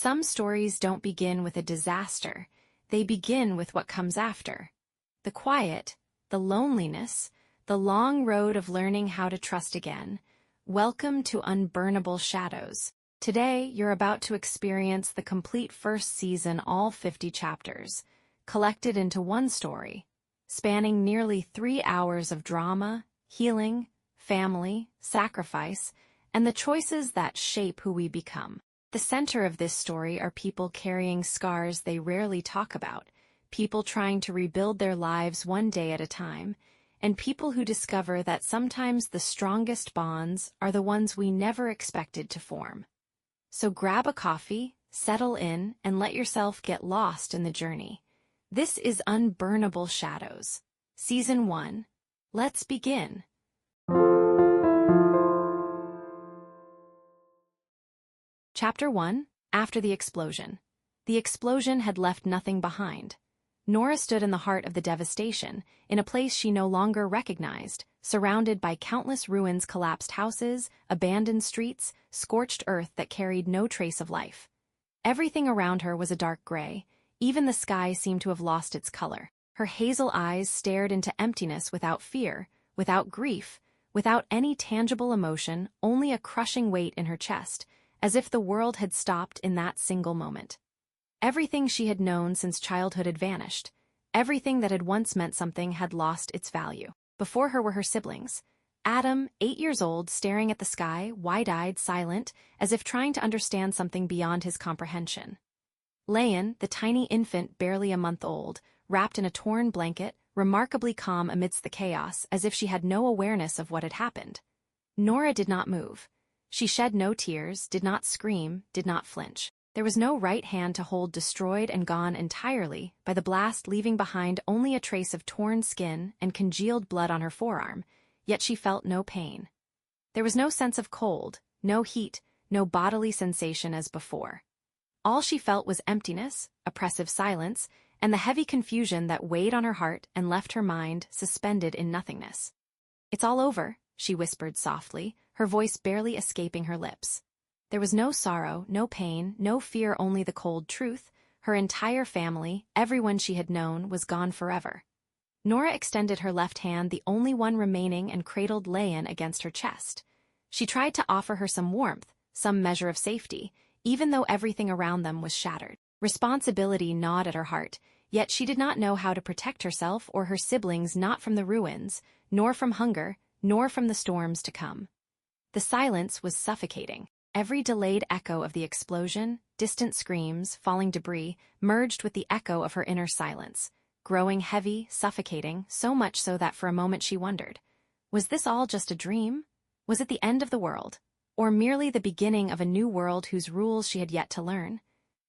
Some stories don't begin with a disaster. They begin with what comes after. The quiet, the loneliness, the long road of learning how to trust again. Welcome to Unburnable Shadows. Today, you're about to experience the complete first season, all 50 chapters, collected into one story, spanning nearly 3 hours of drama, healing, family, sacrifice, and the choices that shape who we become. The center of this story are people carrying scars they rarely talk about, people trying to rebuild their lives one day at a time, and people who discover that sometimes the strongest bonds are the ones we never expected to form. So grab a coffee, settle in, and let yourself get lost in the journey. This is Unburnable Shadows, Season 1. Let's begin. Chapter 1, After the Explosion. The explosion had left nothing behind. Nora stood in the heart of the devastation, in a place she no longer recognized, surrounded by countless ruins, collapsed houses, abandoned streets, scorched earth that carried no trace of life. Everything around her was a dark gray. Even the sky seemed to have lost its color. Her hazel eyes stared into emptiness without fear, without grief, without any tangible emotion, only a crushing weight in her chest, as if the world had stopped in that single moment. Everything she had known since childhood had vanished. Everything that had once meant something had lost its value. Before her were her siblings. Adam, 8 years old, staring at the sky, wide-eyed, silent, as if trying to understand something beyond his comprehension. Lian, the tiny infant barely a month old, wrapped in a torn blanket, remarkably calm amidst the chaos, as if she had no awareness of what had happened. Nora did not move. She shed no tears, did not scream, did not flinch. There was no right hand to hold, destroyed and gone entirely by the blast, leaving behind only a trace of torn skin and congealed blood on her forearm, yet she felt no pain. There was no sense of cold, no heat, no bodily sensation as before. All she felt was emptiness, oppressive silence, and the heavy confusion that weighed on her heart and left her mind suspended in nothingness. "It's all over," she whispered softly, her voice barely escaping her lips. There was no sorrow, no pain, no fear, only the cold truth. Her entire family, everyone she had known, was gone forever. Nora extended her left hand, the only one remaining, and cradled Lian against her chest. She tried to offer her some warmth, some measure of safety, even though everything around them was shattered. Responsibility gnawed at her heart, yet she did not know how to protect herself or her siblings, not from the ruins, nor from hunger, nor from the storms to come. The silence was suffocating. Every delayed echo of the explosion, distant screams, falling debris, merged with the echo of her inner silence, growing heavy, suffocating, so much so that for a moment she wondered, was this all just a dream? Was it the end of the world? Or merely the beginning of a new world whose rules she had yet to learn?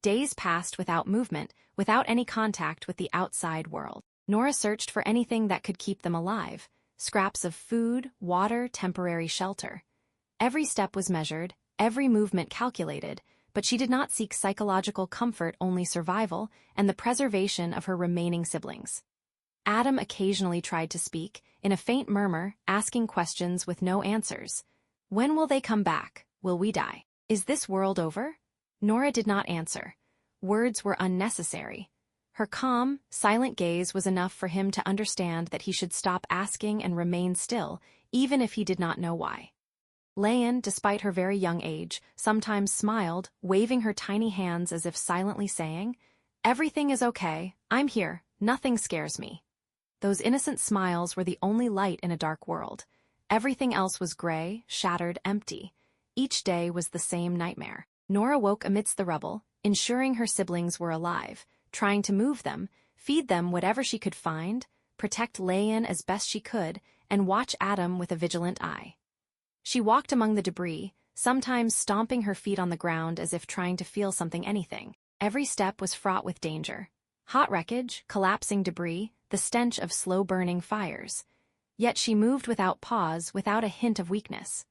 Days passed without movement, without any contact with the outside world. Nora searched for anything that could keep them alive, scraps of food, water, temporary shelter. Every step was measured, every movement calculated, but she did not seek psychological comfort, only survival and the preservation of her remaining siblings. Adam occasionally tried to speak, in a faint murmur, asking questions with no answers. When will they come back? Will we die? Is this world over? Nora did not answer. Words were unnecessary. Her calm, silent gaze was enough for him to understand that he should stop asking and remain still, even if he did not know why. Lian, despite her very young age, sometimes smiled, waving her tiny hands as if silently saying, "Everything is okay, I'm here, nothing scares me." Those innocent smiles were the only light in a dark world. Everything else was gray, shattered, empty. Each day was the same nightmare. Nora woke amidst the rubble, ensuring her siblings were alive, trying to move them, feed them whatever she could find, protect Lian as best she could, and watch Adam with a vigilant eye. She walked among the debris, sometimes stomping her feet on the ground as if trying to feel something, anything. Every step was fraught with danger. Hot wreckage, collapsing debris, the stench of slow-burning fires. Yet she moved without pause, without a hint of weakness.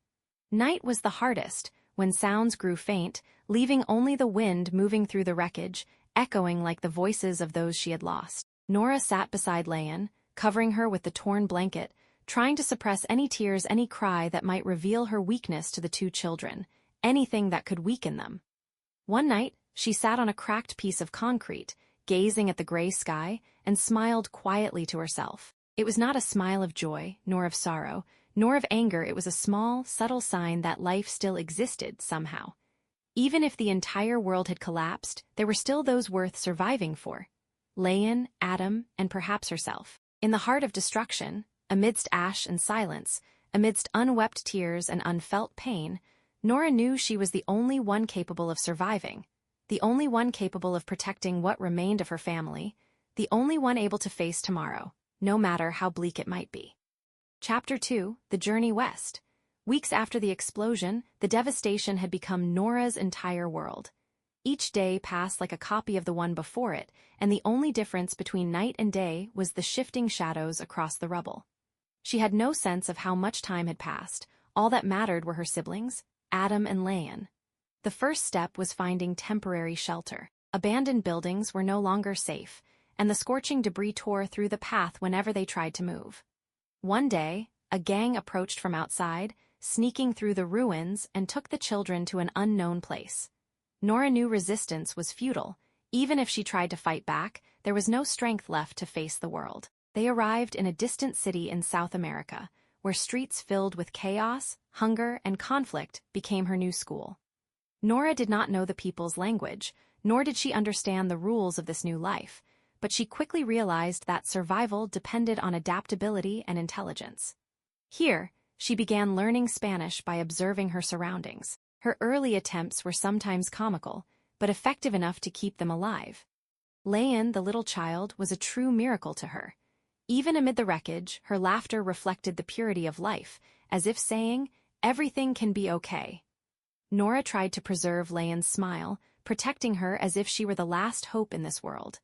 Night was the hardest, when sounds grew faint, leaving only the wind moving through the wreckage, echoing like the voices of those she had lost. Nora sat beside Lian, covering her with the torn blanket, trying to suppress any tears, any cry that might reveal her weakness to the two children, anything that could weaken them. One night, She sat on a cracked piece of concrete, gazing at the gray sky, and smiled quietly to herself. It was not a smile of joy, nor of sorrow, nor of anger. It was a small, subtle sign that life still existed somehow. Even if the entire world had collapsed, there were still those worth surviving for. Lian, Adam, and perhaps herself. In the heart of destruction, amidst ash and silence, amidst unwept tears and unfelt pain, Nora knew she was the only one capable of surviving, the only one capable of protecting what remained of her family, the only one able to face tomorrow, no matter how bleak it might be. Chapter 2, The Journey West. Weeks after the explosion, the devastation had become Nora's entire world. Each day passed like a copy of the one before it, and the only difference between night and day was the shifting shadows across the rubble. She had no sense of how much time had passed. All that mattered were her siblings, Adam and Lian. The first step was finding temporary shelter. Abandoned buildings were no longer safe, and the scorching debris tore through the path whenever they tried to move. One day, a gang approached from outside, sneaking through the ruins, and took the children to an unknown place. Nora knew resistance was futile. Even if she tried to fight back, there was no strength left to face the world. They arrived in a distant city in South America, where streets filled with chaos, hunger, and conflict became her new school. Nora did not know the people's language, nor did she understand the rules of this new life, but she quickly realized that survival depended on adaptability and intelligence. Here, she began learning Spanish by observing her surroundings. Her early attempts were sometimes comical, but effective enough to keep them alive. Lian, the little child, was a true miracle to her. Even amid the wreckage, her laughter reflected the purity of life, as if saying, "Everything can be okay." Nora tried to preserve Lian's smile, protecting her as if she were the last hope in this world.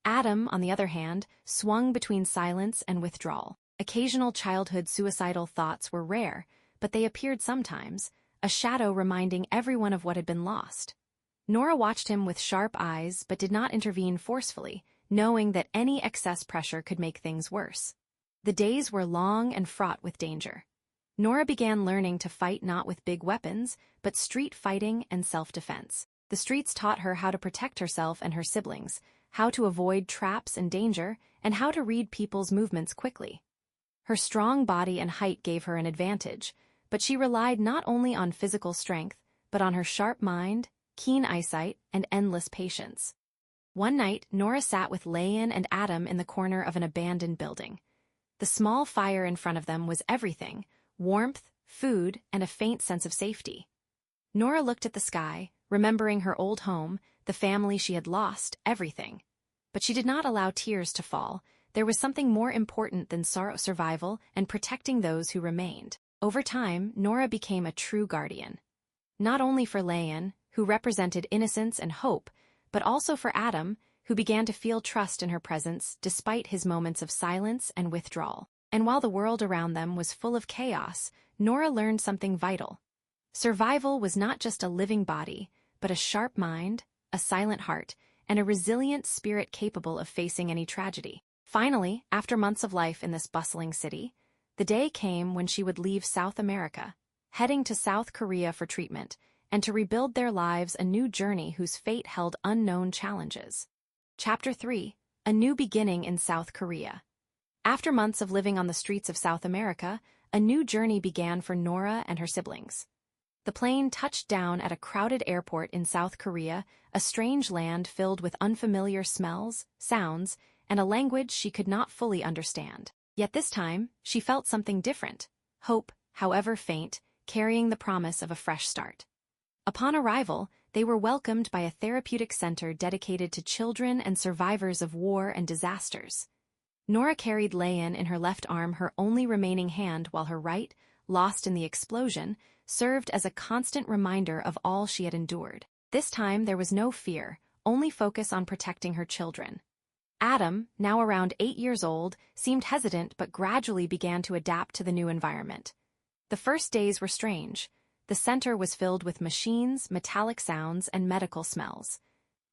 Adam, on the other hand, swung between silence and withdrawal. Occasional childhood suicidal thoughts were rare, but they appeared sometimes, a shadow reminding everyone of what had been lost. Nora watched him with sharp eyes but did not intervene forcefully, knowing that any excess pressure could make things worse. The days were long and fraught with danger. Nora began learning to fight not with big weapons, but street fighting and self-defense. The streets taught her how to protect herself and her siblings, how to avoid traps and danger, and how to read people's movements quickly. Her strong body and height gave her an advantage, but she relied not only on physical strength, but on her sharp mind, keen eyesight, and endless patience. One night, Nora sat with Lian and Adam in the corner of an abandoned building. The small fire in front of them was everything: warmth, food, and a faint sense of safety. Nora looked at the sky, remembering her old home, the family she had lost, everything. But she did not allow tears to fall. There was something more important than survival and protecting those who remained. Over time, Nora became a true guardian. Not only for Lian, who represented innocence and hope, but also for Adam, who began to feel trust in her presence despite his moments of silence and withdrawal. And while the world around them was full of chaos, Nora learned something vital. Survival was not just a living body, but a sharp mind, a silent heart, and a resilient spirit capable of facing any tragedy. Finally, after months of life in this bustling city, the day came when she would leave South America, heading to South Korea for treatment, and to rebuild their lives a new journey whose fate held unknown challenges. Chapter 3, A New Beginning in South Korea. After months of living on the streets of South America, a new journey began for Nora and her siblings. The plane touched down at a crowded airport in South Korea, a strange land filled with unfamiliar smells, sounds, and a language she could not fully understand. Yet this time, she felt something different: hope, however faint, carrying the promise of a fresh start. Upon arrival, they were welcomed by a therapeutic center dedicated to children and survivors of war and disasters. Nora carried Lian in her left arm, her only remaining hand, while her right, lost in the explosion, served as a constant reminder of all she had endured. This time there was no fear, only focus on protecting her children. Adam, now around 8 years old, seemed hesitant but gradually began to adapt to the new environment. The first days were strange. The center was filled with machines, metallic sounds, and medical smells.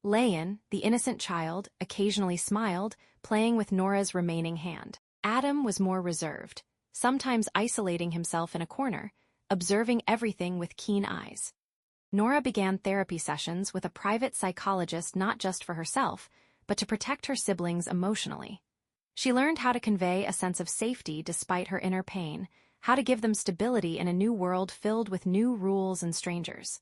Lian, the innocent child, occasionally smiled, playing with Nora's remaining hand. Adam was more reserved, sometimes isolating himself in a corner, observing everything with keen eyes. Nora began therapy sessions with a private psychologist not just for herself, but to protect her siblings emotionally. She learned how to convey a sense of safety despite her inner pain, how to give them stability in a new world filled with new rules and strangers.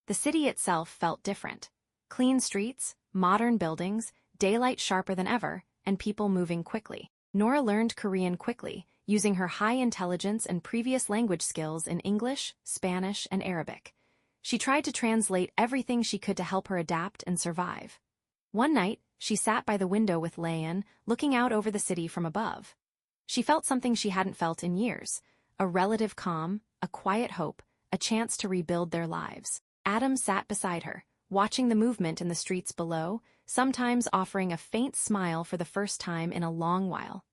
The city itself felt different. Clean streets, modern buildings, daylight sharper than ever, and people moving quickly. Nora learned Korean quickly, using her high intelligence and previous language skills in English, Spanish, and Arabic. She tried to translate everything she could to help her adapt and survive. One night, she sat by the window with Lian, looking out over the city from above. She felt something she hadn't felt in years, a relative calm, a quiet hope, a chance to rebuild their lives. Adam sat beside her, watching the movement in the streets below, sometimes offering a faint smile for the first time in a long while.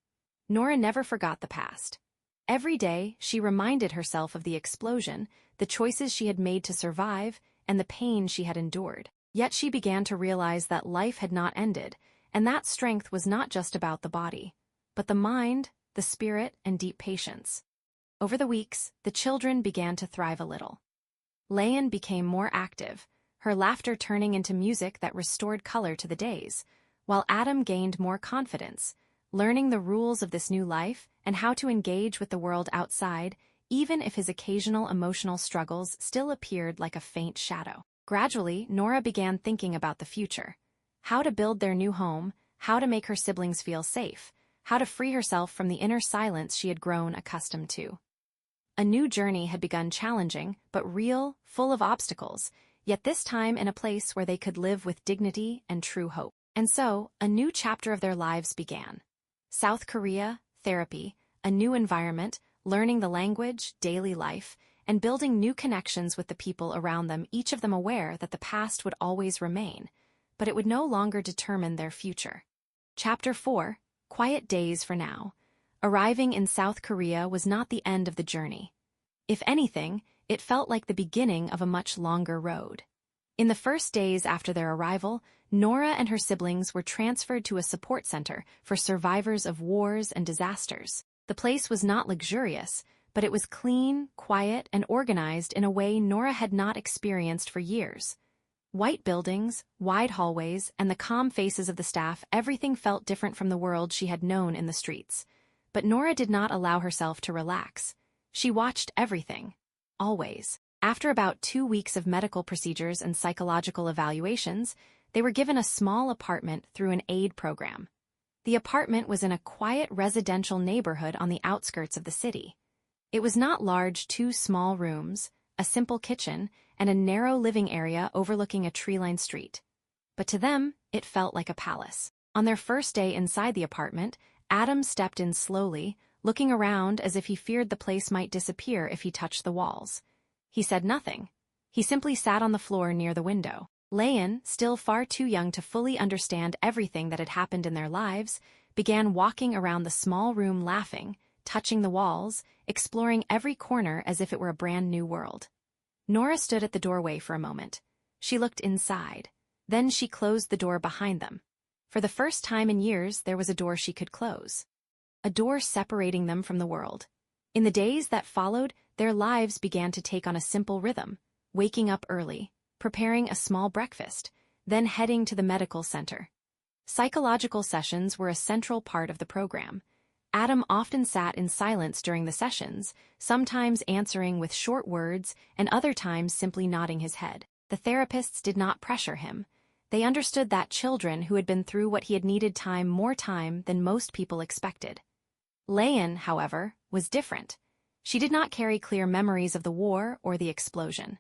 Nora never forgot the past. Every day, she reminded herself of the explosion, the choices she had made to survive, and the pain she had endured. Yet she began to realize that life had not ended, and that strength was not just about the body, but the mind, the spirit, and deep patience. Over the weeks, the children began to thrive a little. Lian became more active, her laughter turning into music that restored color to the days, while Adam gained more confidence, learning the rules of this new life and how to engage with the world outside, even if his occasional emotional struggles still appeared like a faint shadow. Gradually, Nora began thinking about the future. How to build their new home, how to make her siblings feel safe, how to free herself from the inner silence she had grown accustomed to. A new journey had begun, challenging, but real, full of obstacles, yet this time in a place where they could live with dignity and true hope. And so, a new chapter of their lives began. South Korea, therapy, a new environment, learning the language, daily life, and building new connections with the people around them, each of them aware that the past would always remain, but it would no longer determine their future. Chapter 4, Quiet Days for Now. Arriving in South Korea was not the end of the journey. If anything, it felt like the beginning of a much longer road. In the first days after their arrival, Nora and her siblings were transferred to a support center for survivors of wars and disasters. The place was not luxurious, but it was clean, quiet, and organized in a way Nora had not experienced for years. White buildings, wide hallways, and the calm faces of the staff, everything felt different from the world she had known in the streets. But Nora did not allow herself to relax. She watched everything. Always. After about 2 weeks of medical procedures and psychological evaluations, they were given a small apartment through an aid program. The apartment was in a quiet residential neighborhood on the outskirts of the city. It was not large, 2 small rooms, a simple kitchen, and a narrow living area overlooking a tree-lined street. But to them, it felt like a palace. On their first day inside the apartment, Adam stepped in slowly, looking around as if he feared the place might disappear if he touched the walls. He said nothing. He simply sat on the floor near the window. Lian, still far too young to fully understand everything that had happened in their lives, began walking around the small room laughing, touching the walls, exploring every corner as if it were a brand new world. Nora stood at the doorway for a moment. She looked inside. Then she closed the door behind them. For the first time in years, there was a door she could close. A door separating them from the world. In the days that followed, their lives began to take on a simple rhythm, waking up early, preparing a small breakfast, then heading to the medical center. Psychological sessions were a central part of the program. Adam often sat in silence during the sessions, sometimes answering with short words and other times simply nodding his head. The therapists did not pressure him. They understood that children who had been through what he had needed more time than most people expected. Lian, however, was different. She did not carry clear memories of the war or the explosion.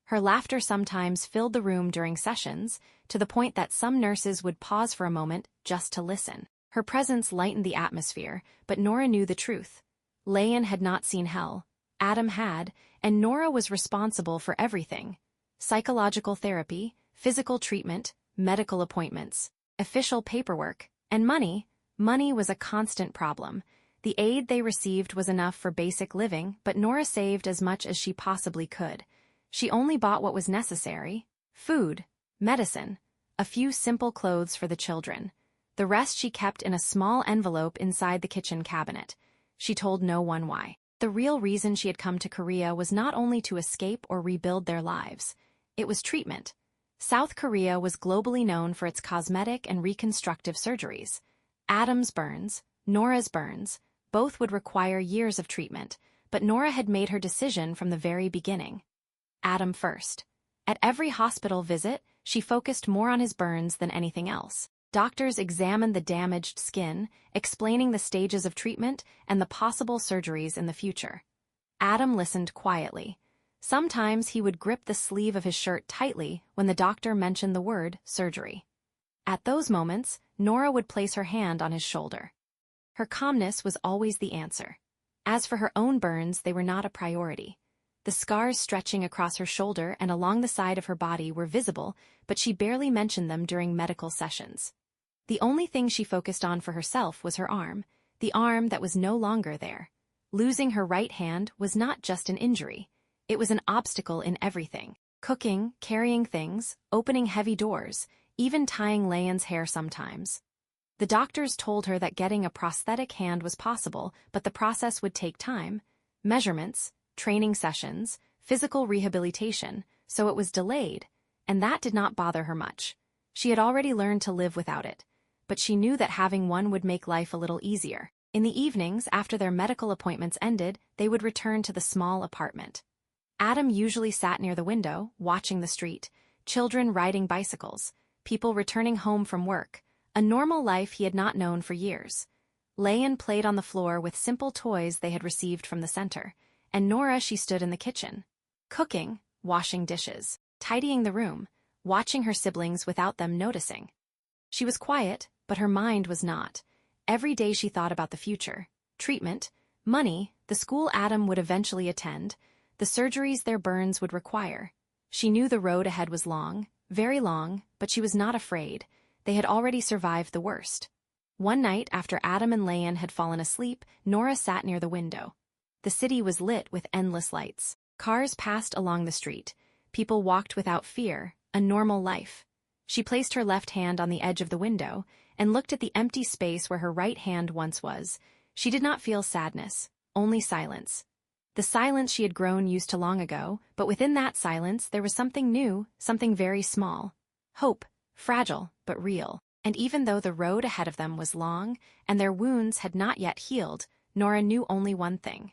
Her laughter sometimes filled the room during sessions, to the point that some nurses would pause for a moment just to listen. Her presence lightened the atmosphere, but Nora knew the truth. Lian had not seen hell. Adam had, and Nora was responsible for everything. Psychological therapy, physical treatment, medical appointments, official paperwork, and money. Money was a constant problem. The aid they received was enough for basic living, but Nora saved as much as she possibly could. She only bought what was necessary: food, medicine, a few simple clothes for the children. The rest she kept in a small envelope inside the kitchen cabinet. She told no one why. The real reason she had come to Korea was not only to escape or rebuild their lives. It was treatment. South Korea was globally known for its cosmetic and reconstructive surgeries. Adam's burns, Nora's burns, both would require years of treatment, but Nora had made her decision from the very beginning. Adam first. At every hospital visit, she focused more on his burns than anything else. Doctors examined the damaged skin, explaining the stages of treatment and the possible surgeries in the future. Adam listened quietly. Sometimes he would grip the sleeve of his shirt tightly when the doctor mentioned the word surgery. At those moments, Nora would place her hand on his shoulder. Her calmness was always the answer. As for her own burns, they were not a priority. The scars stretching across her shoulder and along the side of her body were visible, but she barely mentioned them during medical sessions. The only thing she focused on for herself was her arm, the arm that was no longer there. Losing her right hand was not just an injury. It was an obstacle in everything. Cooking, carrying things, opening heavy doors, even tying Lian's hair sometimes. The doctors told her that getting a prosthetic hand was possible, but the process would take time, measurements, training sessions, physical rehabilitation, so it was delayed, and that did not bother her much. She had already learned to live without it, but she knew that having one would make life a little easier. In the evenings, after their medical appointments ended, they would return to the small apartment. Adam usually sat near the window, watching the street, children riding bicycles, people returning home from work, a normal life he had not known for years. Lian played on the floor with simple toys they had received from the center, and Nora she stood in the kitchen, cooking, washing dishes, tidying the room, watching her siblings without them noticing. She was quiet, but her mind was not. Every day she thought about the future, treatment, money, the school Adam would eventually attend, the surgeries their burns would require. She knew the road ahead was long, very long, but she was not afraid. They had already survived the worst. One night, after Adam and Lian had fallen asleep, Nora sat near the window. The city was lit with endless lights. Cars passed along the street. People walked without fear, a normal life. She placed her left hand on the edge of the window and looked at the empty space where her right hand once was. She did not feel sadness, only silence. The silence she had grown used to long ago, but within that silence there was something new, something very small. Hope, fragile but real. And even though the road ahead of them was long and their wounds had not yet healed, Nora knew only one thing.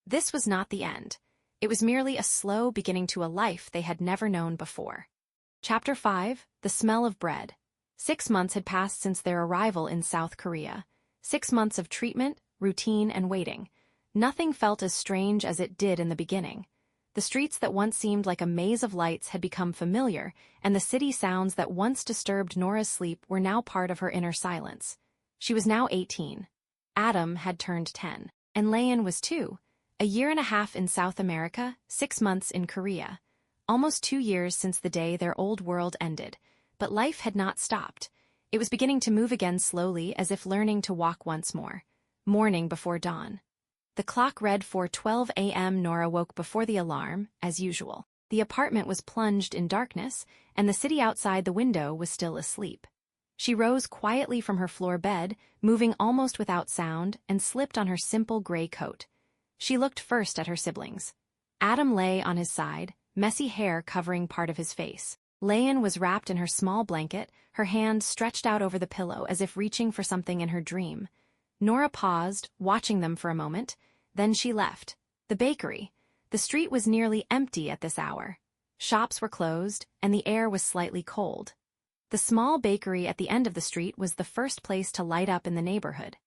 This was not the end. It was merely a slow beginning to a life they had never known before. Chapter 5, The Smell of Bread. 6 months had passed since their arrival in South Korea. 6 months of treatment, routine, and waiting. Nothing felt as strange as it did in the beginning. The streets that once seemed like a maze of lights had become familiar, and the city sounds that once disturbed Nora's sleep were now part of her inner silence. She was now 18. Adam had turned 10. And Lian was 2. A year and a half in South America, 6 months in Korea. Almost 2 years since the day their old world ended. But life had not stopped. It was beginning to move again slowly, as if learning to walk once more. Morning before dawn. The clock read 4:12 a.m. Nora woke before the alarm, as usual. The apartment was plunged in darkness, and the city outside the window was still asleep. She rose quietly from her floor bed, moving almost without sound, and slipped on her simple gray coat. She looked first at her siblings. Adam lay on his side, messy hair covering part of his face. Lian was wrapped in her small blanket, her hand stretched out over the pillow as if reaching for something in her dream. Nora paused, watching them for a moment. Then she left. The bakery. The street was nearly empty at this hour. Shops were closed, and the air was slightly cold. The small bakery at the end of the street was the first place to light up in the neighborhood.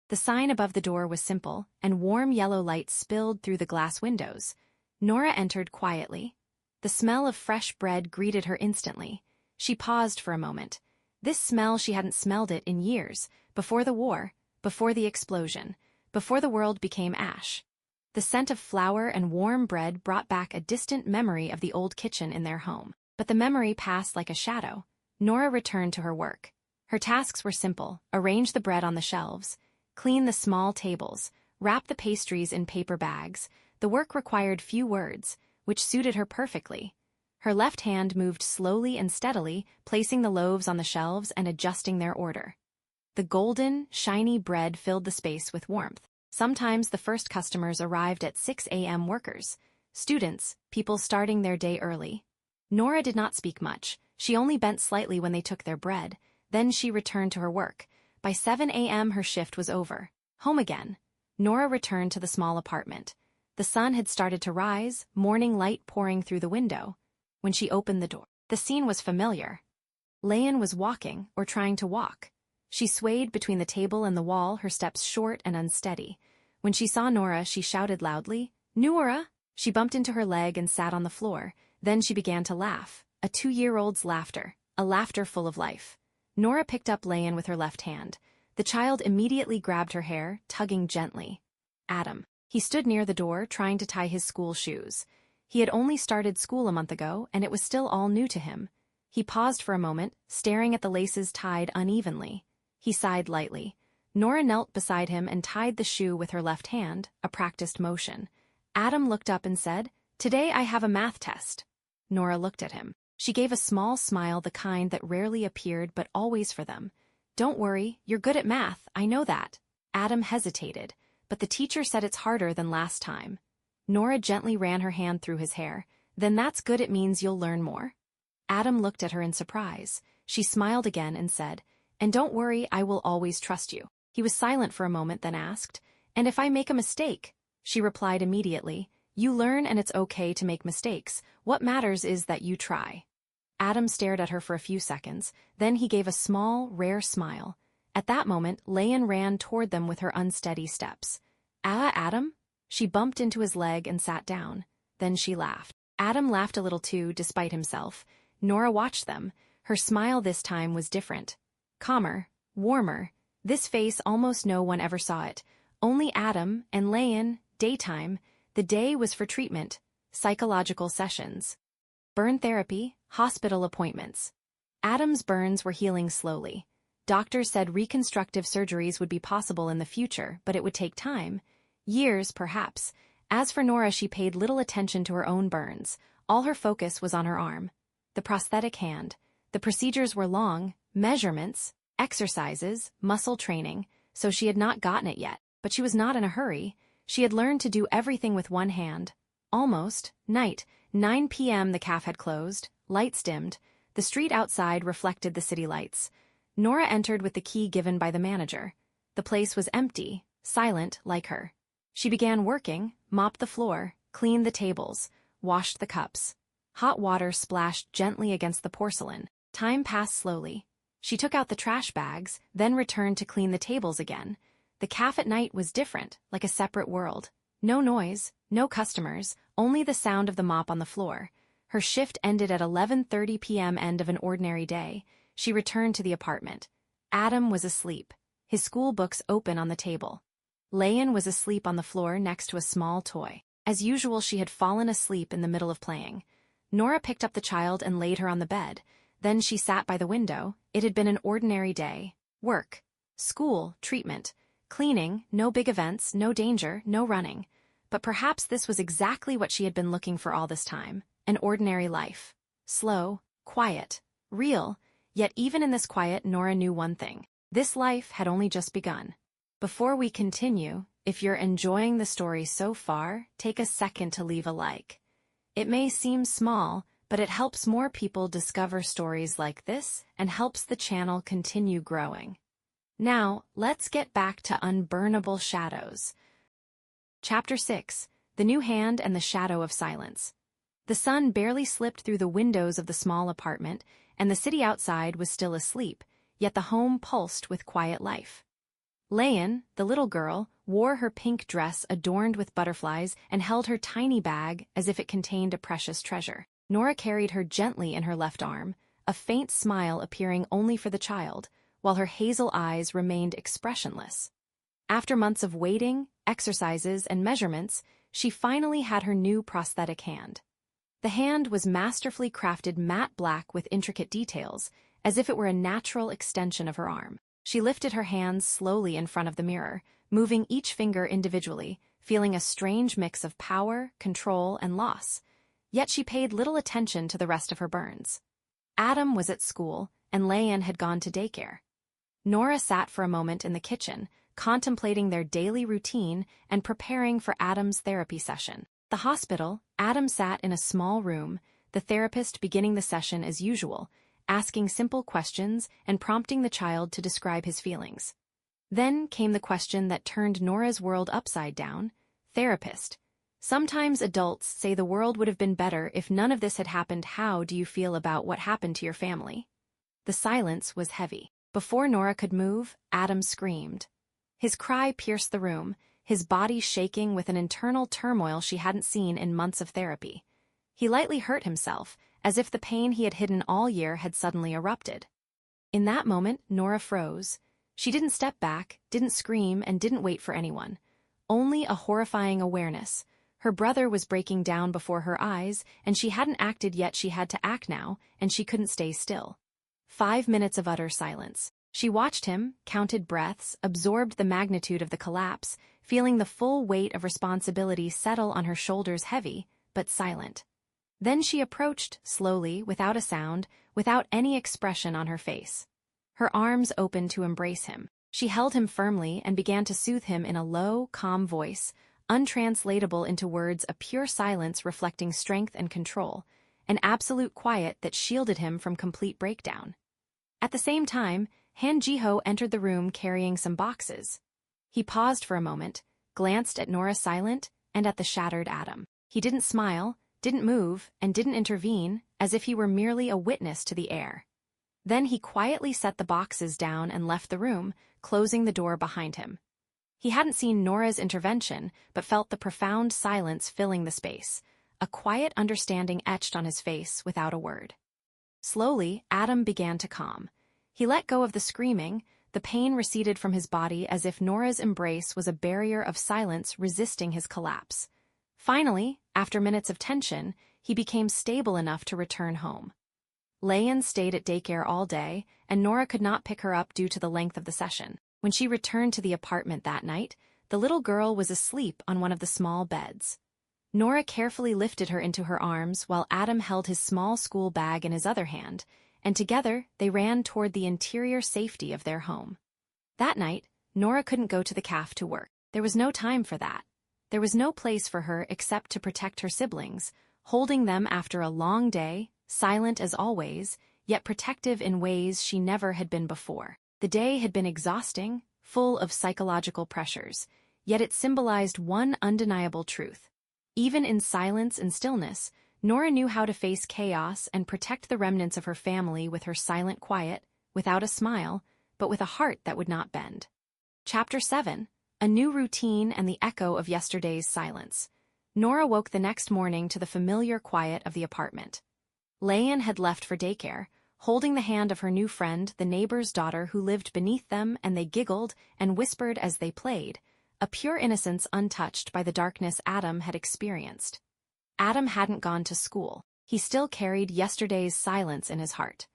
The sign above the door was simple, and warm yellow light spilled through the glass windows. Nora entered quietly. The smell of fresh bread greeted her instantly. She paused for a moment. This smell, she hadn't smelled it in years, before the war, before the explosion, before the world became ash. The scent of flour and warm bread brought back a distant memory of the old kitchen in their home. But the memory passed like a shadow. Nora returned to her work. Her tasks were simple: arrange the bread on the shelves, clean the small tables, wrap the pastries in paper bags. The work required few words, which suited her perfectly. Her left hand moved slowly and steadily, placing the loaves on the shelves and adjusting their order. The golden, shiny bread filled the space with warmth. Sometimes the first customers arrived at 6 a.m. workers, students, people starting their day early. Nora did not speak much. She only bent slightly when they took their bread. Then she returned to her work. By 7 a.m. her shift was over. Home again. Nora returned to the small apartment. The sun had started to rise, morning light pouring through the window. When she opened the door, the scene was familiar. Lian was walking, or trying to walk. She swayed between the table and the wall, her steps short and unsteady. When she saw Nora, she shouted loudly, "Nora!" She bumped into her leg and sat on the floor. Then she began to laugh, a 2-year-old's laughter, a laughter full of life. Nora picked up Lian with her left hand. The child immediately grabbed her hair, tugging gently. Adam. He stood near the door, trying to tie his school shoes. He had only started school a month ago, and it was still all new to him. He paused for a moment, staring at the laces tied unevenly. He sighed lightly. Nora knelt beside him and tied the shoe with her left hand, a practiced motion. Adam looked up and said, "Today I have a math test." Nora looked at him. She gave a small smile, the kind that rarely appeared but always for them. "Don't worry, you're good at math, I know that." Adam hesitated, but the teacher said it's harder than last time. Nora gently ran her hand through his hair. "Then that's good, it means you'll learn more." Adam looked at her in surprise. She smiled again and said, "And don't worry, I will always trust you." He was silent for a moment, then asked, "And if I make a mistake?" She replied immediately, "You learn and it's okay to make mistakes. What matters is that you try." Adam stared at her for a few seconds, then he gave a small, rare smile. At that moment, Lian ran toward them with her unsteady steps. "Ah, Adam?" She bumped into his leg and sat down. Then she laughed. Adam laughed a little too, despite himself. Nora watched them. Her smile this time was different. Calmer, warmer. This face almost no one ever saw it. Only Adam and Lian, daytime. The day was for treatment, psychological sessions. Burn therapy, hospital appointments. Adam's burns were healing slowly. Doctors said reconstructive surgeries would be possible in the future, but it would take time. Years, perhaps. As for Nora, she paid little attention to her own burns. All her focus was on her arm. The prosthetic hand. The procedures were long, measurements, exercises, muscle training, so she had not gotten it yet. But she was not in a hurry. She had learned to do everything with one hand. Almost. Night. 9 p.m. The cafe had closed. Lights dimmed. The street outside reflected the city lights. Nora entered with the key given by the manager. The place was empty, silent like her. She began working, mopped the floor, cleaned the tables, washed the cups. Hot water splashed gently against the porcelain. Time passed slowly. She took out the trash bags, then returned to clean the tables again. The cafe at night was different, like a separate world. No noise, no customers, only the sound of the mop on the floor. Her shift ended at 11:30 p.m. end of an ordinary day. She returned to the apartment. Adam was asleep, his school books open on the table. Lian was asleep on the floor next to a small toy. As usual, she had fallen asleep in the middle of playing. Nora picked up the child and laid her on the bed. Then she sat by the window. It had been an ordinary day. Work, school, treatment, cleaning, no big events, no danger, no running. But perhaps this was exactly what she had been looking for all this time. An ordinary life. Slow, quiet, real. Yet even in this quiet, Nora knew one thing. This life had only just begun. Before we continue, if you're enjoying the story so far, take a second to leave a like. It may seem small, but it helps more people discover stories like this and helps the channel continue growing. Now, let's get back to Unburnable Shadows. Chapter 6, The New Hand and the Shadow of Silence. The sun barely slipped through the windows of the small apartment, and the city outside was still asleep, yet the home pulsed with quiet life. Lian, the little girl, wore her pink dress adorned with butterflies and held her tiny bag as if it contained a precious treasure. Nora carried her gently in her left arm, a faint smile appearing only for the child, while her hazel eyes remained expressionless. After months of waiting, exercises, and measurements, she finally had her new prosthetic hand. The hand was masterfully crafted matte black with intricate details, as if it were a natural extension of her arm. She lifted her hands slowly in front of the mirror, moving each finger individually, feeling a strange mix of power, control, and loss. Yet she paid little attention to the rest of her burns. Adam was at school, and Lian had gone to daycare. Nora sat for a moment in the kitchen, contemplating their daily routine and preparing for Adam's therapy session. The hospital, Adam sat in a small room, the therapist beginning the session as usual, asking simple questions and prompting the child to describe his feelings. Then came the question that turned Nora's world upside down. Therapist: sometimes adults say the world would have been better if none of this had happened. How do you feel about what happened to your family? The silence was heavy. Before Nora could move, Adam screamed. His cry pierced the room, his body shaking with an internal turmoil she hadn't seen in months of therapy. He lightly hurt himself, as if the pain he had hidden all year had suddenly erupted. In that moment, Nora froze. She didn't step back, didn't scream, and didn't wait for anyone. Only a horrifying awareness. Her brother was breaking down before her eyes, and she hadn't acted yet. She had to act now, and she couldn't stay still. 5 minutes of utter silence. She watched him, counted breaths, absorbed the magnitude of the collapse, feeling the full weight of responsibility settle on her shoulders, heavy, but silent. Then she approached, slowly, without a sound, without any expression on her face. Her arms opened to embrace him. She held him firmly and began to soothe him in a low, calm voice, untranslatable into words, a pure silence reflecting strength and control, an absolute quiet that shielded him from complete breakdown. At the same time, Jiho entered the room carrying some boxes. He paused for a moment, glanced at Nora silent, and at the shattered Adam. He didn't smile, didn't move, and didn't intervene, as if he were merely a witness to the air. Then he quietly set the boxes down and left the room, closing the door behind him. He hadn't seen Nora's intervention, but felt the profound silence filling the space, a quiet understanding etched on his face without a word. Slowly, Adam began to calm. He let go of the screaming, the pain receded from his body as if Nora's embrace was a barrier of silence resisting his collapse. Finally, after minutes of tension, he became stable enough to return home. Lian stayed at daycare all day, and Nora could not pick her up due to the length of the session. When she returned to the apartment that night, the little girl was asleep on one of the small beds. Nora carefully lifted her into her arms while Adam held his small school bag in his other hand, and together they ran toward the interior safety of their home. That night, Nora couldn't go to the cafe to work. There was no time for that. There was no place for her except to protect her siblings, holding them after a long day, silent as always, yet protective in ways she never had been before. The day had been exhausting, full of psychological pressures, yet it symbolized one undeniable truth. Even in silence and stillness, Nora knew how to face chaos and protect the remnants of her family with her silent quiet, without a smile, but with a heart that would not bend. Chapter 7: A New Routine and the Echo of Yesterday's Silence. Nora woke the next morning to the familiar quiet of the apartment. Lian had left for daycare, holding the hand of her new friend, the neighbor's daughter who lived beneath them, and they giggled and whispered as they played, a pure innocence untouched by the darkness Adam had experienced. Adam hadn't gone to school. He still carried yesterday's silence in his heart.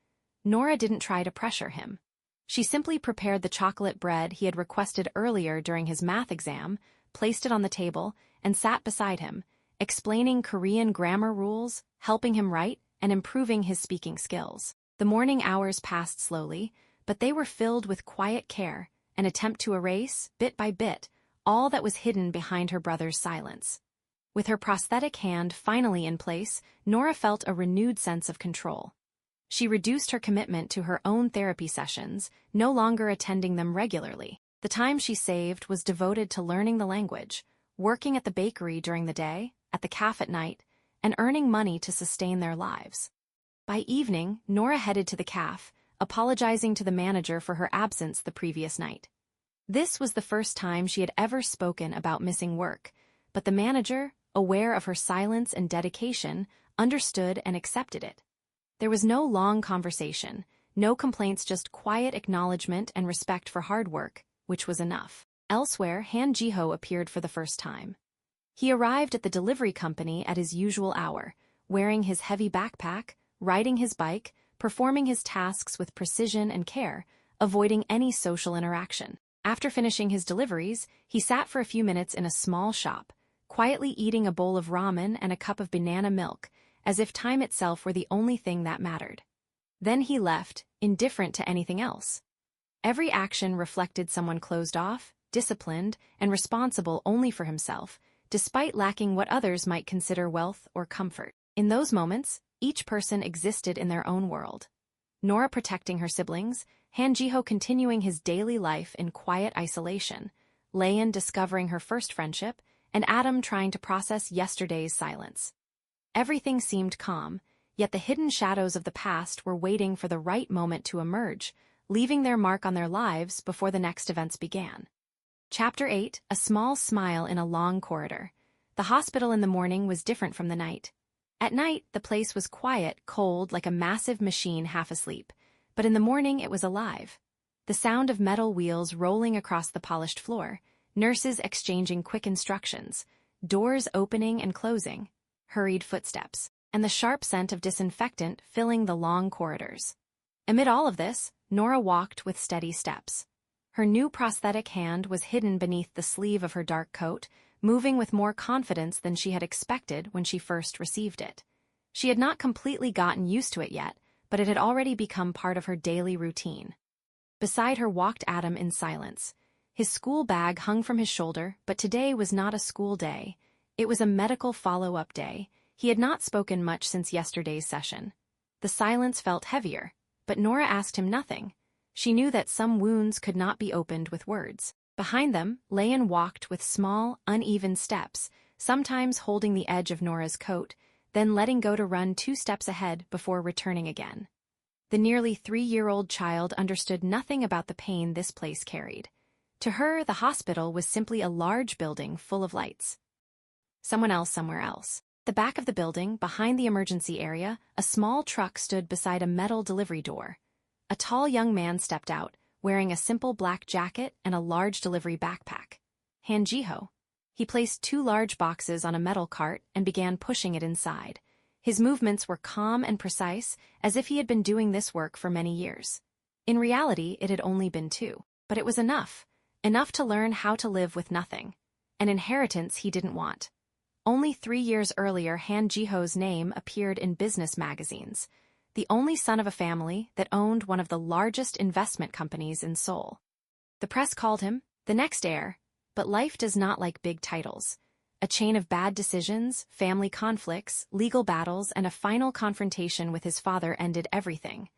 Nora didn't try to pressure him. She simply prepared the chocolate bread he had requested earlier during his math exam, placed it on the table, and sat beside him, explaining Korean grammar rules, helping him write, and improving his speaking skills. The morning hours passed slowly, but they were filled with quiet care, an attempt to erase, bit by bit, all that was hidden behind her brother's silence. With her prosthetic hand finally in place, Nora felt a renewed sense of control. She reduced her commitment to her own therapy sessions, no longer attending them regularly. The time she saved was devoted to learning the language, working at the bakery during the day, at the cafe at night, and earning money to sustain their lives. By evening, Nora headed to the cafe, apologizing to the manager for her absence the previous night. This was the first time she had ever spoken about missing work, but the manager, aware of her silence and dedication, understood and accepted it. There was no long conversation, no complaints, just quiet acknowledgement and respect for hard work, which was enough. Elsewhere, Jiho appeared for the first time. He arrived at the delivery company at his usual hour, wearing his heavy backpack, riding his bike, performing his tasks with precision and care, avoiding any social interaction. After finishing his deliveries, he sat for a few minutes in a small shop, quietly eating a bowl of ramen and a cup of banana milk, as if time itself were the only thing that mattered. Then he left, indifferent to anything else. Every action reflected someone closed off, disciplined, and responsible only for himself, despite lacking what others might consider wealth or comfort. In those moments, Each person existed in their own world. Nora protecting her siblings, Jiho continuing his daily life in quiet isolation, Lian discovering her first friendship, and Adam trying to process yesterday's silence. Everything seemed calm, yet the hidden shadows of the past were waiting for the right moment to emerge, leaving their mark on their lives before the next events began. Chapter 8, A Small Smile in a Long Corridor. The hospital in the morning was different from the night. At night, the place was quiet, cold, like a massive machine half asleep, but in the morning it was alive. The sound of metal wheels rolling across the polished floor, nurses exchanging quick instructions, doors opening and closing, hurried footsteps, and the sharp scent of disinfectant filling the long corridors. Amid all of this, Nora walked with steady steps. Her new prosthetic hand was hidden beneath the sleeve of her dark coat, moving with more confidence than she had expected when she first received it. She had not completely gotten used to it yet, but it had already become part of her daily routine. Beside her walked Adam in silence. His school bag hung from his shoulder, but today was not a school day. It was a medical follow-up day. He had not spoken much since yesterday's session. The silence felt heavier, but Nora asked him nothing. She knew that some wounds could not be opened with words. Behind them, Lian walked with small, uneven steps, sometimes holding the edge of Nora's coat, then letting go to run 2 steps ahead before returning again. The nearly 3-year-old child understood nothing about the pain this place carried. To her, the hospital was simply a large building full of lights. Someone else somewhere else. The back of the building, behind the emergency area, a small truck stood beside a metal delivery door. A tall young man stepped out, wearing a simple black jacket and a large delivery backpack. Jiho. He placed 2 large boxes on a metal cart and began pushing it inside. His movements were calm and precise, as if he had been doing this work for many years. In reality, it had only been 2, but it was enough to learn how to live with nothing. An inheritance he didn't want. Only 3 years earlier, Jiho's name appeared in business magazines. The only son of a family that owned one of the largest investment companies in Seoul. The press called him the next heir, but life does not like big titles. A chain of bad decisions, family conflicts, legal battles, and a final confrontation with his father ended everything.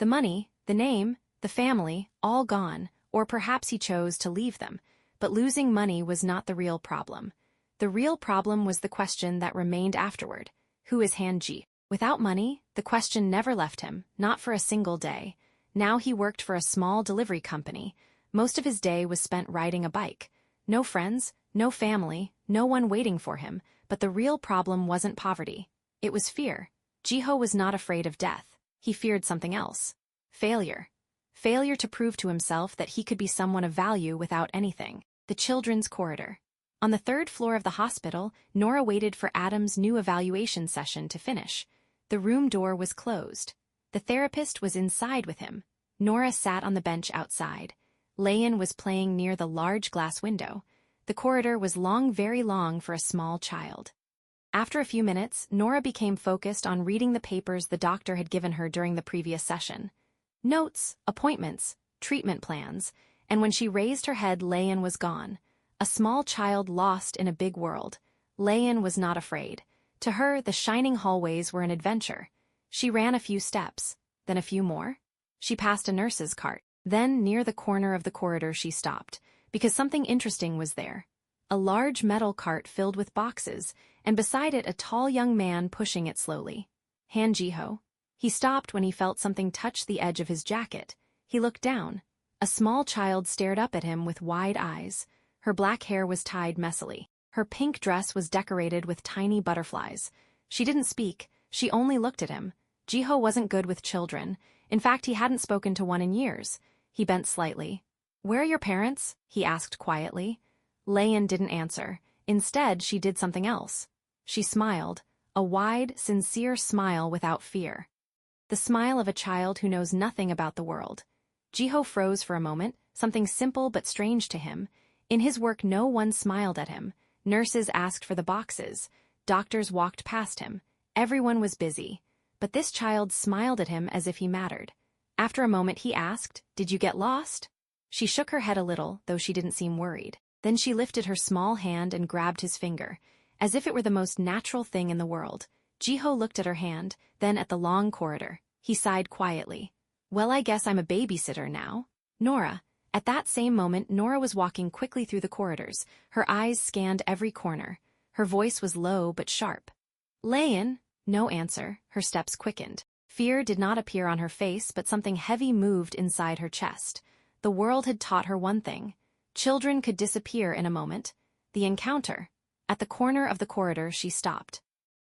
The money, the name, the family, all gone, or perhaps he chose to leave them, but losing money was not the real problem. The real problem was the question that remained afterward. Who is Ji? Without money, the question never left him, not for a single day. Now he worked for a small delivery company. Most of his day was spent riding a bike. No friends, no family, no one waiting for him, but the real problem wasn't poverty. It was fear. Jiho was not afraid of death. He feared something else. Failure. Failure to prove to himself that he could be someone of value without anything. The children's corridor. On the 3rd floor of the hospital, Nora waited for Adam's new evaluation session to finish. The room door was closed. The therapist was inside with him. Nora sat on the bench outside. Lian was playing near the large glass window. The corridor was long, very long for a small child. After a few minutes, Nora became focused on reading the papers the doctor had given her during the previous session. Notes, appointments, treatment plans, and when she raised her head, Lian was gone. A small child lost in a big world. Lian was not afraid. To her, the shining hallways were an adventure. She ran a few steps, then a few more. She passed a nurse's cart. Then, near the corner of the corridor, she stopped, because something interesting was there. A large metal cart filled with boxes, and beside it a tall young man pushing it slowly. Jiho. He stopped when he felt something touch the edge of his jacket. He looked down. A small child stared up at him with wide eyes. Her black hair was tied messily. Her pink dress was decorated with tiny butterflies. She didn't speak, she only looked at him. Jiho wasn't good with children. In fact, he hadn't spoken to one in years. He bent slightly. "Where are your parents?" he asked quietly. Lian didn't answer. Instead, she did something else. She smiled, a wide, sincere smile without fear. The smile of a child who knows nothing about the world. Jiho froze for a moment, something simple but strange to him. In his work, no one smiled at him. Nurses asked for the boxes. Doctors walked past him. Everyone was busy. But this child smiled at him as if he mattered. After a moment, he asked, "Did you get lost?" She shook her head a little, though she didn't seem worried. Then she lifted her small hand and grabbed his finger, as if it were the most natural thing in the world. Jiho looked at her hand, then at the long corridor. He sighed quietly. Well, I guess I'm a babysitter now. Nora. At that same moment, Nora was walking quickly through the corridors. Her eyes scanned every corner. Her voice was low but sharp. Lian. No answer. Her steps quickened. Fear did not appear on her face, but something heavy moved inside her chest. The world had taught her one thing. Children could disappear in a moment. The encounter. At the corner of the corridor, she stopped.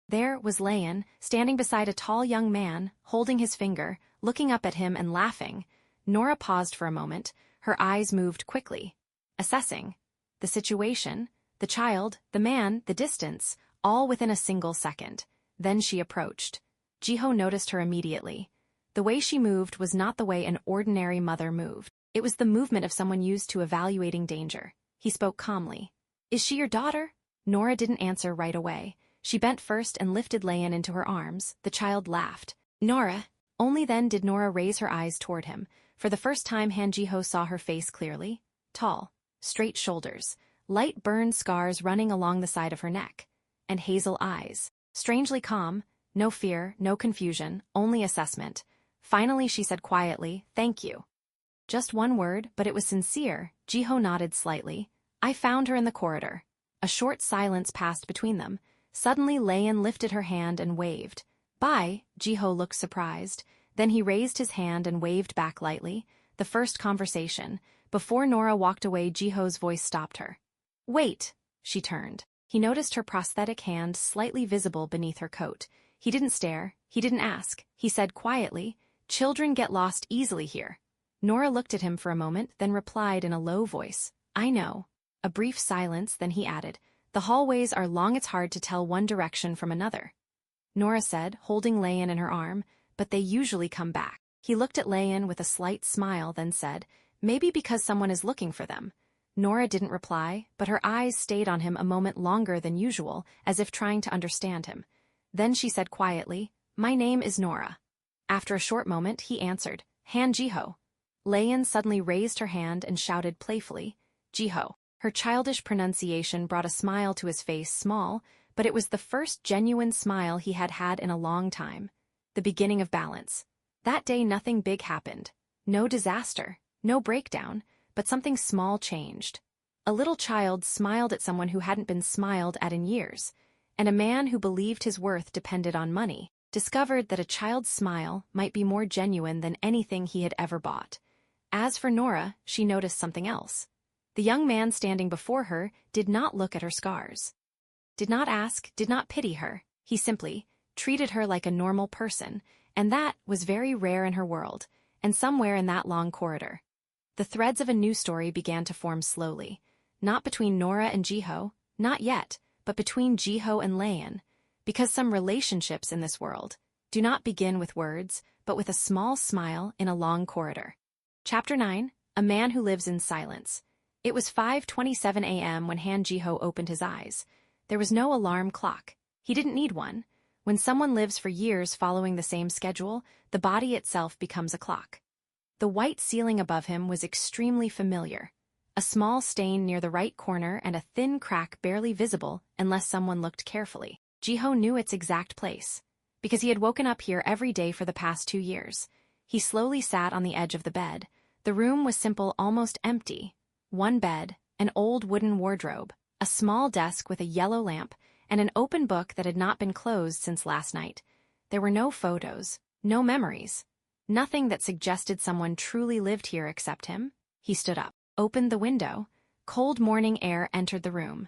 There was Lian, standing beside a tall young man, holding his finger, looking up at him and laughing. Nora paused for a moment. Her eyes moved quickly, assessing the situation, the child, the man, the distance, all within a single second. Then she approached. Jiho noticed her immediately. The way she moved was not the way an ordinary mother moved. It was the movement of someone used to evaluating danger. He spoke calmly. Is she your daughter? Nora didn't answer right away. She bent first and lifted Lian into her arms. The child laughed. Nora. Only then did Nora raise her eyes toward him. For the first time, Han Jiho saw her face clearly. Tall, straight shoulders, light burn scars running along the side of her neck, and hazel eyes. Strangely calm, no fear, no confusion, only assessment. Finally she said quietly, thank you. Just one word, but it was sincere. Jiho nodded slightly. I found her in the corridor. A short silence passed between them. Suddenly Lian lifted her hand and waved. Bye. Jiho looked surprised. Then he raised his hand and waved back lightly. The first conversation. Before Nora walked away, Jiho's voice stopped her. Wait. She turned. He noticed her prosthetic hand slightly visible beneath her coat. He didn't stare. He didn't ask. He said quietly, children get lost easily here. Nora looked at him for a moment, then replied in a low voice, I know. A brief silence, then he added, the hallways are long, it's hard to tell one direction from another. Nora said, holding Lian in her arm, but they usually come back. He looked at Lian with a slight smile, then said, maybe because someone is looking for them. Nora didn't reply, but her eyes stayed on him a moment longer than usual, as if trying to understand him. Then she said quietly, my name is Nora. After a short moment, he answered, Han Jiho. Lian suddenly raised her hand and shouted playfully, Jiho. Her childish pronunciation brought a smile to his face, small, but it was the first genuine smile he had had in a long time. The beginning of balance. That day nothing big happened. No disaster, no breakdown, but something small changed. A little child smiled at someone who hadn't been smiled at in years, and a man who believed his worth depended on money discovered that a child's smile might be more genuine than anything he had ever bought. As for Nora, she noticed something else. The young man standing before her did not look at her scars. Did not ask, did not pity her. He simply treated her like a normal person, and that was very rare in her world, and somewhere in that long corridor. The threads of a new story began to form slowly, not between Nora and Jiho, not yet, but between Jiho and Lian, because some relationships in this world do not begin with words, but with a small smile in a long corridor. Chapter 9, A Man Who Lives in Silence. It was 5:27 a.m. when Han Jiho opened his eyes. There was no alarm clock. He didn't need one. When someone lives for years following the same schedule, the body itself becomes a clock. The white ceiling above him was extremely familiar. A small stain near the right corner and a thin crack barely visible unless someone looked carefully. Jiho knew its exact place, because he had woken up here every day for the past 2 years. He slowly sat on the edge of the bed. The room was simple, almost empty. One bed, an old wooden wardrobe, a small desk with a yellow lamp, and an open book that had not been closed since last night. There were no photos, no memories, nothing that suggested someone truly lived here except him. He stood up, opened the window. Cold morning air entered the room.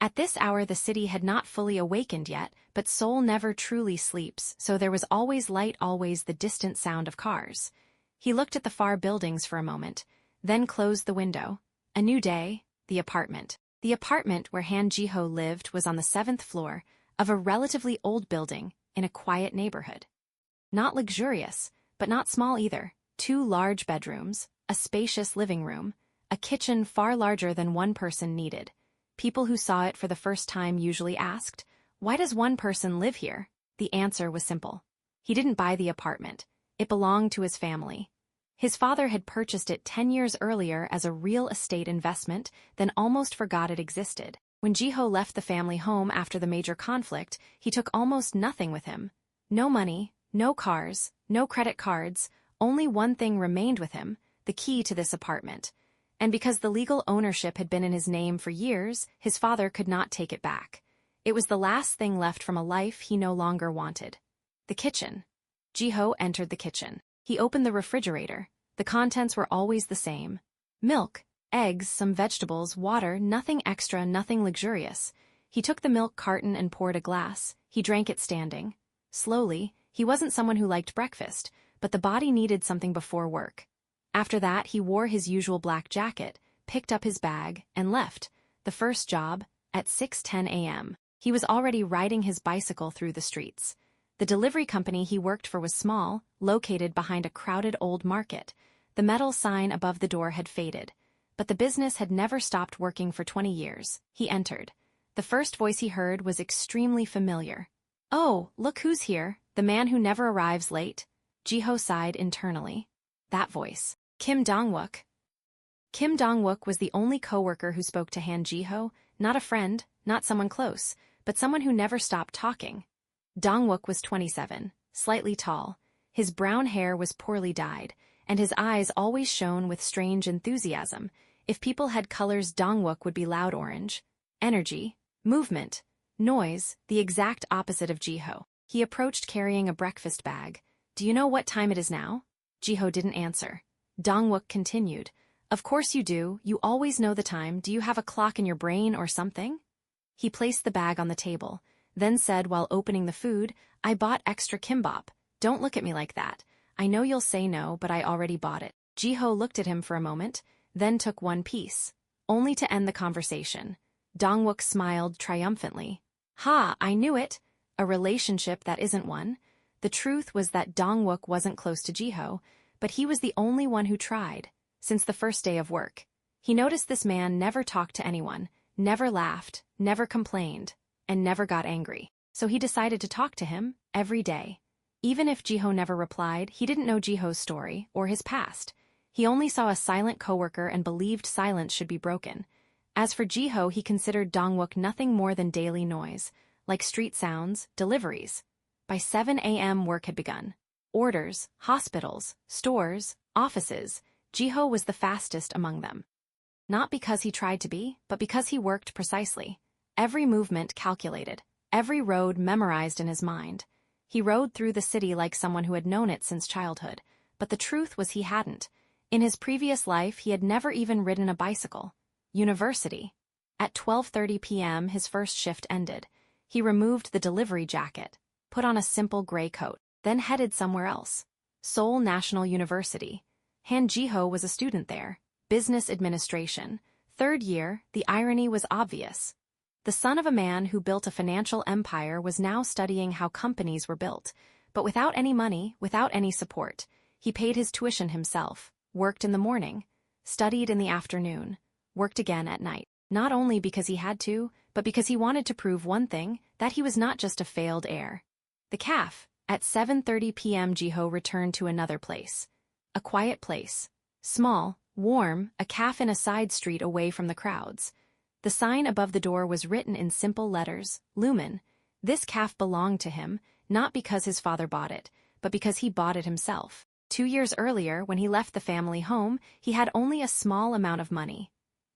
At this hour the city had not fully awakened yet, but Seoul never truly sleeps, so there was always light, always the distant sound of cars. He looked at the far buildings for a moment, then closed the window. A new day, the apartment. The apartment where Han Jiho lived was on the 7th floor of a relatively old building in a quiet neighborhood. Not luxurious, but not small either. 2 large bedrooms, a spacious living room, a kitchen far larger than one person needed. People who saw it for the first time usually asked, why does one person live here? The answer was simple. He didn't buy the apartment. It belonged to his family. His father had purchased it 10 years earlier as a real estate investment, then almost forgot it existed. When Jiho left the family home after the major conflict, he took almost nothing with him. No money, no cars, no credit cards, only one thing remained with him, the key to this apartment. And because the legal ownership had been in his name for years, his father could not take it back. It was the last thing left from a life he no longer wanted. The kitchen. Jiho entered the kitchen. He opened the refrigerator. The contents were always the same. Milk, eggs, some vegetables, water, nothing extra, nothing luxurious. He took the milk carton and poured a glass. He drank it standing. Slowly. He wasn't someone who liked breakfast, but the body needed something before work. After that, he wore his usual black jacket, picked up his bag, and left. The first job, at 6:10 a.m. He was already riding his bicycle through the streets. The delivery company he worked for was small, located behind a crowded old market. The metal sign above the door had faded, but the business had never stopped working for 20 years. He entered. The first voice he heard was extremely familiar. "Oh, look who's here, the man who never arrives late." Jiho sighed internally. That voice. Kim Dong-wook. Kim Dong-wook was the only co-worker who spoke to Han Jiho, not a friend, not someone close, but someone who never stopped talking. Dong-wook was 27, slightly tall. His brown hair was poorly dyed, and his eyes always shone with strange enthusiasm. If people had colors, Dong-wook would be loud orange. Energy, movement, noise, the exact opposite of Jiho. He approached carrying a breakfast bag. "Do you know what time it is now?" Jiho didn't answer. Dong-wook continued. "Of course you do, you always know the time. Do you have a clock in your brain or something?" He placed the bag on the table, then said while opening the food, "I bought extra kimbap. Don't look at me like that. I know you'll say no, but I already bought it." Jiho looked at him for a moment, then took one piece, only to end the conversation. Dong-wook smiled triumphantly. "Ha, I knew it! A relationship that isn't one." The truth was that Dong-wook wasn't close to Jiho, but he was the only one who tried. Since the first day of work, he noticed this man never talked to anyone, never laughed, never complained, and never got angry. So he decided to talk to him every day. Even if Jiho never replied, he didn't know Jiho's story or his past. He only saw a silent coworker and believed silence should be broken. As for Jiho, he considered Dong-wook nothing more than daily noise, like street sounds, deliveries. By 7 a.m. work had begun. Orders, hospitals, stores, offices. Jiho was the fastest among them. Not because he tried to be, but because he worked precisely. Every movement calculated, every road memorized in his mind. He rode through the city like someone who had known it since childhood, but the truth was he hadn't. In his previous life, he had never even ridden a bicycle. University. At 12:30 p.m., his first shift ended. He removed the delivery jacket, put on a simple gray coat, then headed somewhere else. Seoul National University. Han Jiho was a student there. Business administration. Third year, the irony was obvious. The son of a man who built a financial empire was now studying how companies were built. But without any money, without any support. He paid his tuition himself, worked in the morning, studied in the afternoon, worked again at night. Not only because he had to, but because he wanted to prove one thing, that he was not just a failed heir. The cafe. At 7:30 p.m. Jiho returned to another place. A quiet place. Small, warm, a cafe in a side street away from the crowds. The sign above the door was written in simple letters, Lumen. This cafe belonged to him, not because his father bought it, but because he bought it himself. 2 years earlier, when he left the family home, he had only a small amount of money.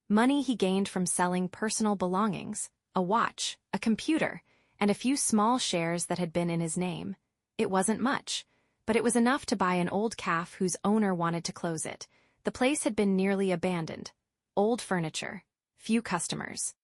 Money he gained from selling personal belongings, a watch, a computer, and a few small shares that had been in his name. It wasn't much, but it was enough to buy an old cafe whose owner wanted to close it. The place had been nearly abandoned. Old furniture, few customers.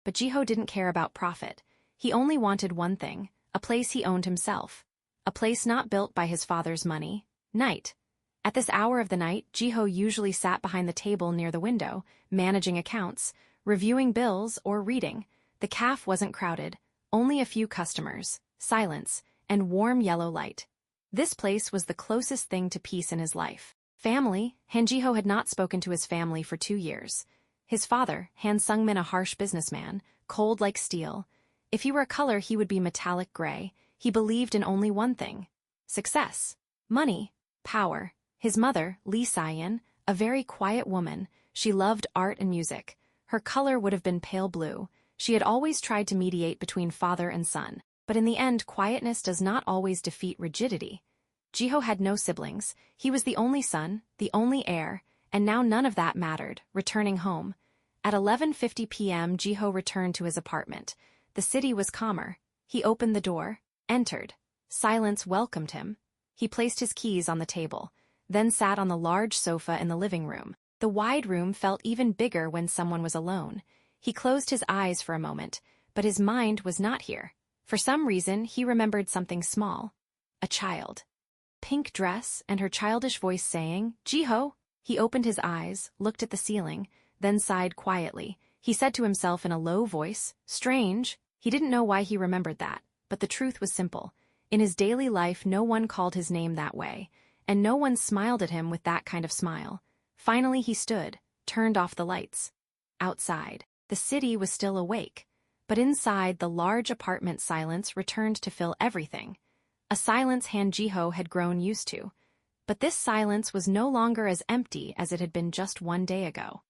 But Jiho didn't care about profit. He only wanted one thing, a place he owned himself. A place not built by his father's money. Night. At this hour of the night, Jiho usually sat behind the table near the window, managing accounts, reviewing bills, or reading. The cafe wasn't crowded, only a few customers, silence, and warm yellow light. This place was the closest thing to peace in his life. Family. Han Jiho had not spoken to his family for 2 years. His father, Han Sungmin, a harsh businessman, cold like steel. If he were a color, he would be metallic gray. He believed in only one thing: success, money, power. His mother, Lian, a very quiet woman, she loved art and music. Her color would have been pale blue. She had always tried to mediate between father and son, but in the end quietness does not always defeat rigidity. Jiho had no siblings, he was the only son, the only heir, and now none of that mattered, returning home. At 11:50 p.m. Jiho returned to his apartment. The city was calmer. He opened the door, entered. Silence welcomed him. He placed his keys on the table, then sat on the large sofa in the living room. The wide room felt even bigger when someone was alone. He closed his eyes for a moment, but his mind was not here. For some reason, he remembered something small. A child. Pink dress and her childish voice saying, "Jiho." He opened his eyes, looked at the ceiling, then sighed quietly. He said to himself in a low voice, "Strange." He didn't know why he remembered that, but the truth was simple. In his daily life, no one called his name that way, and no one smiled at him with that kind of smile. Finally he stood, turned off the lights. Outside, the city was still awake, but inside the large apartment silence returned to fill everything. A silence Han Jiho had grown used to. But this silence was no longer as empty as it had been just one day ago.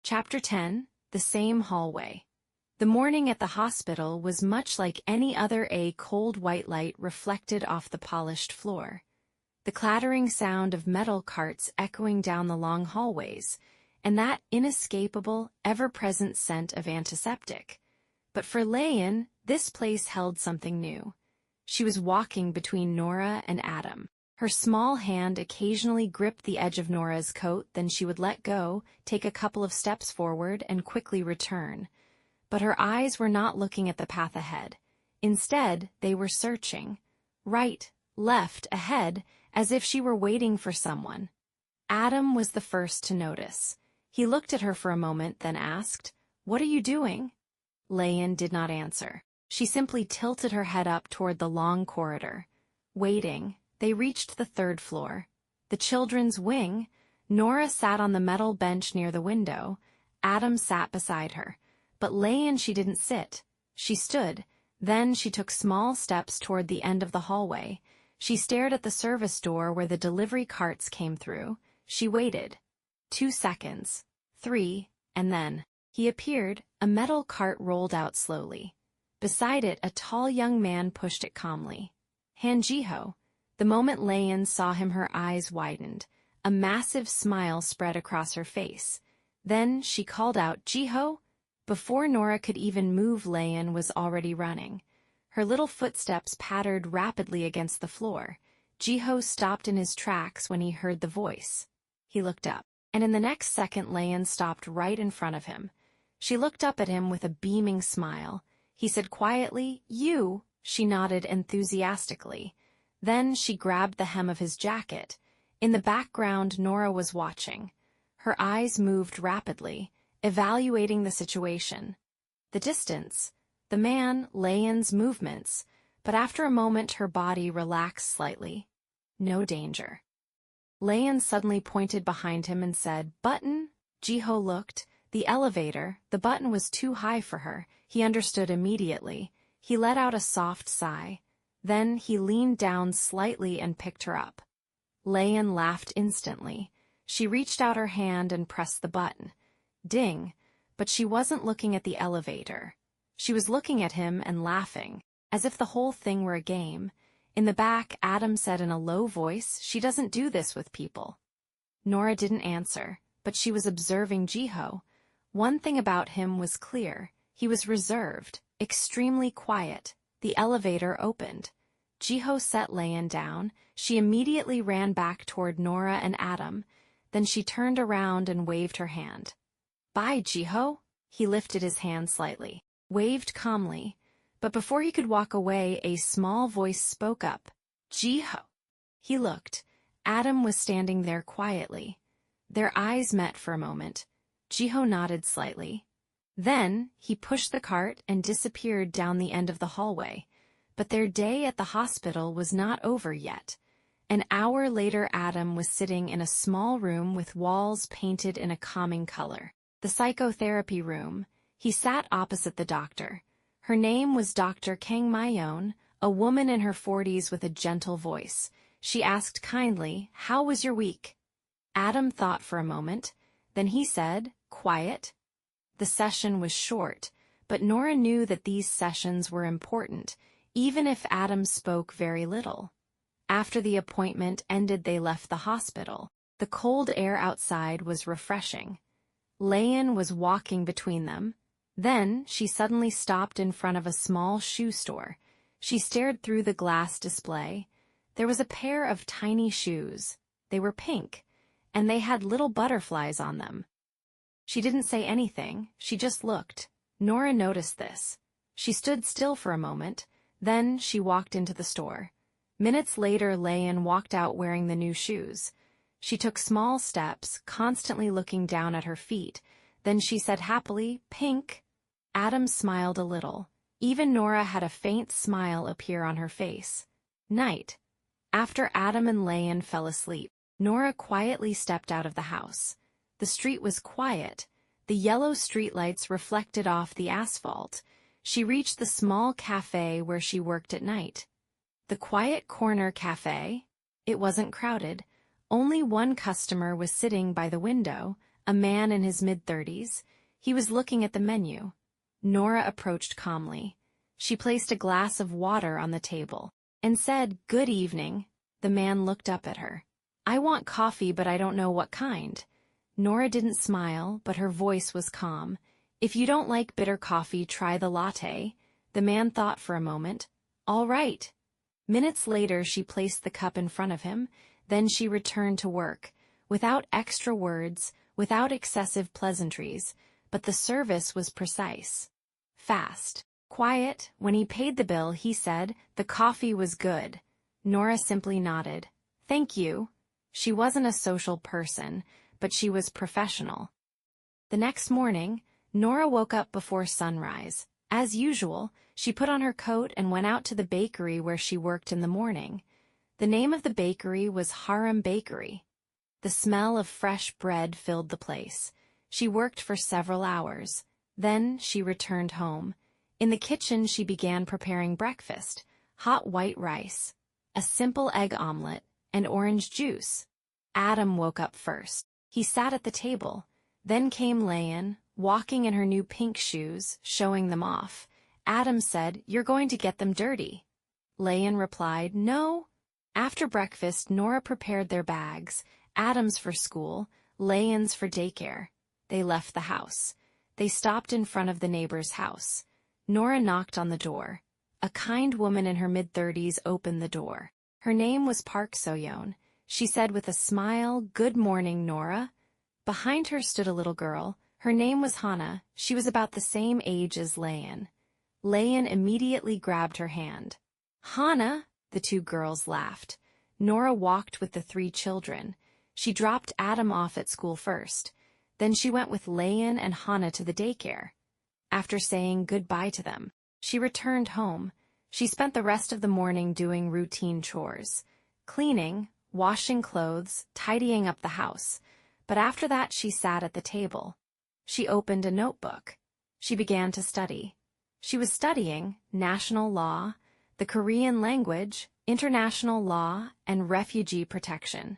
Chapter 10, The Same Hallway. The morning at the hospital was much like any other, a cold white light reflected off the polished floor. The clattering sound of metal carts echoing down the long hallways, and that inescapable, ever-present scent of antiseptic. But for Lian, this place held something new. She was walking between Nora and Adam. Her small hand occasionally gripped the edge of Nora's coat, then she would let go, take a couple of steps forward, and quickly return. But her eyes were not looking at the path ahead. Instead, they were searching. Right, left, ahead, as if she were waiting for someone. Adam was the first to notice. He looked at her for a moment, then asked, "What are you doing?" Lian did not answer. She simply tilted her head up toward the long corridor. Waiting, they reached the third floor. The children's wing. Nora sat on the metal bench near the window. Adam sat beside her. But Lian, she didn't sit. She stood. Then she took small steps toward the end of the hallway. She stared at the service door where the delivery carts came through. She waited. 2 seconds. 3, and then he appeared. A metal cart rolled out slowly. Beside it, a tall young man pushed it calmly. Han Jiho. The moment Lian saw him, her eyes widened. A massive smile spread across her face. Then she called out, "Jiho?" Before Nora could even move, Lian was already running. Her little footsteps pattered rapidly against the floor. Jiho stopped in his tracks when he heard the voice. He looked up, and in the next second Lian stopped right in front of him. She looked up at him with a beaming smile. He said quietly, "You?" She nodded enthusiastically. Then she grabbed the hem of his jacket. In the background, Nora was watching. Her eyes moved rapidly, evaluating the situation. The distance, the man, Lian's movements, but after a moment her body relaxed slightly. No danger. Lian suddenly pointed behind him and said, "Button?" Jiho looked. The elevator, the button was too high for her. He understood immediately. He let out a soft sigh. Then he leaned down slightly and picked her up. Lian laughed instantly. She reached out her hand and pressed the button. Ding! But she wasn't looking at the elevator. She was looking at him and laughing, as if the whole thing were a game. In the back, Adam said in a low voice, "She doesn't do this with people." Nora didn't answer, but she was observing Jiho. One thing about him was clear. He was reserved, extremely quiet. The elevator opened. Jiho set Lian down. She immediately ran back toward Nora and Adam. Then she turned around and waved her hand. "Bye, Jiho." He lifted his hand slightly, waved calmly. But before he could walk away, a small voice spoke up. "Jiho." He looked. Adam was standing there quietly. Their eyes met for a moment. Jiho nodded slightly. Then he pushed the cart and disappeared down the end of the hallway. But their day at the hospital was not over yet. An hour later, Adam was sitting in a small room with walls painted in a calming color. The psychotherapy room. He sat opposite the doctor. Her name was Dr. Kang Myon, a woman in her 40s with a gentle voice. She asked kindly, "How was your week?" Adam thought for a moment. Then he said, "Quiet." The session was short, but Nora knew that these sessions were important, even if Adam spoke very little. After the appointment ended, they left the hospital. The cold air outside was refreshing. Lian was walking between them. Then she suddenly stopped in front of a small shoe store. She stared through the glass display. There was a pair of tiny shoes. They were pink, and they had little butterflies on them. She didn't say anything, she just looked. Nora noticed this. She stood still for a moment, then she walked into the store. Minutes later, Lian walked out wearing the new shoes. She took small steps, constantly looking down at her feet. Then she said happily, "Pink." Adam smiled a little. Even Nora had a faint smile appear on her face. Night. After Adam and Lian fell asleep, Nora quietly stepped out of the house. The street was quiet. The yellow streetlights reflected off the asphalt. She reached the small cafe where she worked at night. The quiet corner cafe. It wasn't crowded. Only one customer was sitting by the window, a man in his mid-30s. He was looking at the menu. Nora approached calmly. She placed a glass of water on the table and said, "Good evening." The man looked up at her. "I want coffee, but I don't know what kind." Nora didn't smile, but her voice was calm. "If you don't like bitter coffee, try the latte." The man thought for a moment. "All right." Minutes later, she placed the cup in front of him. Then she returned to work, without extra words, without excessive pleasantries, but the service was precise. Fast. Quiet. When he paid the bill, he said, "The coffee was good." Nora simply nodded. "Thank you." She wasn't a social person, but she was professional. The next morning, Nora woke up before sunrise. As usual, she put on her coat and went out to the bakery where she worked in the morning. The name of the bakery was Harem Bakery. The smell of fresh bread filled the place. She worked for several hours. Then she returned home. In the kitchen, she began preparing breakfast: hot white rice, a simple egg omelet, and orange juice. Adam woke up first. He sat at the table. Then came Lian, walking in her new pink shoes, showing them off. Adam said, "You're going to get them dirty." Lian replied, "No." After breakfast, Nora prepared their bags, Adam's for school, Lian's for daycare. They left the house. They stopped in front of the neighbor's house. Nora knocked on the door. A kind woman in her mid-30s opened the door. Her name was Park Soyeon. She said with a smile, "Good morning, Nora." Behind her stood a little girl. Her name was Hana. She was about the same age as Lian. Lian immediately grabbed her hand. "Hana!" The two girls laughed. Nora walked with the three children. She dropped Adam off at school first. Then she went with Lian and Hana to the daycare. After saying goodbye to them, she returned home. She spent the rest of the morning doing routine chores, cleaning, washing clothes, tidying up the house. But after that, she sat at the table. She opened a notebook. She began to study. She was studying national law, the Korean language, international law, and refugee protection.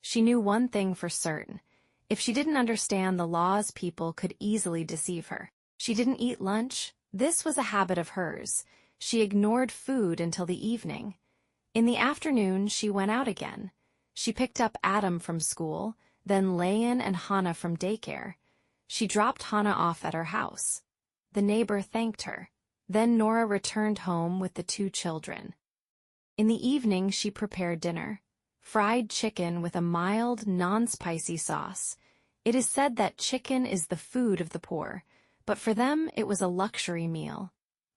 She knew one thing for certain. If she didn't understand the laws, people could easily deceive her. She didn't eat lunch. This was a habit of hers. She ignored food until the evening. In the afternoon, she went out again. She picked up Adam from school, then Lian and Hana from daycare. She dropped Hana off at her house. The neighbor thanked her. Then Nora returned home with the two children. In the evening, she prepared dinner. Fried chicken with a mild, non-spicy sauce. It is said that chicken is the food of the poor, but for them it was a luxury meal.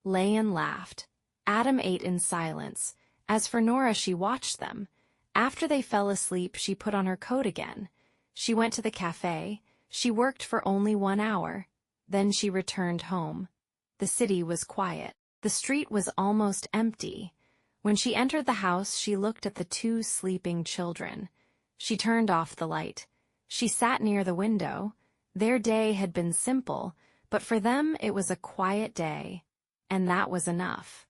Lian laughed. Adam ate in silence. As for Nora, she watched them. After they fell asleep, she put on her coat again. She went to the cafe. She worked for only 1 hour. Then she returned home. The city was quiet. The street was almost empty. When she entered the house, she looked at the two sleeping children. She turned off the light. She sat near the window. Their day had been simple, but for them it was a quiet day. And that was enough.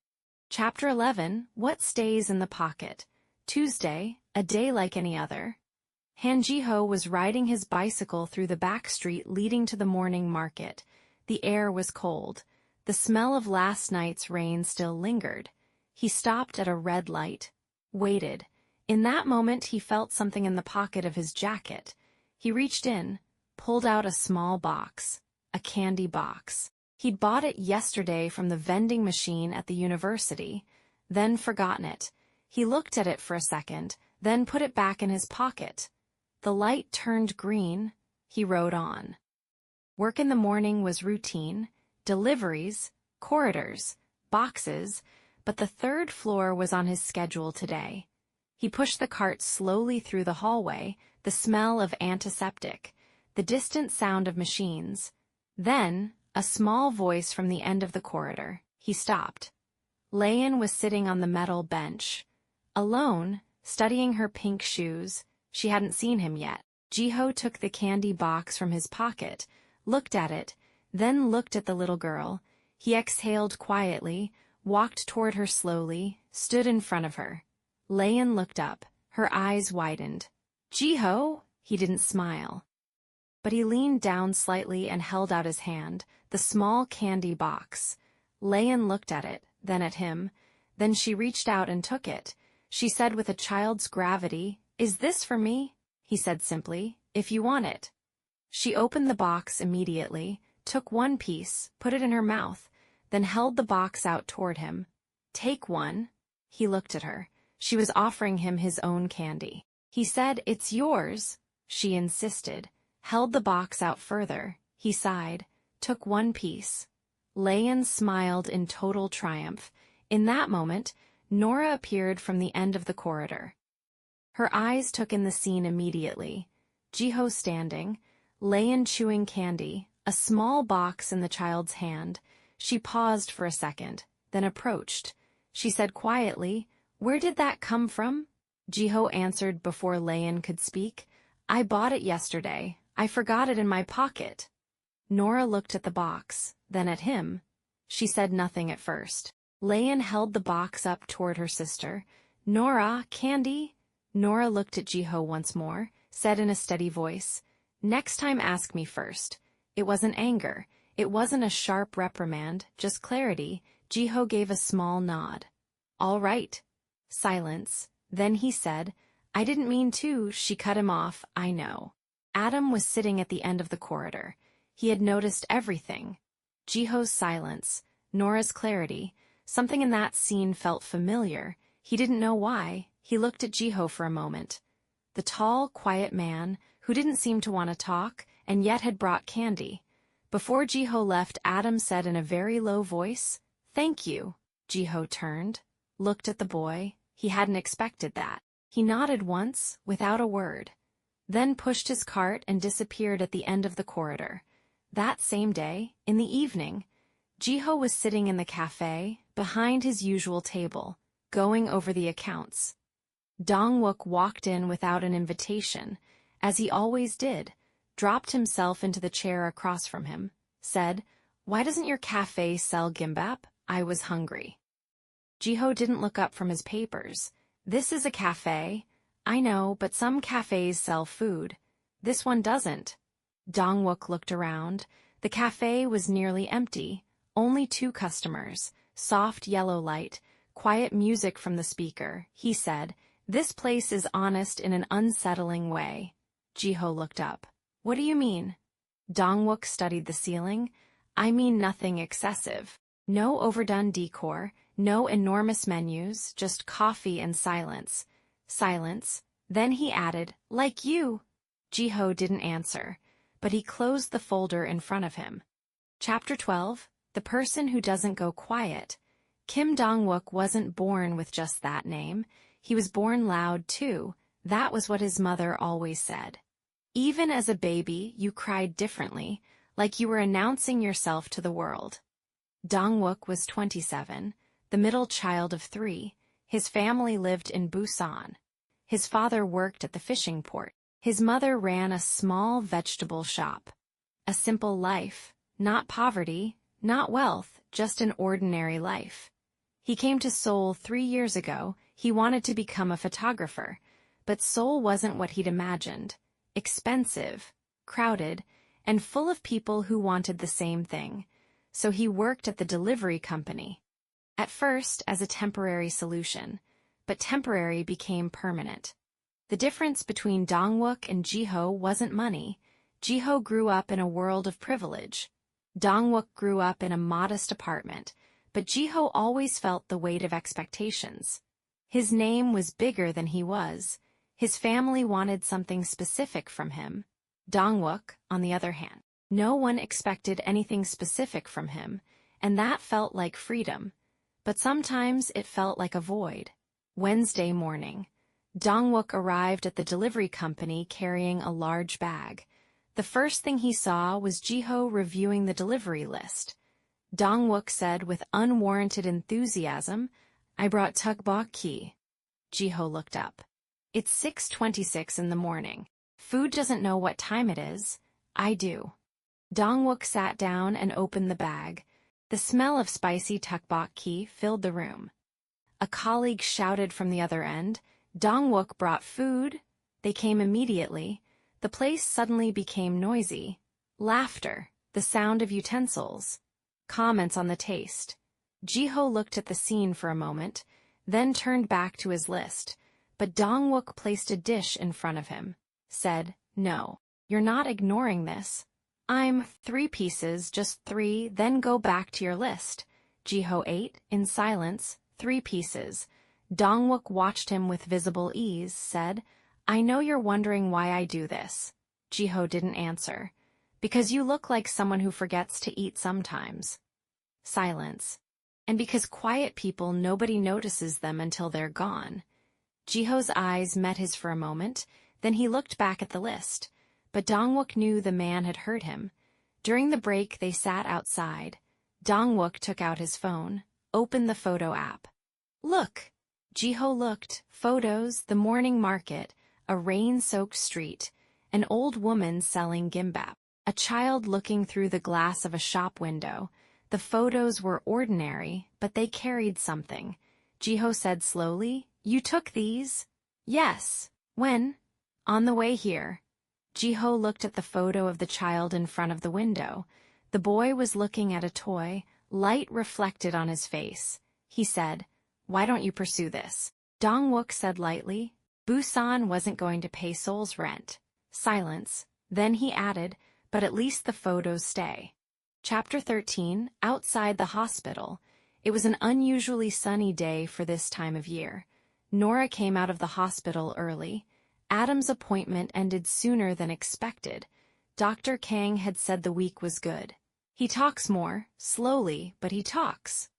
Chapter 11, What Stays in the Pocket. Tuesday, a day like any other. Jiho was riding his bicycle through the back street leading to the morning market. The air was cold. The smell of last night's rain still lingered. He stopped at a red light, waited. In that moment he felt something in the pocket of his jacket. He reached in, pulled out a small box, a candy box. He'd bought it yesterday from the vending machine at the university, then forgotten it. He looked at it for a second, then put it back in his pocket. The light turned green. He rode on. Work in the morning was routine, deliveries, corridors, boxes, but the third floor was on his schedule today. He pushed the cart slowly through the hallway, the smell of antiseptic, the distant sound of machines. Then, a small voice from the end of the corridor. He stopped. Lian was sitting on the metal bench, alone, studying her pink shoes. She hadn't seen him yet. Jiho took the candy box from his pocket, looked at it, then looked at the little girl. He exhaled quietly, walked toward her slowly, stood in front of her. Lian looked up, her eyes widened. Jiho? He didn't smile. But he leaned down slightly and held out his hand, the small candy box. Lian looked at it, then at him. Then she reached out and took it. She said with a child's gravity, "Is this for me?" He said simply, "If you want it." She opened the box immediately, took one piece, put it in her mouth, then held the box out toward him. "Take one." He looked at her. She was offering him his own candy. He said, "It's yours." She insisted, held the box out further. He sighed, took one piece. Lian smiled in total triumph. In that moment, Nora appeared from the end of the corridor. Her eyes took in the scene immediately. Jiho standing, Lian chewing candy, a small box in the child's hand. She paused for a second, then approached. She said quietly, "Where did that come from?" Jiho answered before Lian could speak, "I bought it yesterday. I forgot it in my pocket." Nora looked at the box, then at him. She said nothing at first. Lian held the box up toward her sister. "Nora, candy?" Nora looked at Jiho once more, said in a steady voice, "Next time ask me first." It wasn't anger. It wasn't a sharp reprimand, just clarity. Jiho gave a small nod. "All right." Silence. Then he said, "I didn't mean to." She cut him off. "I know." Adam was sitting at the end of the corridor. He had noticed everything. Jiho's silence, Nora's clarity. Something in that scene felt familiar. He didn't know why. He looked at Jiho for a moment. The tall, quiet man, who didn't seem to want to talk, and yet had brought candy. Before Jiho left, Adam said in a very low voice, "Thank you." Jiho turned, looked at the boy. He hadn't expected that. He nodded once, without a word, then pushed his cart and disappeared at the end of the corridor. That same day, in the evening, Jiho was sitting in the cafe, behind his usual table, going over the accounts. Dong-wook walked in without an invitation, as he always did, dropped himself into the chair across from him, said, "Why doesn't your cafe sell gimbap? I was hungry." Jiho didn't look up from his papers. "This is a cafe." "I know, but some cafes sell food. This one doesn't." Dong-wook looked around. The cafe was nearly empty. Only 2 customers, soft yellow light, quiet music from the speaker. He said, "This place is honest in an unsettling way." Jiho looked up. "What do you mean?" Dong-wook studied the ceiling. "I mean nothing excessive. No overdone decor, no enormous menus, just coffee and silence." Silence. Then he added, "Like you." Jiho didn't answer, but he closed the folder in front of him. Chapter 12. The Person Who Doesn't Go Quiet. Kim Dong-wook wasn't born with just that name. He was born loud, too. That was what his mother always said. Even as a baby, you cried differently, like you were announcing yourself to the world. Dong-wook was 27, the middle child of 3. His family lived in Busan. His father worked at the fishing port. His mother ran a small vegetable shop. A simple life, not poverty, not wealth, just an ordinary life. He came to Seoul 3 years ago. He wanted to become a photographer, but Seoul wasn't what he'd imagined. Expensive, crowded, and full of people who wanted the same thing. so he worked at the delivery company. At first as a temporary solution, but temporary became permanent. The difference between Dongwook and Jiho wasn't money. Jiho grew up in a world of privilege. Dongwook grew up in a modest apartment, but Jiho always felt the weight of expectations. His name was bigger than he was. His family wanted something specific from him. Dongwook, on the other hand, no one expected anything specific from him, and that felt like freedom. But sometimes it felt like a void. Wednesday morning, Dongwook arrived at the delivery company carrying a large bag. The first thing he saw was Jiho reviewing the delivery list. Dongwook said with unwarranted enthusiasm, "I brought tteokbok ki." Jiho looked up. "It's 6:26 in the morning. Food doesn't know what time it is. I do." Dongwook sat down and opened the bag. The smell of spicy tteokbok ki filled the room. A colleague shouted from the other end, "Dongwook brought food." They came immediately. The place suddenly became noisy. Laughter, the sound of utensils, comments on the taste. Jiho looked at the scene for a moment, then turned back to his list, but Dongwook placed a dish in front of him, said, "No, you're not ignoring this. I'm 3 pieces, just 3, then go back to your list." Jiho ate, in silence, 3 pieces. Dongwook watched him with visible ease, said, "I know you're wondering why I do this." Jiho didn't answer. "Because you look like someone who forgets to eat sometimes." Silence. "And because quiet people, nobody notices them until they're gone." Jiho's eyes met his for a moment, then he looked back at the list. But Dongwook knew the man had heard him. During the break, they sat outside. Dongwook took out his phone, opened the photo app. "Look." Jiho looked. Photos, the morning market, a rain-soaked street, an old woman selling gimbap, a child looking through the glass of a shop window. The photos were ordinary, but they carried something. Jiho said slowly, "You took these?" "Yes." "When?" "On the way here." Jiho looked at the photo of the child in front of the window. The boy was looking at a toy, light reflected on his face. He said, "Why don't you pursue this?" Dongwook said lightly, "Busan wasn't going to pay Seoul's rent." Silence. Then he added, "But at least the photos stay." Chapter 13, Outside the Hospital. It was an unusually sunny day for this time of year. Nora came out of the hospital early. Adam's appointment ended sooner than expected. Dr. Kang had said the week was good. He talks more, slowly, but he talks.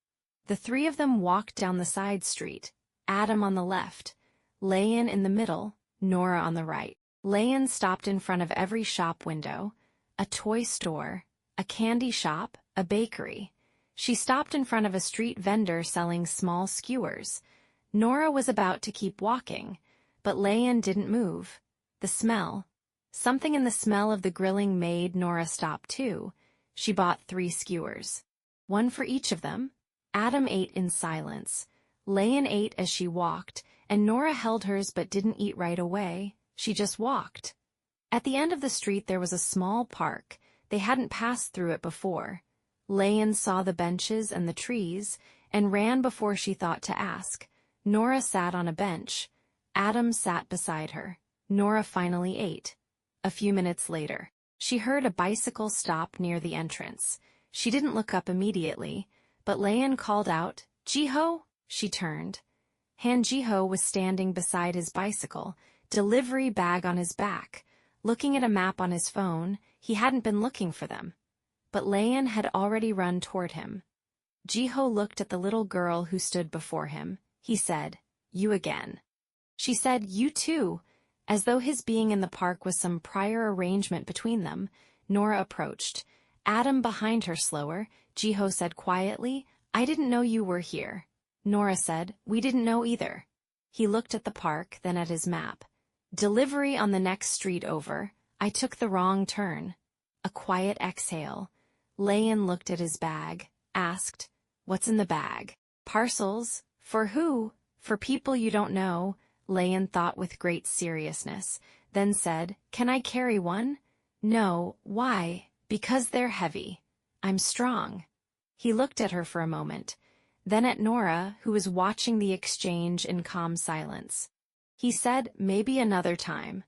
The 3 of them walked down the side street, Adam on the left, Lian in the middle, Nora on the right. Lian stopped in front of every shop window, a toy store, a candy shop, a bakery. She stopped in front of a street vendor selling small skewers. Nora was about to keep walking, but Lian didn't move. The smell. Something in the smell of the grilling made Nora stop too. She bought 3 skewers. 1 for each of them. Adam ate in silence. Lian ate as she walked, and Nora held hers but didn't eat right away. She just walked. At the end of the street there was a small park. They hadn't passed through it before. Lian saw the benches and the trees, and ran before she thought to ask. Nora sat on a bench. Adam sat beside her. Nora finally ate. A few minutes later, she heard a bicycle stop near the entrance. She didn't look up immediately, but Lian called out, "Jiho?" She turned. Han Jiho was standing beside his bicycle, delivery bag on his back. Looking at a map on his phone, he hadn't been looking for them. But Lian had already run toward him. Jiho looked at the little girl who stood before him. He said, "You again." She said, "You too." As though his being in the park was some prior arrangement between them, Nora approached. Adam behind her slower. Jiho said quietly, "I didn't know you were here." Nora said, "We didn't know either." He looked at the park, then at his map. "Delivery on the next street over. I took the wrong turn." A quiet exhale. Lian looked at his bag, asked, "What's in the bag?" "Parcels." "For who?" "For people you don't know." Lian thought with great seriousness, then said, "Can I carry one?" "No." "Why?" "Because they're heavy." "I'm strong." He looked at her for a moment, then at Nora, who was watching the exchange in calm silence. He said, "Maybe another time."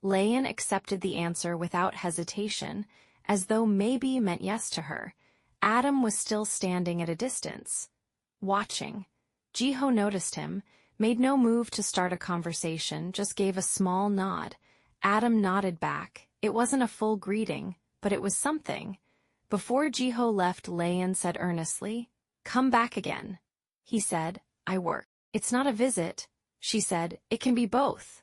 Lian accepted the answer without hesitation, as though maybe meant yes to her. Adam was still standing at a distance, watching. Jiho noticed him, made no move to start a conversation, just gave a small nod. Adam nodded back. It wasn't a full greeting, but it was something. Before Jiho left, Lian said earnestly, "Come back again." He said, "I work." "It's not a visit," she said. "It can be both."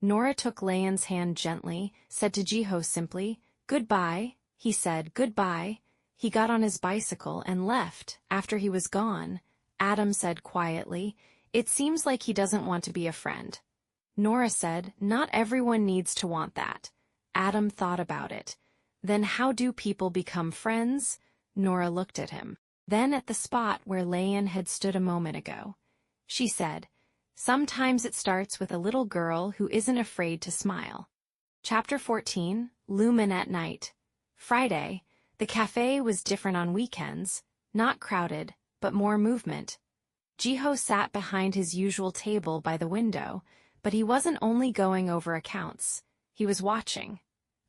Nora took Lian's hand gently, said to Jiho simply, "Goodbye." He said, "Goodbye." He got on his bicycle and left. After he was gone, Adam said quietly, "It seems like he doesn't want to be a friend." Nora said, "Not everyone needs to want that." Adam thought about it. "Then how do people become friends?" Nora looked at him. Then at the spot where Lian had stood a moment ago. She said, "Sometimes it starts with a little girl who isn't afraid to smile." Chapter 14, Lumen at Night. Friday. The cafe was different on weekends, not crowded, but more movement. Jiho sat behind his usual table by the window, but he wasn't only going over accounts. He was watching.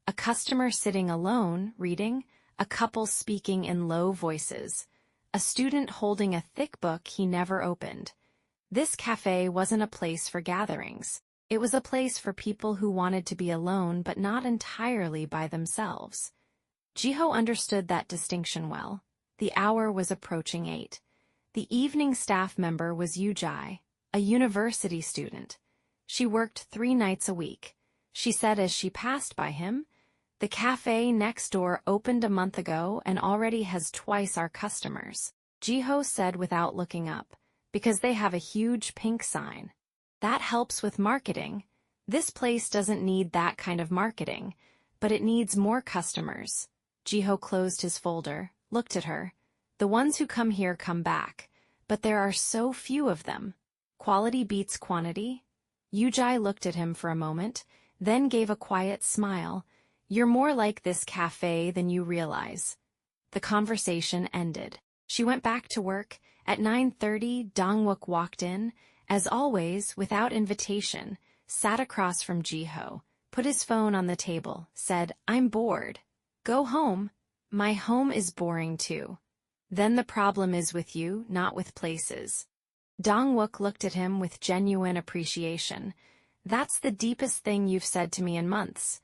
A customer sitting alone, reading, a couple speaking in low voices, a student holding a thick book he never opened. This cafe wasn't a place for gatherings. It was a place for people who wanted to be alone but not entirely by themselves. Jiho understood that distinction well. The hour was approaching 8. The evening staff member was Yujai, a university student. She worked 3 nights a week. She said as she passed by him, "The cafe next door opened a month ago and already has twice our customers." Jiho said without looking up, "Because they have a huge pink sign." "That helps with marketing." "This place doesn't need that kind of marketing, but it needs more customers." Jiho closed his folder, looked at her. "The ones who come here come back, but there are so few of them. Quality beats quantity." Yujai looked at him for a moment, then gave a quiet smile. "You're more like this cafe than you realize." The conversation ended. She went back to work. At 9:30, Dongwook walked in, as always, without invitation, sat across from Jiho, put his phone on the table, said, "I'm bored." "Go home." "My home is boring too." "Then the problem is with you, not with places." Dongwook looked at him with genuine appreciation. "That's the deepest thing you've said to me in months.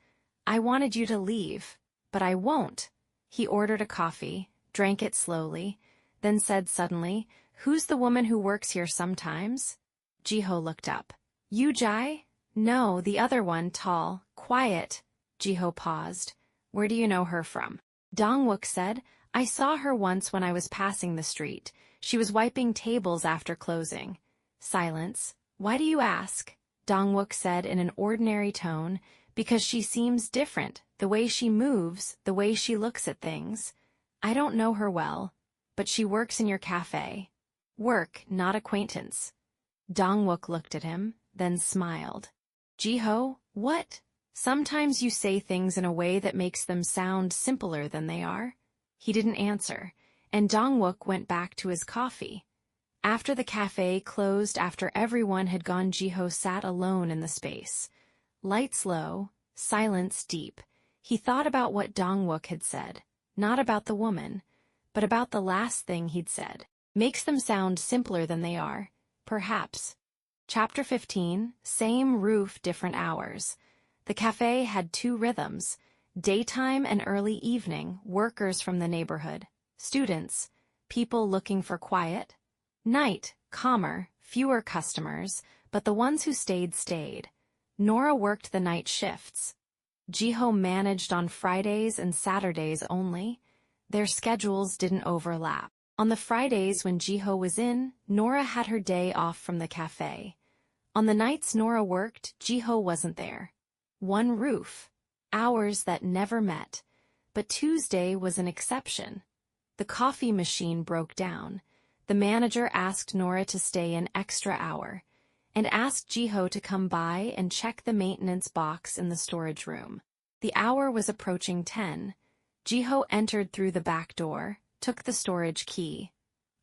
I wanted you to leave, but I won't." He ordered a coffee, drank it slowly, then said suddenly, "Who's the woman who works here sometimes?" Jiho looked up. "Yujai?" "No, the other one, tall, quiet." Jiho paused. "Where do you know her from?" Dongwook said, "I saw her once when I was passing the street. She was wiping tables after closing." Silence. "Why do you ask?" Dongwook said in an ordinary tone, "Because she seems different, the way she moves, the way she looks at things. I don't know her well, but she works in your cafe." "Work, not acquaintance." Dongwook looked at him, then smiled. "Jiho, what? Sometimes you say things in a way that makes them sound simpler than they are." He didn't answer, and Dongwook went back to his coffee. After the cafe closed, after everyone had gone, Jiho sat alone in the space. Lights low, silence deep. He thought about what Dongwook had said, not about the woman, but about the last thing he'd said. Makes them sound simpler than they are, perhaps. Chapter 15, Same roof, different hours. The cafe had 2 rhythms, daytime and early evening, workers from the neighborhood, students, people looking for quiet. Night, calmer, fewer customers, but the ones who stayed stayed. Nora worked the night shifts. Jiho managed on Fridays and Saturdays only. Their schedules didn't overlap. On the Fridays when Jiho was in, Nora had her day off from the cafe. On the nights Nora worked, Jiho wasn't there. 1 roof. Hours that never met. But Tuesday was an exception. The coffee machine broke down. The manager asked Nora to stay an extra hour, and asked Jiho to come by and check the maintenance box in the storage room. The hour was approaching 10. Jiho entered through the back door, took the storage key.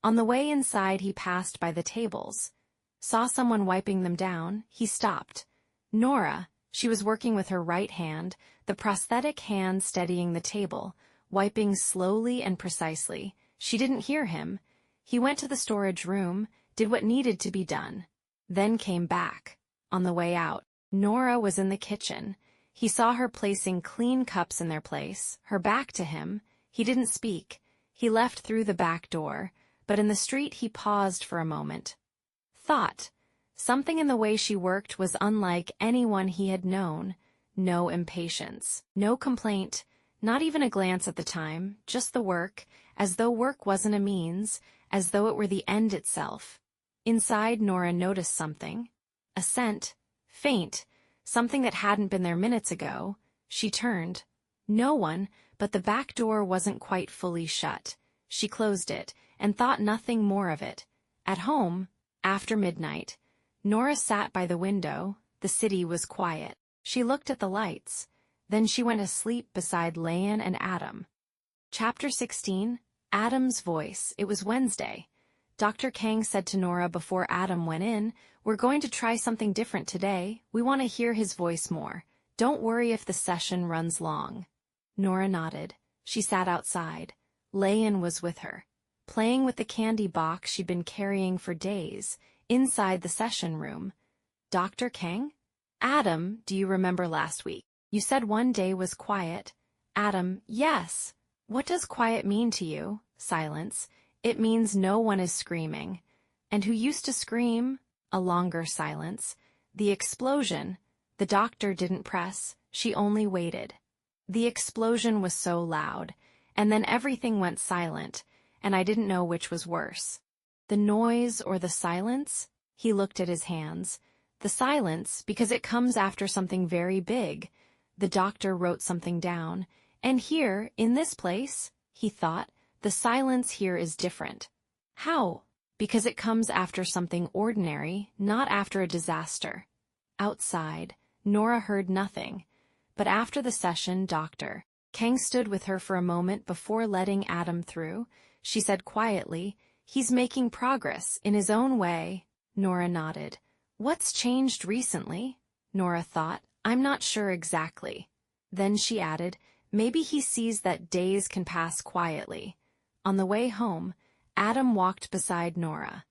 On the way inside, he passed by the tables. Saw someone wiping them down, he stopped. Nora, she was working with her right hand, the prosthetic hand steadying the table, wiping slowly and precisely. She didn't hear him. He went to the storage room, did what needed to be done. Then came back. On the way out, Nora was in the kitchen. He saw her placing clean cups in their place, her back to him. He didn't speak. He left through the back door, but in the street he paused for a moment. Thought. Something in the way she worked was unlike anyone he had known. No impatience, no complaint, not even a glance at the time, just the work, as though work wasn't a means, as though it were the end itself. Inside, Nora noticed something. A scent, faint, something that hadn't been there minutes ago. She turned. No one, but the back door wasn't quite fully shut. She closed it, and thought nothing more of it. At home, after midnight, Nora sat by the window. The city was quiet. She looked at the lights. Then she went asleep beside Lian and Adam. Chapter 16, Adam's Voice. It was Wednesday. Dr. Kang said to Nora before Adam went in, "We're going to try something different today. We want to hear his voice more. Don't worry if the session runs long." Nora nodded. She sat outside. Lian was with her, playing with the candy box she'd been carrying for days, inside the session room. "Dr. Kang? Adam, do you remember last week? You said one day was quiet." Adam, "Yes." "What does quiet mean to you?" Silence. "It means no one is screaming." "And who used to scream?" A longer silence. "The explosion." The doctor didn't press. She only waited. The explosion was so loud, and then everything went silent, and I didn't know which was worse. The noise or the silence? He looked at his hands. The silence, because it comes after something very big. The doctor wrote something down. And here, in this place, he thought, the silence here is different. How? Because it comes after something ordinary, not after a disaster. Outside, Nora heard nothing. But after the session, Dr. Kang stood with her for a moment before letting Adam through. She said quietly, "He's making progress, in his own way." Nora nodded. "What's changed recently?" Nora thought, "I'm not sure exactly." Then she added, "Maybe he sees that days can pass quietly." On the way home, Adam walked beside Nora.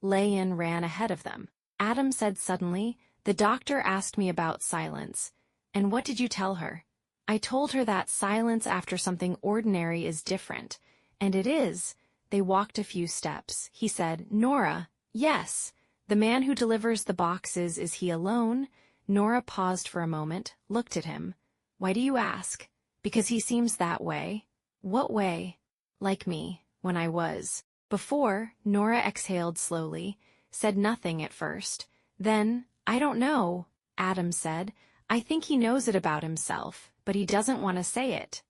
Lian ran ahead of them. Adam said suddenly, "The doctor asked me about silence." "And what did you tell her?" "I told her that silence after something ordinary is different." "And it is." They walked a few steps. He said, "Nora." "Yes." "The man who delivers the boxes, is he alone?" Nora paused for a moment, looked at him. "Why do you ask?" "Because he seems that way." "What way?" "Like me, when I was." Before, Nora exhaled slowly, said nothing at first. Then, "I don't know," Adam said. "I think he knows it about himself, but he doesn't want to say it."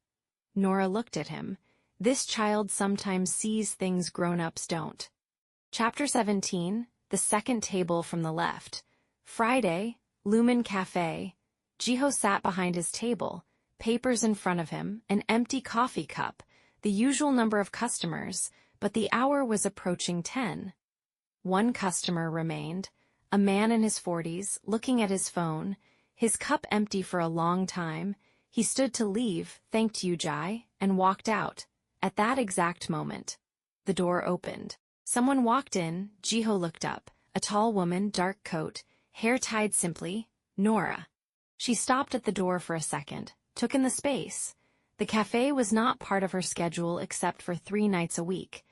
Nora looked at him. This child sometimes sees things grown-ups don't. Chapter 17, The Second Table from the Left. Friday, Lumen Cafe. Jiho sat behind his table, papers in front of him, an empty coffee cup, the usual number of customers, but the hour was approaching 10. One customer remained, a man in his 40s, looking at his phone, his cup empty for a long time. He stood to leave, thanked Yujai, and walked out. At that exact moment, the door opened. Someone walked in. Jiho looked up. A tall woman, dark coat, hair tied simply. Nora. She stopped at the door for a second, took in the space. The cafe was not part of her schedule except for 3 nights a week.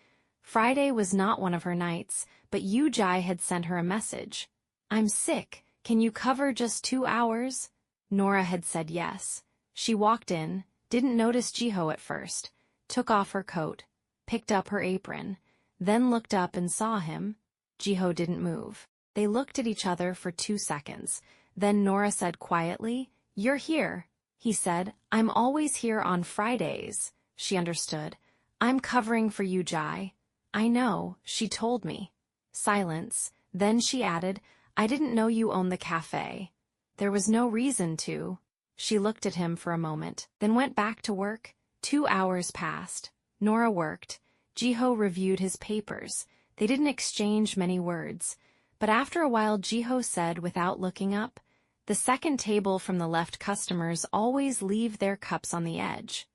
Friday was not one of her nights, but Yujai had sent her a message. "I'm sick. Can you cover just 2 hours?" Nora had said yes. She walked in, didn't notice Jiho at first, took off her coat, picked up her apron, then looked up and saw him. Jiho didn't move. They looked at each other for 2 seconds. Then Nora said quietly, "You're here." He said, "I'm always here on Fridays." She understood. "I'm covering for Yujai." "I know, she told me." Silence. Then she added, "I didn't know you owned the cafe." "There was no reason to." She looked at him for a moment, then went back to work. 2 hours passed. Nora worked. Jiho reviewed his papers. They didn't exchange many words, but after a while Jiho said without looking up, "The second table from the left customers always leave their cups on the edge."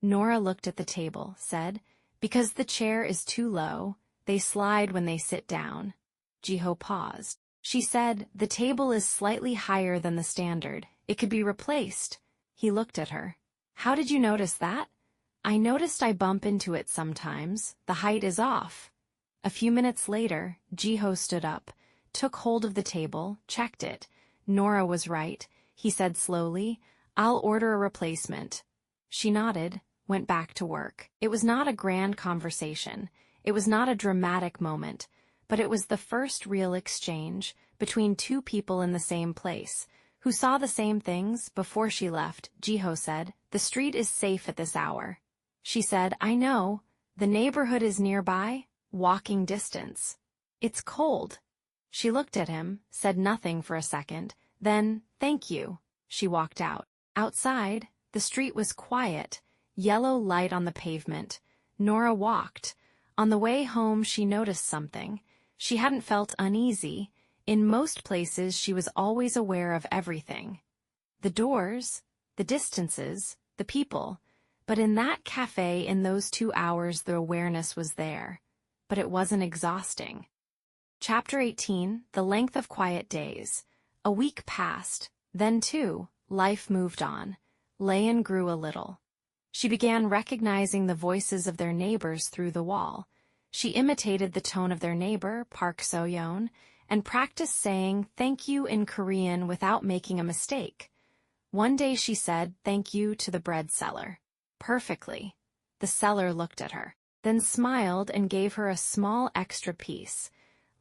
Nora looked at the table, said, "Because the chair is too low, they slide when they sit down." Jiho paused. She said, "The table is slightly higher than the standard. It could be replaced." He looked at her. "How did you notice that?" "I noticed I bump into it sometimes. The height is off." A few minutes later, Jiho stood up, took hold of the table, checked it. "Nora was right," he said slowly. "I'll order a replacement." She nodded, went back to work. It was not a grand conversation. It was not a dramatic moment, but it was the first real exchange between two people in the same place, who saw the same things. Before she left, Jiho said, "The street is safe at this hour." She said, "I know. The neighborhood is nearby, walking distance." "It's cold." She looked at him, said nothing for a second, then, "Thank you." She walked out. Outside, the street was quiet, yellow light on the pavement. Nora walked. On the way home she noticed something. She hadn't felt uneasy. In most places she was always aware of everything. The doors, the distances, the people. But in that cafe in those 2 hours the awareness was there. But it wasn't exhausting. Chapter 18, The Length of Quiet Days. A week passed. Then, too, life moved on. Lian grew a little. She began recognizing the voices of their neighbors through the wall. She imitated the tone of their neighbor, Park So-yeon, and practiced saying thank you in Korean without making a mistake. One day she said thank you to the bread seller. Perfectly. The seller looked at her, then smiled and gave her a small extra piece.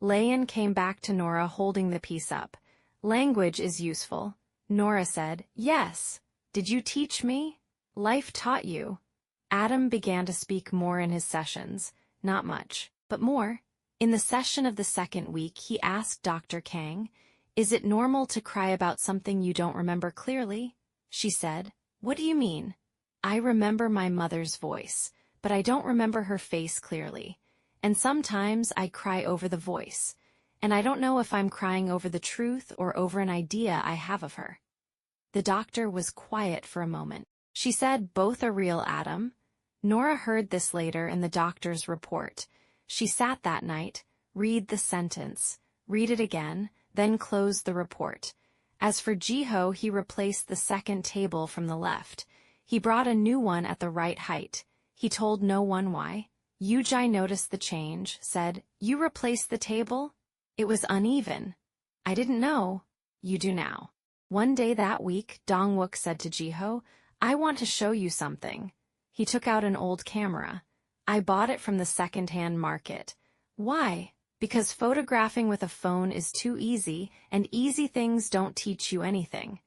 Lian came back to Nora holding the piece up. "Language is useful." Nora said, "Yes. Did you teach me?" "Life taught you." Adam began to speak more in his sessions. Not much, but more. In the session of the second week, he asked Dr. Kang, "Is it normal to cry about something you don't remember clearly?" She said, "What do you mean?" "I remember my mother's voice, but I don't remember her face clearly. And sometimes I cry over the voice, and I don't know if I'm crying over the truth or over an idea I have of her." The doctor was quiet for a moment. She said, "Both are real, Adam." Nora heard this later in the doctor's report. She sat that night, read the sentence, read it again, then closed the report. As for Jiho, he replaced the second table from the left. He brought a new one at the right height. He told no one why. Yujai noticed the change, said, "You replaced the table?" "It was uneven." "I didn't know." "You do now." One day that week, Dongwook said to Jiho, "I want to show you something." He took out an old camera. "I bought it from the second-hand market." "Why?" "Because photographing with a phone is too easy, and easy things don't teach you anything."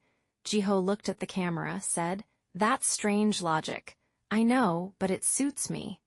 Jiho looked at the camera, said, "That's strange logic." "I know, but it suits me."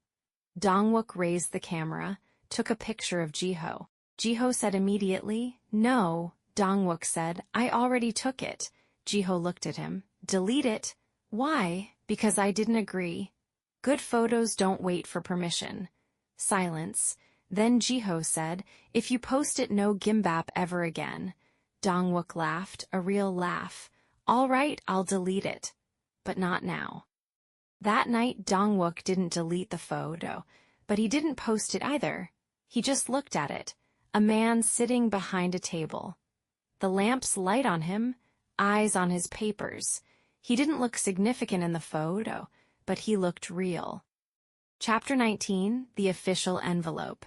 Dongwook raised the camera, took a picture of Jiho. Jiho said immediately, "No." Dongwook said, "I already took it." Jiho looked at him. "Delete it." "Why?" "Because I didn't agree." Good photos don't wait for permission. Silence. Then Jiho said, "If you post it, no gimbap ever again." Dongwook laughed, a real laugh. "All right, I'll delete it. But not now." That night, Dongwook didn't delete the photo, but he didn't post it either. He just looked at it. A man sitting behind a table. The lamp's light on him, eyes on his papers. He didn't look significant in the photo, but he looked real. Chapter 19, The Official Envelope.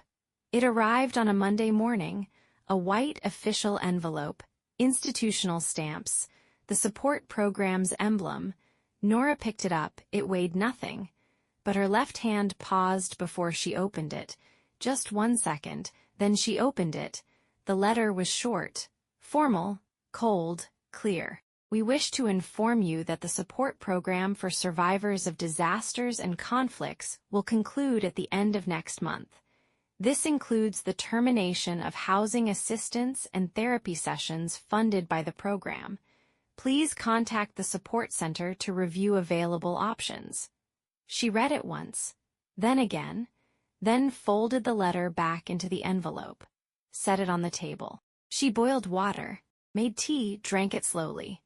It arrived on a Monday morning, a white official envelope, institutional stamps, the support program's emblem. Nora picked it up. It weighed nothing. But her left hand paused before she opened it. Just 1 second, then she opened it. The letter was short, formal, cold, clear. "We wish to inform you that the support program for survivors of disasters and conflicts will conclude at the end of next month. This includes the termination of housing assistance and therapy sessions funded by the program. Please contact the support center to review available options." She read it once, then again. then folded the letter back into the envelope, set it on the table. She boiled water, made tea, drank it slowly.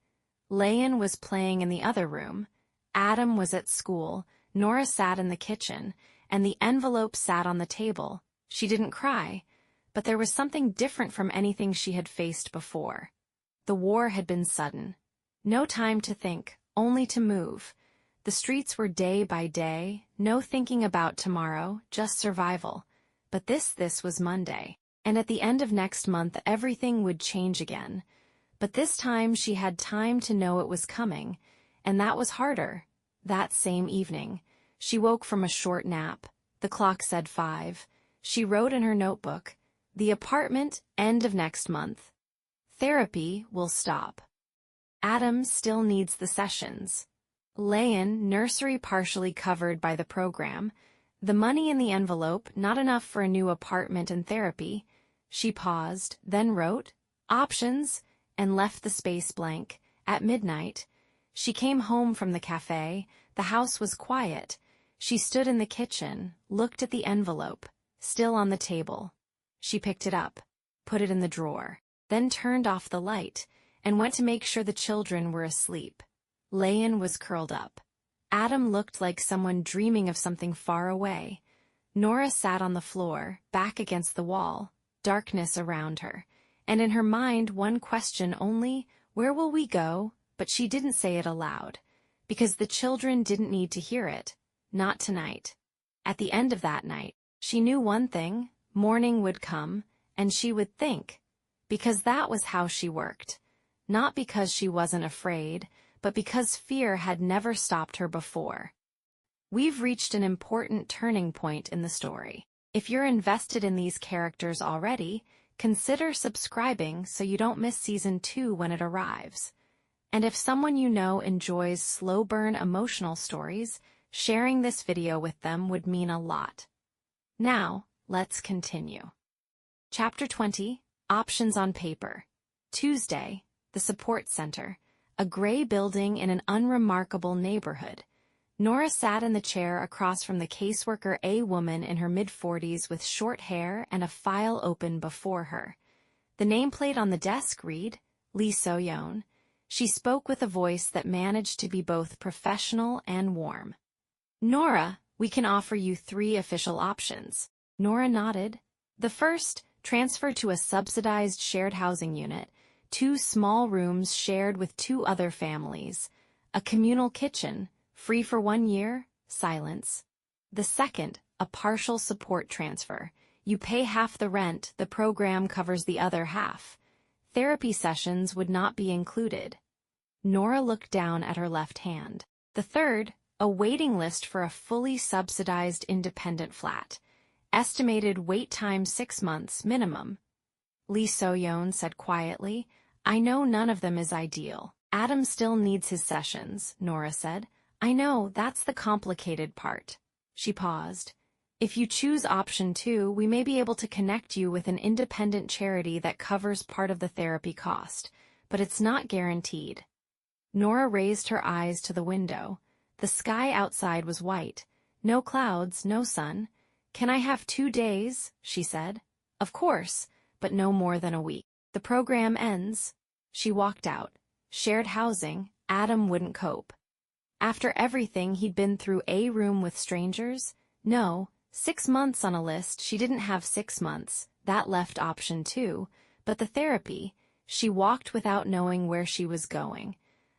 Lian was playing in the other room, Adam was at school, Nora sat in the kitchen, and the envelope sat on the table. She didn't cry, but there was something different from anything she had faced before. The war had been sudden. No time to think, only to move. The streets were day by day, no thinking about tomorrow, just survival. But this was Monday, and at the end of next month everything would change again. But this time she had time to know it was coming, and that was harder. That same evening, she woke from a short nap. The clock said 5. She wrote in her notebook, "The apartment, end of next month. Therapy will stop. Adam still needs the sessions. Lian, nursery partially covered by the program. The money in the envelope, not enough for a new apartment and therapy." She paused, then wrote, "Options," and left the space blank. At midnight, she came home from the cafe. The house was quiet. She stood in the kitchen, looked at the envelope, still on the table. She picked it up, put it in the drawer, then turned off the light, and went to make sure the children were asleep. Lian was curled up. Adam looked like someone dreaming of something far away. Nora sat on the floor, back against the wall, darkness around her, and in her mind one question only, where will we go? But she didn't say it aloud, because the children didn't need to hear it, not tonight. At the end of that night, she knew one thing, morning would come, and she would think, because that was how she worked. Not because she wasn't afraid, but because fear had never stopped her before. We've reached an important turning point in the story. If you're invested in these characters already, consider subscribing so you don't miss Season 2 when it arrives. And if someone you know enjoys slow-burn emotional stories, sharing this video with them would mean a lot. Now, let's continue. Chapter 20, Options on Paper. Tuesday, the support center. A gray building in an unremarkable neighborhood. Nora sat in the chair across from the caseworker, a woman in her mid-40s with short hair and a file open before her. The nameplate on the desk read, Lee So-yeon. She spoke with a voice that managed to be both professional and warm. "Nora, we can offer you 3 official options." Nora nodded. The first, transfer to a subsidized shared housing unit. 2 small rooms shared with 2 other families. A communal kitchen, free for 1 year, silence. The second, a partial support transfer. You pay half the rent, the program covers the other half. Therapy sessions would not be included. Nora looked down at her left hand. The third, a waiting list for a fully subsidized independent flat. Estimated wait time 6 months minimum. Lee So-yeon said quietly, "I know none of them is ideal. Adam still needs his sessions," Nora said. "I know, that's the complicated part." She paused. "If you choose option 2, we may be able to connect you with an independent charity that covers part of the therapy cost, but it's not guaranteed." Nora raised her eyes to the window. The sky outside was white. No clouds, no sun. "Can I have 2 days?" she said. "Of course, but no more than a week. The program ends." She walked out. Shared housing, Adam wouldn't cope. After everything he'd been through, a room with strangers? No, 6 months on a list, she didn't have 6 months. That left option 2. But the therapy, she walked without knowing where she was going.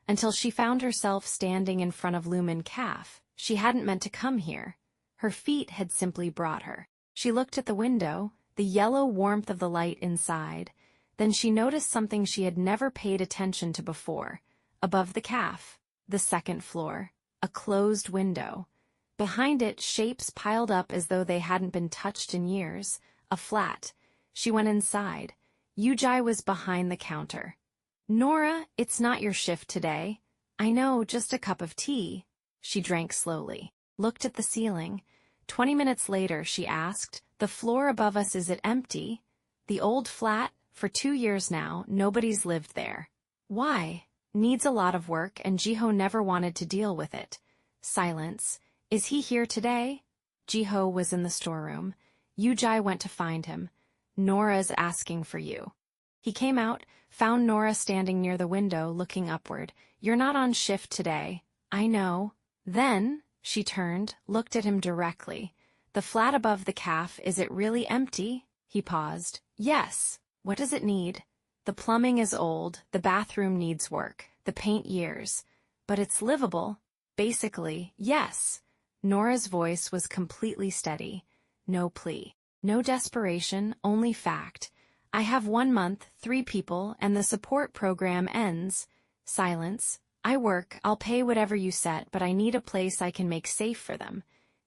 Until she found herself standing in front of Lumen Caf. She hadn't meant to come here. Her feet had simply brought her. She looked at the window, the yellow warmth of the light inside. Then she noticed something she had never paid attention to before. Above the caf, the second floor, a closed window. Behind it, shapes piled up as though they hadn't been touched in years. A flat. She went inside. Yujai was behind the counter. "Nora, it's not your shift today." "I know, just a cup of tea." She drank slowly, looked at the ceiling. 20 minutes later, she asked, "The floor above us, is it empty?" "The old flat? For 2 years now, nobody's lived there." "Why?" "Needs a lot of work, and Jiho never wanted to deal with it." Silence. "Is he here today?" Jiho was in the storeroom. Yujai went to find him. Nora's asking for you. He came out, found Nora standing near the window looking upward. You're not on shift today. I know. Then, she turned, looked at him directly. The flat above the calf, is it really empty? He paused. Yes. What does it need? The plumbing is old, the bathroom needs work, the paint years. But it's livable. Basically, yes. Nora's voice was completely steady. No plea. No desperation, only fact. I have 1 month, 3 people, and the support program ends. Silence. I work, I'll pay whatever you set, but I need a place I can make safe for them.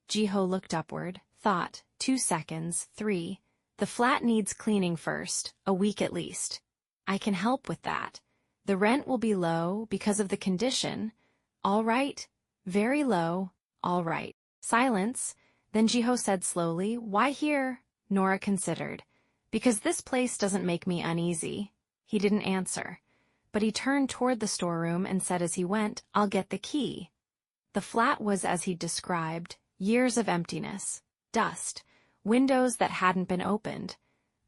Jiho looked upward, thought, 2 seconds, 3. The flat needs cleaning first, a week at least. I can help with that. The rent will be low because of the condition. All right. Very low. All right. Silence. Then Jiho said slowly, why here? Nora considered. Because this place doesn't make me uneasy. He didn't answer. But he turned toward the storeroom and said as he went, I'll get the key. The flat was as he'd described, years of emptiness, dust, windows that hadn't been opened,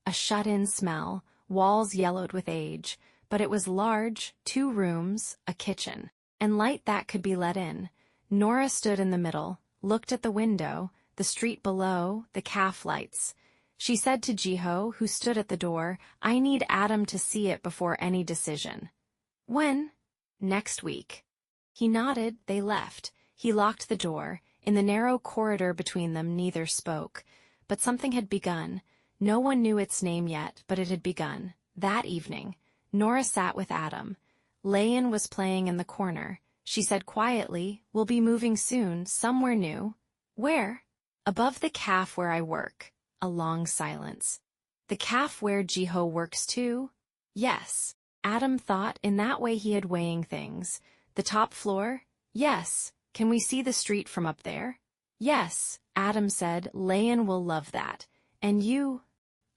a shut-in smell, walls yellowed with age, but it was large, 2 rooms, a kitchen, and light that could be let in. Nora stood in the middle, looked at the window, the street below, the calf lights. She said to Jiho, who stood at the door, I need Adam to see it before any decision. When? Next week. He nodded, they left. He locked the door. In the narrow corridor between them, neither spoke. But something had begun. No one knew its name yet, but it had begun. That evening, Nora sat with Adam. Lian was playing in the corner. She said quietly, we'll be moving soon, somewhere new. Where? Above the calf where I work. A long silence. The calf where Jiho works too? Yes. Adam thought in that way he had weighing things. The top floor? Yes. Can we see the street from up there? Yes. Adam said, Lian will love that. And you?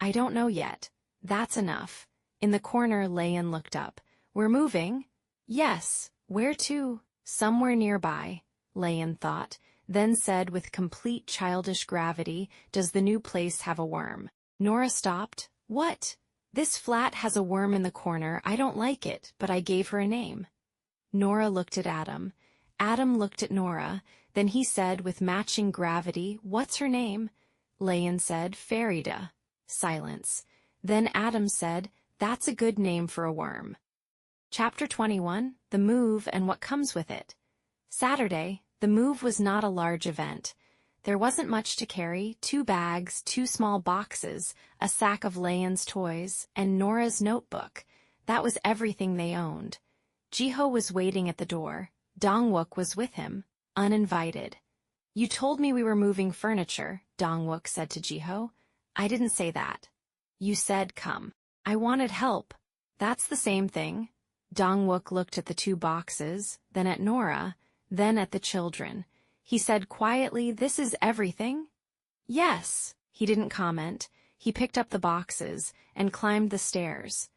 I don't know yet. That's enough. In the corner, Lian looked up. We're moving? Yes. Where to? Somewhere nearby, Lian thought, then said with complete childish gravity, does the new place have a worm? Nora stopped. What? This flat has a worm in the corner. I don't like it, but I gave her a name. Nora looked at Adam. Adam looked at Nora. Then he said with matching gravity, what's her name? Lian said, Farida. Silence. Then Adam said, that's a good name for a worm. Chapter 21, The Move and What Comes with It. Saturday, the move was not a large event. There wasn't much to carry, 2 bags, 2 small boxes, a sack of Lian's toys, and Nora's notebook. That was everything they owned. Jiho was waiting at the door. Dongwook was with him, uninvited. You told me we were moving furniture, Dongwook said to Jiho. I didn't say that. You said come. I wanted help. That's the same thing. Dongwook looked at the 2 boxes, then at Nora, then at the children. He said quietly, this is everything? Yes. He didn't comment. He picked up the boxes and climbed the stairs.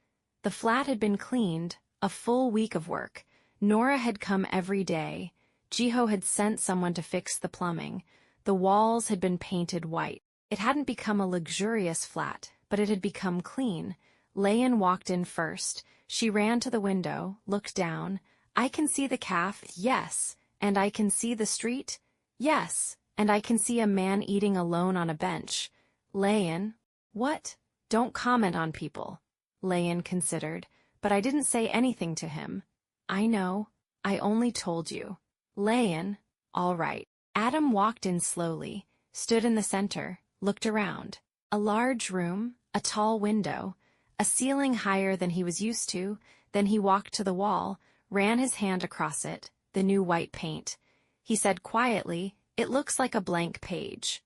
The flat had been cleaned, a full week of work. Nora had come every day. Jiho had sent someone to fix the plumbing. The walls had been painted white. It hadn't become a luxurious flat, but it had become clean. Lian walked in first. She ran to the window, looked down. I can see the calf, yes. And I can see the street? Yes. And I can see a man eating alone on a bench. Lian, what? Don't comment on people. Lian considered, but I didn't say anything to him. I know. I only told you. Lian, all right. Adam walked in slowly, stood in the center, looked around. A large room, a tall window, a ceiling higher than he was used to. Then he walked to the wall, ran his hand across it, the new white paint. He said quietly, it looks like a blank page.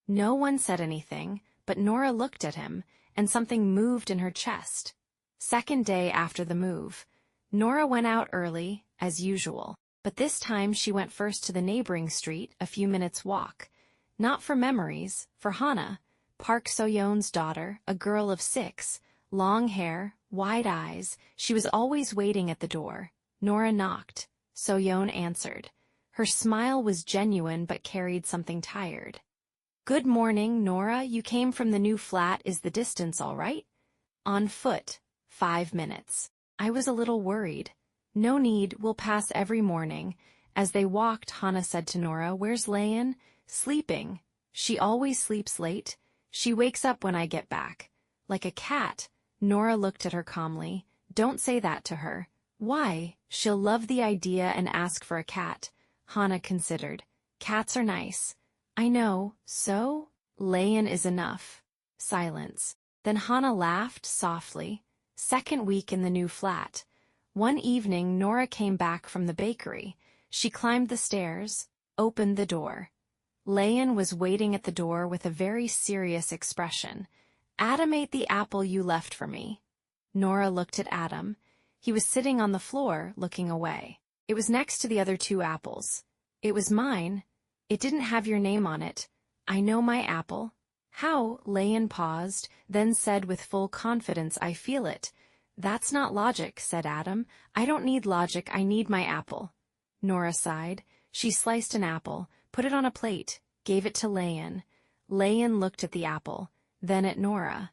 No one said anything, but Nora looked at him, and something moved in her chest. Second day after the move. Nora went out early, as usual, but this time she went first to the neighboring street, a few minutes' walk. Not for memories, for Hana, Park So-yeon's daughter, a girl of 6, long hair, wide eyes. She was always waiting at the door. Nora knocked. So-yeon answered. Her smile was genuine but carried something tired. Good morning, Nora. You came from the new flat. Is the distance all right? On foot. 5 minutes. I was a little worried. No need, we'll pass every morning. As they walked, Hannah said to Nora, Where's Lian? Sleeping. She always sleeps late. She wakes up when I get back. Like a cat. Nora looked at her calmly. Don't say that to her. Why? She'll love the idea and ask for a cat. Hannah considered. Cats are nice. I know, so? Lian is enough. Silence. Then Hannah laughed softly. Second week in the new flat. One evening, Nora came back from the bakery. She climbed the stairs, opened the door. Lian was waiting at the door with a very serious expression. Adam ate the apple you left for me. Nora looked at Adam. He was sitting on the floor, looking away. It was next to the other 2 apples. It was mine. It didn't have your name on it. I know my apple. How? Lian paused, then said with full confidence, I feel it. That's not logic, said Adam. I don't need logic, I need my apple. Nora sighed. She sliced an apple, put it on a plate, gave it to Lian. Lian looked at the apple, then at Nora.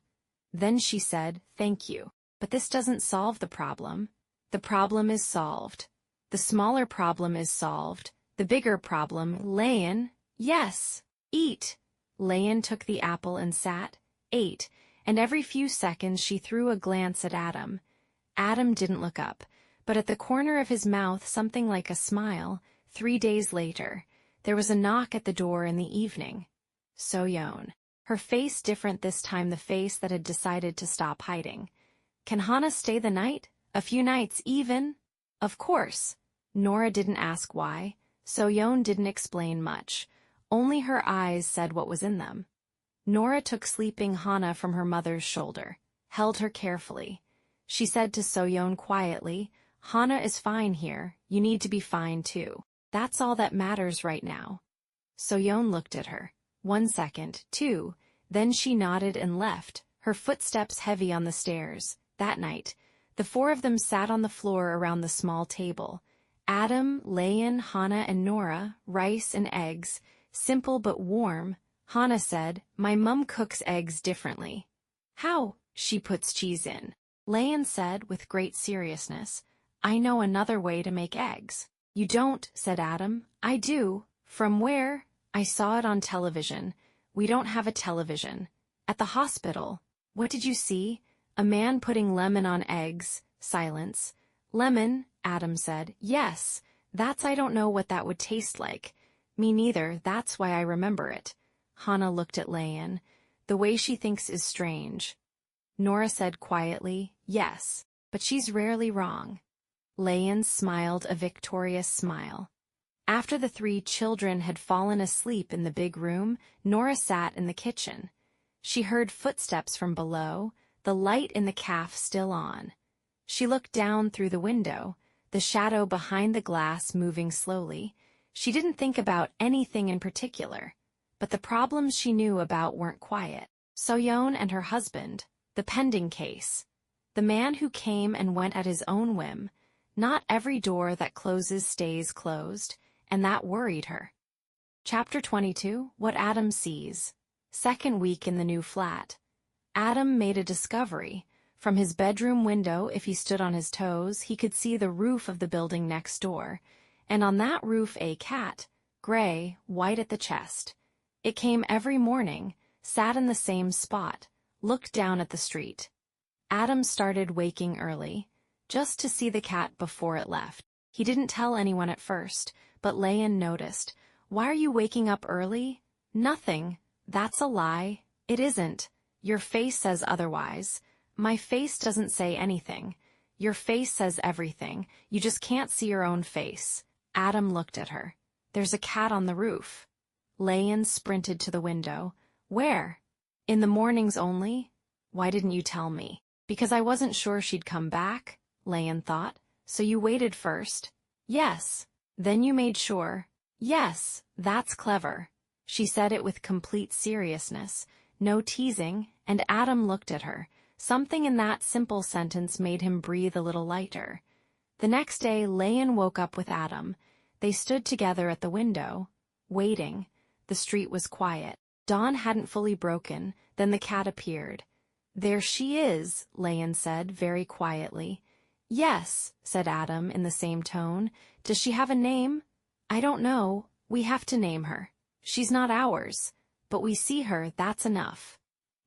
Then she said, Thank you. But this doesn't solve the problem. The problem is solved. The smaller problem is solved. The bigger problem, Lian, yes, eat. Lian took the apple and sat, ate, and every few seconds she threw a glance at Adam. Adam didn't look up, but at the corner of his mouth something like a smile. 3 days later, there was a knock at the door in the evening. So-yeon. Her face different this time, the face that had decided to stop hiding. Can Hannah stay the night? A few nights even? Of course. Nora didn't ask why. So-yeon didn't explain much. Only her eyes said what was in them. Nora took sleeping Hannah from her mother's shoulder, held her carefully. She said to So-yeon quietly, Hannah is fine here, you need to be fine too. That's all that matters right now. So-yeon looked at her. 1 second, 2, then she nodded and left, her footsteps heavy on the stairs. That night, the 4 of them sat on the floor around the small table. Adam, Lian, Hannah, and Nora, rice and eggs, simple but warm. Hannah said, My mum cooks eggs differently. How? She puts cheese in. Lian said with great seriousness, I know another way to make eggs. You don't, said Adam. I do. From where? I saw it on television. We don't have a television. At the hospital. What did you see? A man putting lemon on eggs. Silence. Lemon, Adam said. Yes. I don't know what that would taste like. Me neither, that's why I remember it. Hannah looked at Lian. The way she thinks is strange. Nora said quietly, Yes, but she's rarely wrong. Lian smiled a victorious smile. After the 3 children had fallen asleep in the big room, Nora sat in the kitchen. She heard footsteps from below, the light in the cafe still on. She looked down through the window, the shadow behind the glass moving slowly. She didn't think about anything in particular, but the problems she knew about weren't quiet. So-yeon and her husband, the pending case. The man who came and went at his own whim. Not every door that closes stays closed, and that worried her. Chapter 22, What Adam Sees. Second week in the new flat. Adam made a discovery. From his bedroom window, if he stood on his toes, he could see the roof of the building next door. And on that roof a cat, gray, white at the chest. It came every morning, sat in the same spot, looked down at the street. Adam started waking early, just to see the cat before it left. He didn't tell anyone at first, but Lian noticed. Why are you waking up early? Nothing. That's a lie. It isn't. Your face says otherwise. My face doesn't say anything. Your face says everything. You just can't see your own face. Adam looked at her. There's a cat on the roof. Lian sprinted to the window. Where? In the mornings only? Why didn't you tell me? Because I wasn't sure she'd come back, Lian thought. So you waited first? Yes. Then you made sure? Yes, that's clever. She said it with complete seriousness, no teasing, and Adam looked at her. Something in that simple sentence made him breathe a little lighter. The next day, Lian woke up with Adam. They stood together at the window, waiting. The street was quiet. Dawn hadn't fully broken, then the cat appeared. "There she is," Lian said very quietly. "Yes," said Adam in the same tone. "Does she have a name?" "I don't know. We have to name her. She's not ours. But we see her, that's enough."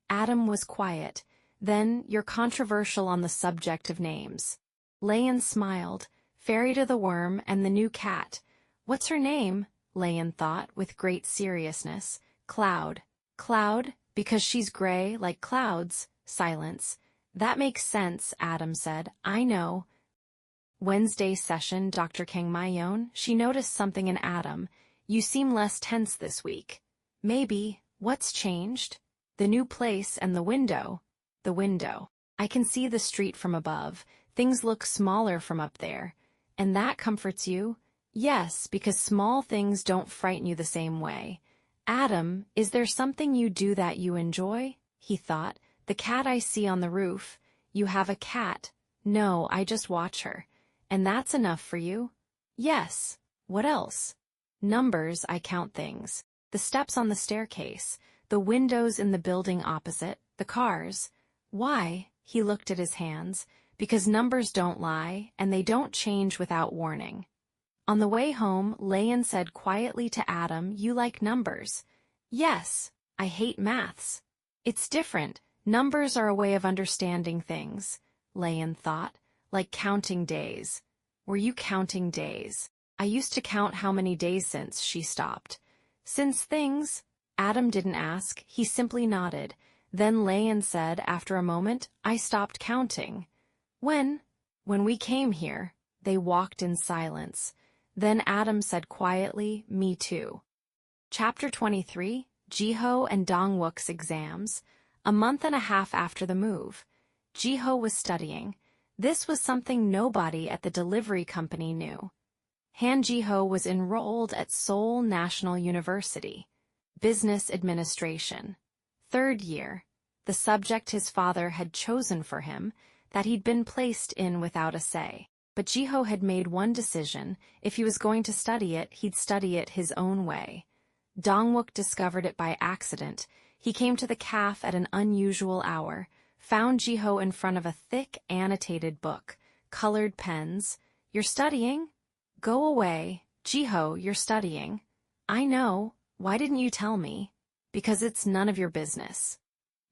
Adam was quiet. "Then you're controversial on the subject of names." Lian smiled. "Fairy to the worm and the new cat. What's her name?" Lian thought with great seriousness. "Cloud." "Cloud, because she's gray like clouds." Silence. "That makes sense," Adam said. "I know." Wednesday session, Dr. Kangmayon, she noticed something in Adam. "You seem less tense this week." "Maybe. What's changed?" "The new place and the window." "The window. I can see the street from above. Things look smaller from up there." "And that comforts you?" "Yes, because small things don't frighten you the same way." "Adam, is there something you do that you enjoy?" He thought. "The cat I see on the roof." "You have a cat." "No, I just watch her." "And that's enough for you?" "Yes." "What else?" "Numbers, I count things. The steps on the staircase, the windows in the building opposite, the cars." "Why?" He looked at his hands. "Because numbers don't lie, and they don't change without warning." On the way home, Lian said quietly to Adam, "You like numbers." "Yes. I hate maths." "It's different. Numbers are a way of understanding things," Lian thought, "like counting days." "Were you counting days?" "I used to count how many days since," she stopped. "Since things?" Adam didn't ask, he simply nodded. Then Lian said, after a moment, "I stopped counting." "When?" "When we came here." They walked in silence. Then Adam said quietly, "Me too." Chapter 23, Jiho and Dongwook's exams. A month and a half after the move. Jiho was studying. This was something nobody at the delivery company knew. Han Jiho was enrolled at Seoul National University. Business Administration. 3rd year. The subject his father had chosen for him, that he'd been placed in without a say. But Jiho had made one decision: if he was going to study it, he'd study it his own way. Dongwook discovered it by accident. He came to the caf at an unusual hour, found Jiho in front of a thick, annotated book, colored pens. "You're studying?" "Go away." "Jiho, you're studying." "I know. Why didn't you tell me?" "Because it's none of your business."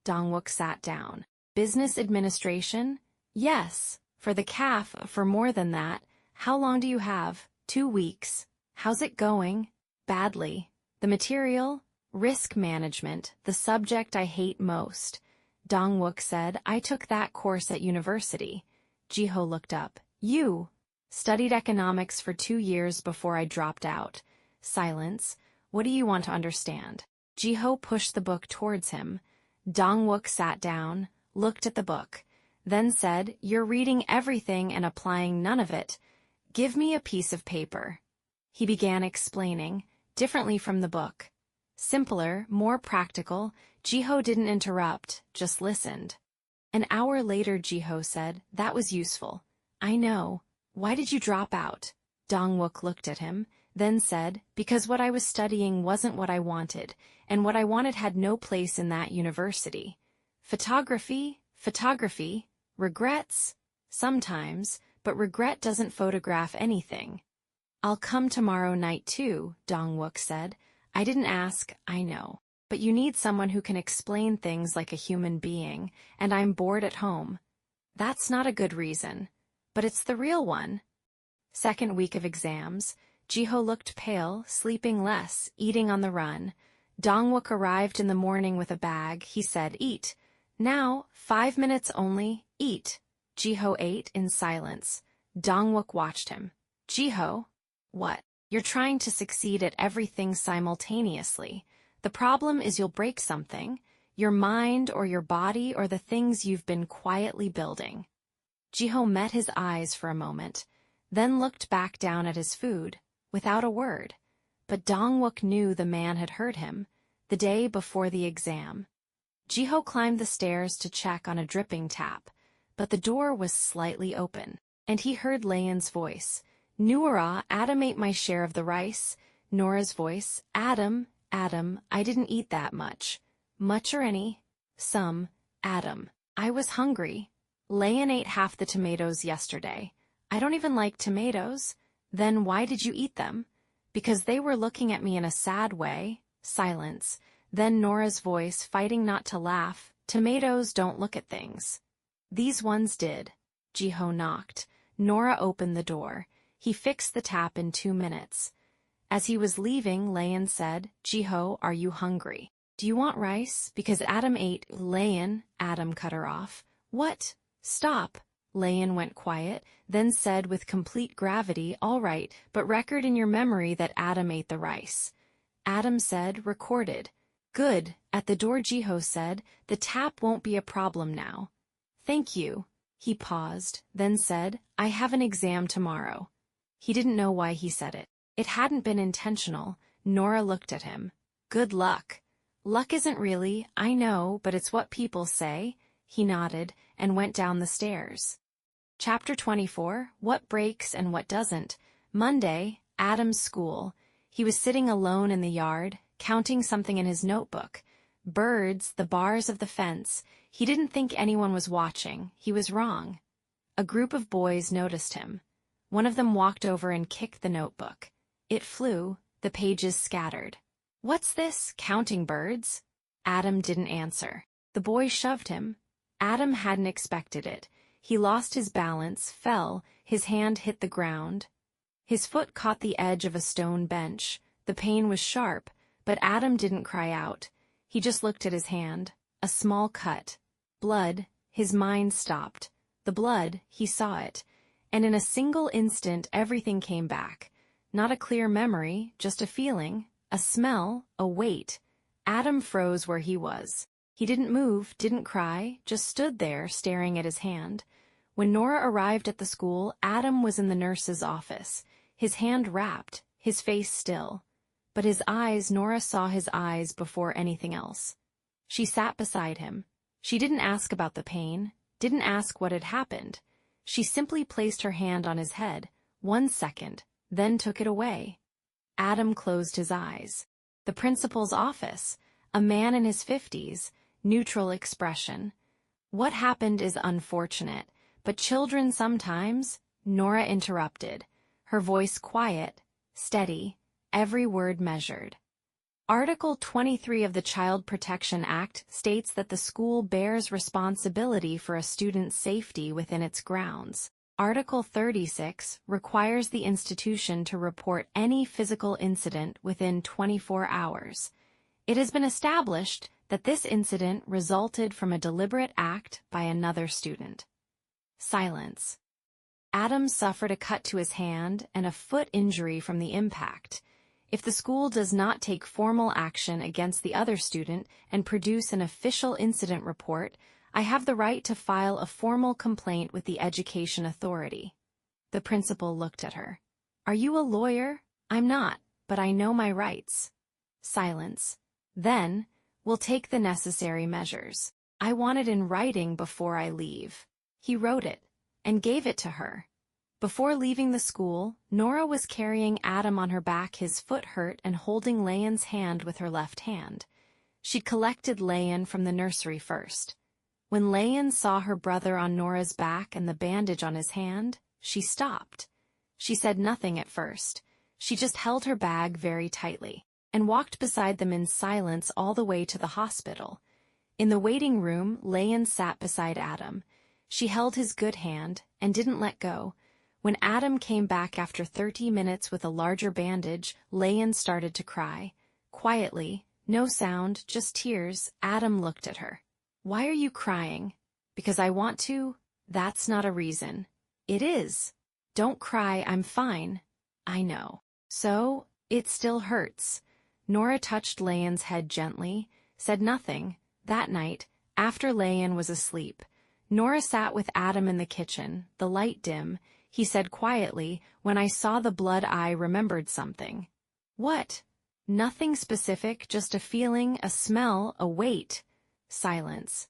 Dongwook sat down. "Business administration?" "Yes. For the caf, for more than that. How long do you have?" 2 weeks. "How's it going?" "Badly." "The material?" "Risk management, the subject I hate most." Dongwook said, "I took that course at university." Jiho looked up. "You?" "Studied economics for 2 years before I dropped out." Silence. "What do you want to understand?" Jiho pushed the book towards him. Dongwook sat down, looked at the book, then said, "You're reading everything and applying none of it. Give me a piece of paper." He began explaining, differently from the book. Simpler, more practical. Jiho didn't interrupt, just listened. An hour later, Jiho said, "That was useful." "I know. Why did you drop out?" Dongwook looked at him, then said, "Because what I was studying wasn't what I wanted, and what I wanted had no place in that university." "Photography? Photography? Regrets?" "Sometimes, but regret doesn't photograph anything." "I'll come tomorrow night too," Dongwook said. "I didn't ask, I know. But you need someone who can explain things like a human being, and I'm bored at home." "That's not a good reason." "But it's the real one." 2nd week of exams. Jiho looked pale, sleeping less, eating on the run. Dongwook arrived in the morning with a bag. He said, "Eat." "Now, 5 minutes only, eat." Jiho ate in silence. Dongwook watched him. "Jiho?" "What?" "You're trying to succeed at everything simultaneously. The problem is you'll break something, your mind or your body or the things you've been quietly building." Jiho met his eyes for a moment, then looked back down at his food, without a word. But Dongwook knew the man had heard him, the day before the exam. Jiho climbed the stairs to check on a dripping tap, but the door was slightly open, and he heard Lian's voice. "Nora, Adam ate my share of the rice." Nora's voice, "Adam, Adam, I didn't eat that much. Much or any? Some. Adam, I was hungry. Lian ate half the tomatoes yesterday. I don't even like tomatoes. Then why did you eat them? Because they were looking at me in a sad way. Silence. Then Nora's voice, fighting not to laugh. Tomatoes don't look at things. These ones did. Jiho knocked. Nora opened the door. He fixed the tap in 2 minutes. As he was leaving, Lian said, Jiho, are you hungry? Do you want rice? Because Adam ate. Lian, Adam cut her off. What? Stop. Lian went quiet, then said with complete gravity, all right, but record in your memory that Adam ate the rice. Adam said, recorded. Good. At the door Jiho said, the tap won't be a problem now. Thank you. He paused, then said, I have an exam tomorrow. He didn't know why he said it. It hadn't been intentional. Nora looked at him. Good luck. Luck isn't really, I know, but it's what people say. He nodded and went down the stairs. Chapter 24, What Breaks and What Doesn't. Monday, Adam's school. He was sitting alone in the yard, counting something in his notebook. Birds, the bars of the fence. He didn't think anyone was watching. He was wrong. A group of boys noticed him. One of them walked over and kicked the notebook. It flew, the pages scattered. What's this, counting birds? Adam didn't answer. The boy shoved him. Adam hadn't expected it. He lost his balance, fell, his hand hit the ground. His foot caught the edge of a stone bench. The pain was sharp, but Adam didn't cry out. He just looked at his hand. A small cut. Blood. His mind stopped. The blood, he saw it. And in a single instant everything came back. Not a clear memory, just a feeling, a smell, a weight. Adam froze where he was. He didn't move, didn't cry, just stood there staring at his hand. When Nora arrived at the school, Adam was in the nurse's office, his hand wrapped, his face still. But his eyes, Nora saw his eyes before anything else. She sat beside him. She didn't ask about the pain, didn't ask what had happened. She simply placed her hand on his head, 1 second, then took it away. Adam closed his eyes. The principal's office, a man in his 50s, neutral expression. What happened is unfortunate, but children sometimes, Nora interrupted, her voice quiet, steady, every word measured. Article 23 of the Child Protection Act states that the school bears responsibility for a student's safety within its grounds. Article 36 requires the institution to report any physical incident within 24 hours. It has been established that this incident resulted from a deliberate act by another student. Silence. Adam suffered a cut to his hand and a foot injury from the impact. If the school does not take formal action against the other student and produce an official incident report, I have the right to file a formal complaint with the education authority. The principal looked at her. Are you a lawyer? I'm not, but I know my rights. Silence. Then, we'll take the necessary measures. I want it in writing before I leave. He wrote it and gave it to her. Before leaving the school, Nora was carrying Adam on her back, his foot hurt, and holding Lian's hand with her left hand. She'd collected Lian from the nursery first. When Lian saw her brother on Nora's back and the bandage on his hand, she stopped. She said nothing at first. She just held her bag very tightly and walked beside them in silence all the way to the hospital. In the waiting room, Lian sat beside Adam. She held his good hand and didn't let go. When Adam came back after 30 minutes with a larger bandage, Lian started to cry. Quietly, no sound, just tears, Adam looked at her. Why are you crying? Because I want to? That's not a reason. It is. Don't cry, I'm fine. I know. So, it still hurts. Nora touched Lian's head gently, said nothing. That night, after Lian was asleep, Nora sat with Adam in the kitchen, the light dim. He said quietly, when I saw the blood I remembered something. What? Nothing specific, just a feeling, a smell, a weight. Silence.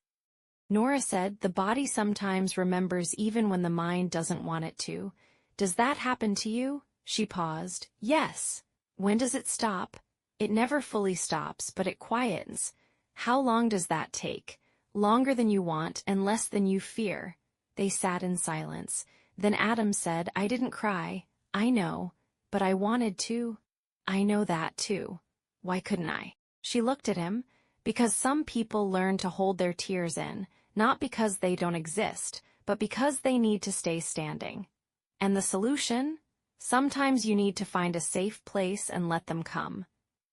Nora said, the body sometimes remembers even when the mind doesn't want it to. Does that happen to you? She paused. Yes. When does it stop? It never fully stops, but it quietens. How long does that take? Longer than you want and less than you fear. They sat in silence. Then Adam said, I didn't cry. I know. But I wanted to. I know that too. Why couldn't I? She looked at him. Because some people learn to hold their tears in, not because they don't exist, but because they need to stay standing. And the solution? Sometimes you need to find a safe place and let them come.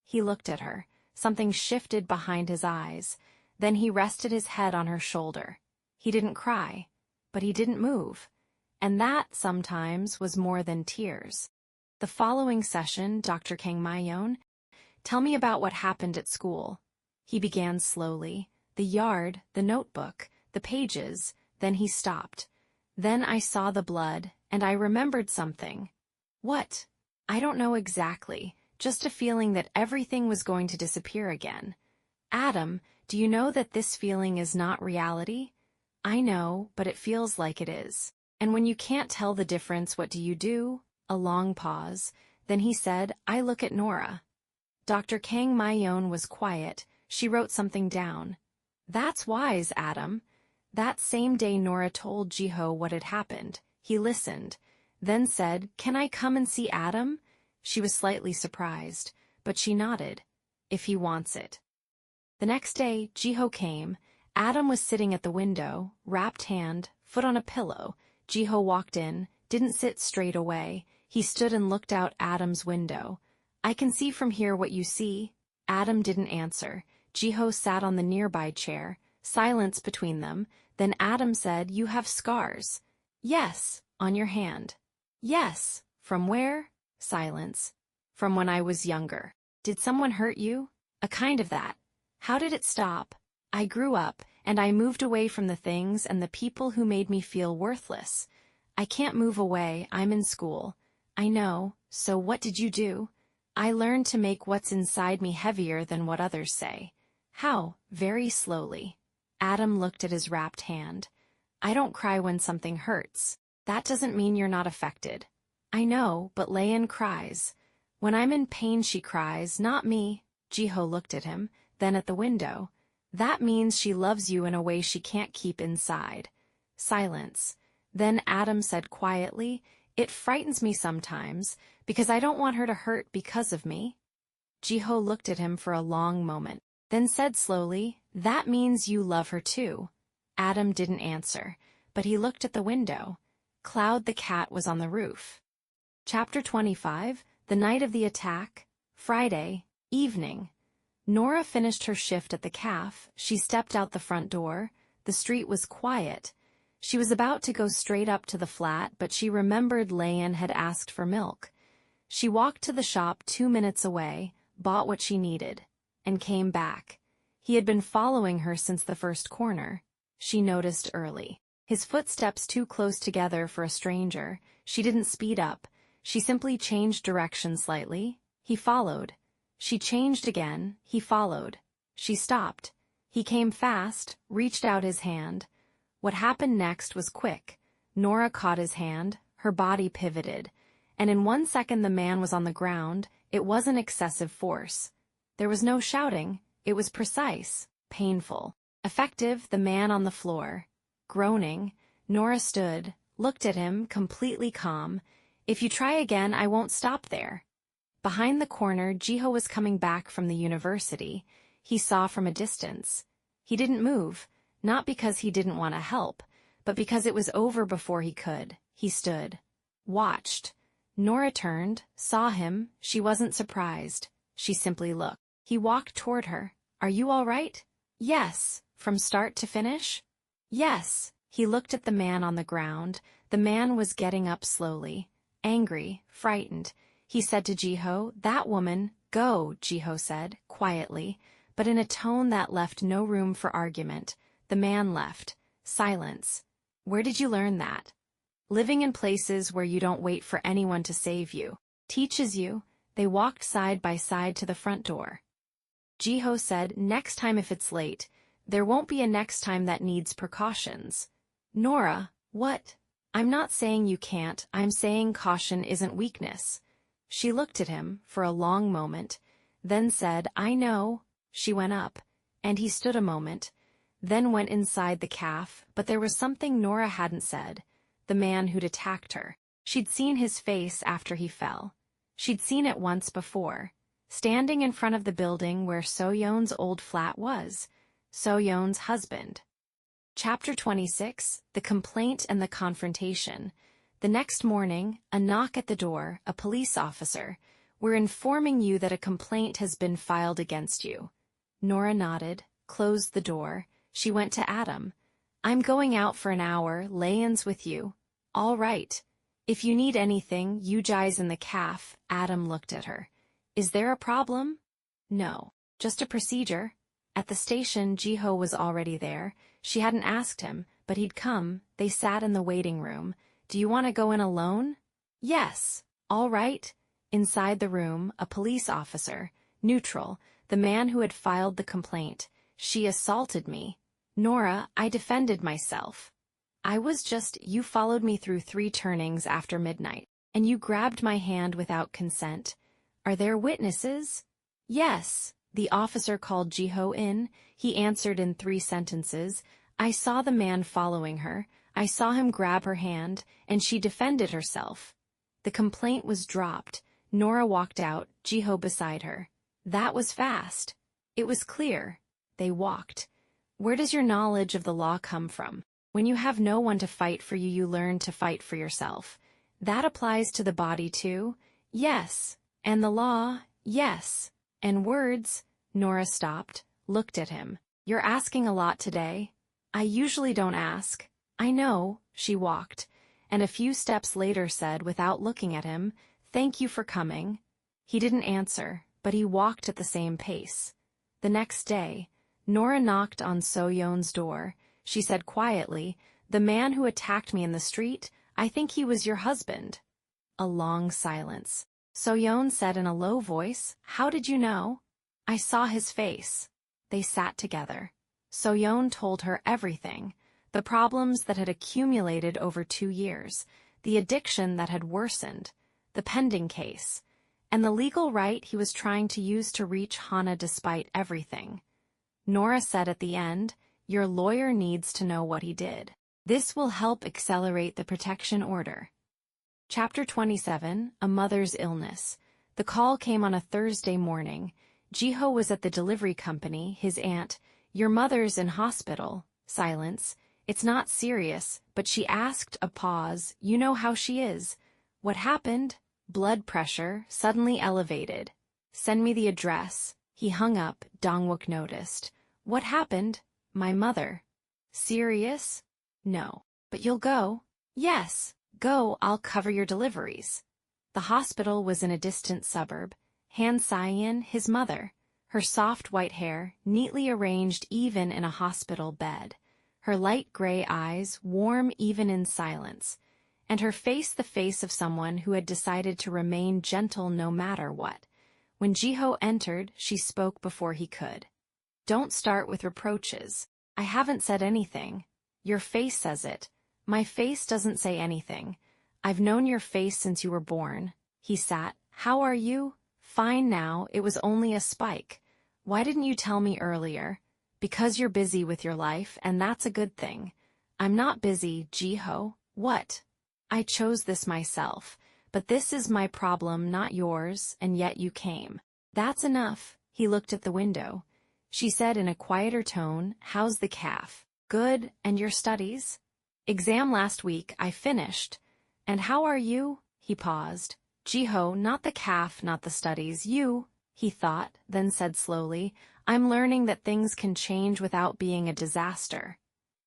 He looked at her. Something shifted behind his eyes. Then he rested his head on her shoulder. He didn't cry, but he didn't move. And that, sometimes, was more than tears. The following session, Dr. Kang Mayon, tell me about what happened at school. He began slowly. The yard, the notebook, the pages. Then he stopped. Then I saw the blood, and I remembered something. What? I don't know exactly, just a feeling that everything was going to disappear again. Adam, do you know that this feeling is not reality? I know, but it feels like it is. And when you can't tell the difference, what do you do? A long pause. Then he said, I look at Nora. Dr. Kang Mayon was quiet. She wrote something down. That's wise, Adam. That same day Nora told Jiho what had happened. He listened, then said, Can I come and see Adam? She was slightly surprised, but she nodded. If he wants it. The next day, Jiho came. Adam was sitting at the window, wrapped hand, foot on a pillow. Jiho walked in, didn't sit straight away. He stood and looked out Adam's window. I can see from here what you see. Adam didn't answer. Jiho sat on the nearby chair, silence between them. Then Adam said, You have scars. Yes, on your hand. Yes, from where? Silence. From when I was younger. Did someone hurt you? A kind of that. How did it stop? I grew up, and I moved away from the things and the people who made me feel worthless. I can't move away, I'm in school. I know, so what did you do? I learned to make what's inside me heavier than what others say. How? Very slowly. Adam looked at his wrapped hand. I don't cry when something hurts. That doesn't mean you're not affected. I know, but Lian cries. When I'm in pain she cries, not me. Jiho looked at him, then at the window. That means she loves you in a way she can't keep inside. Silence. Then Adam said quietly, It frightens me sometimes, because I don't want her to hurt because of me. Jiho looked at him for a long moment, then said slowly, That means you love her too. Adam didn't answer, but he looked at the window. Cloud the cat was on the roof. Chapter 25, The Night of the Attack, Friday, evening. Nora finished her shift at the cafe. She stepped out the front door. The street was quiet. She was about to go straight up to the flat, but she remembered Lian had asked for milk. She walked to the shop 2 minutes away, bought what she needed, and came back. He had been following her since the first corner. She noticed early. His footsteps too close together for a stranger. She didn't speed up. She simply changed direction slightly. He followed. She changed again. He followed. She stopped. He came fast, reached out his hand. What happened next was quick. Nora caught his hand. Her body pivoted. And in 1 second the man was on the ground. It wasn't excessive force. There was no shouting. It was precise, painful, effective. The man on the floor. Groaning, Nora stood, looked at him, completely calm. If you try again, I won't stop there. Behind the corner, Jiho was coming back from the university. He saw from a distance. He didn't move, not because he didn't want to help, but because it was over before he could. He stood, watched. Nora turned, saw him. She wasn't surprised. She simply looked. He walked toward her. Are you all right? Yes. From start to finish? Yes. He looked at the man on the ground. The man was getting up slowly, angry, frightened. He said to Jiho, That woman, go, Jiho said, quietly, but in a tone that left no room for argument. The man left. Silence. Where did you learn that? Living in places where you don't wait for anyone to save you. Teaches you. They walked side by side to the front door. Jiho said, Next time if it's late. There won't be a next time that needs precautions. Nora, what? I'm not saying you can't, I'm saying caution isn't weakness. She looked at him for a long moment. then said, "I know." She went up, and he stood a moment, then went inside the cafe, but there was something Nora hadn't said. The man who'd attacked her. She'd seen his face after he fell. She'd seen it once before, standing in front of the building where So-yeon's old flat was. So-yeon's husband. Chapter 26, The Complaint and the Confrontation. The next morning, a knock at the door, a police officer. "We're informing you that a complaint has been filed against you." Nora nodded, closed the door. She went to Adam. "I'm going out for an hour, Lian's with you." "All right. If you need anything, you guys in the cafe." Adam looked at her. "Is there a problem?" "No. Just a procedure." At the station, Jiho was already there. She hadn't asked him, but he'd come. They sat in the waiting room. "Do you want to go in alone?" "Yes." "All right." Inside the room, a police officer, neutral, the man who had filed the complaint. "She assaulted me." "Nora, I defended myself." You followed me through 3 turnings after midnight, and you grabbed my hand without consent. Are there witnesses?" "Yes." The officer called Jiho in. He answered in 3 sentences. "I saw the man following her. I saw him grab her hand, and she defended herself." The complaint was dropped. Nora walked out, Jiho beside her. That was fast. It was clear. They walked. "Where does your knowledge of the law come from? When you have no one to fight for you, you learn to fight for yourself." "That applies to the body too?" "Yes." "And the law?" "Yes." "And words?" Nora stopped, looked at him. "You're asking a lot today." "I usually don't ask." "I know." She walked, and a few steps later said, without looking at him, "Thank you for coming." He didn't answer, but he walked at the same pace. The next day, Nora knocked on So-yeon's door. She said quietly, "The man who attacked me in the street, I think he was your husband." A long silence. So-yeon said in a low voice, "How did you know?" "I saw his face." They sat together. So-yeon told her everything, the problems that had accumulated over 2 years, the addiction that had worsened, the pending case, and the legal right he was trying to use to reach Hana despite everything. Nora said at the end, "Your lawyer needs to know what he did. This will help accelerate the protection order." Chapter 27, A Mother's Illness. The call came on a Thursday morning. Jiho was at the delivery company, his aunt. "Your mother's in hospital." Silence. "It's not serious," but she asked, a pause. "You know how she is." "What happened?" "Blood pressure, suddenly elevated." "Send me the address." He hung up. Dongwook noticed. "What happened?" "My mother." "Serious?" "No." "But you'll go?" "Yes." "Go, I'll cover your deliveries." The hospital was in a distant suburb. Han Sayan, his mother. Her soft white hair, neatly arranged even in a hospital bed. Her light gray eyes, warm even in silence. And her face the face of someone who had decided to remain gentle no matter what. When Jiho entered, she spoke before he could. "Don't start with reproaches. I haven't said anything. Your face says it. My face doesn't say anything. I've known your face since you were born." He sat. "How are you?" "Fine now, it was only a spike." "Why didn't you tell me earlier?" "Because you're busy with your life, and that's a good thing." "I'm not busy, Jiho." "What?" "I chose this myself. But this is my problem, not yours, and yet you came." "That's enough." He looked at the window. She said in a quieter tone, "How's the calf?" "Good, and your studies?" "Exam last week, I finished." "And how are you?" He paused. "Jiho, not the calf, not the studies, you." He thought, then said slowly, "I'm learning that things can change without being a disaster."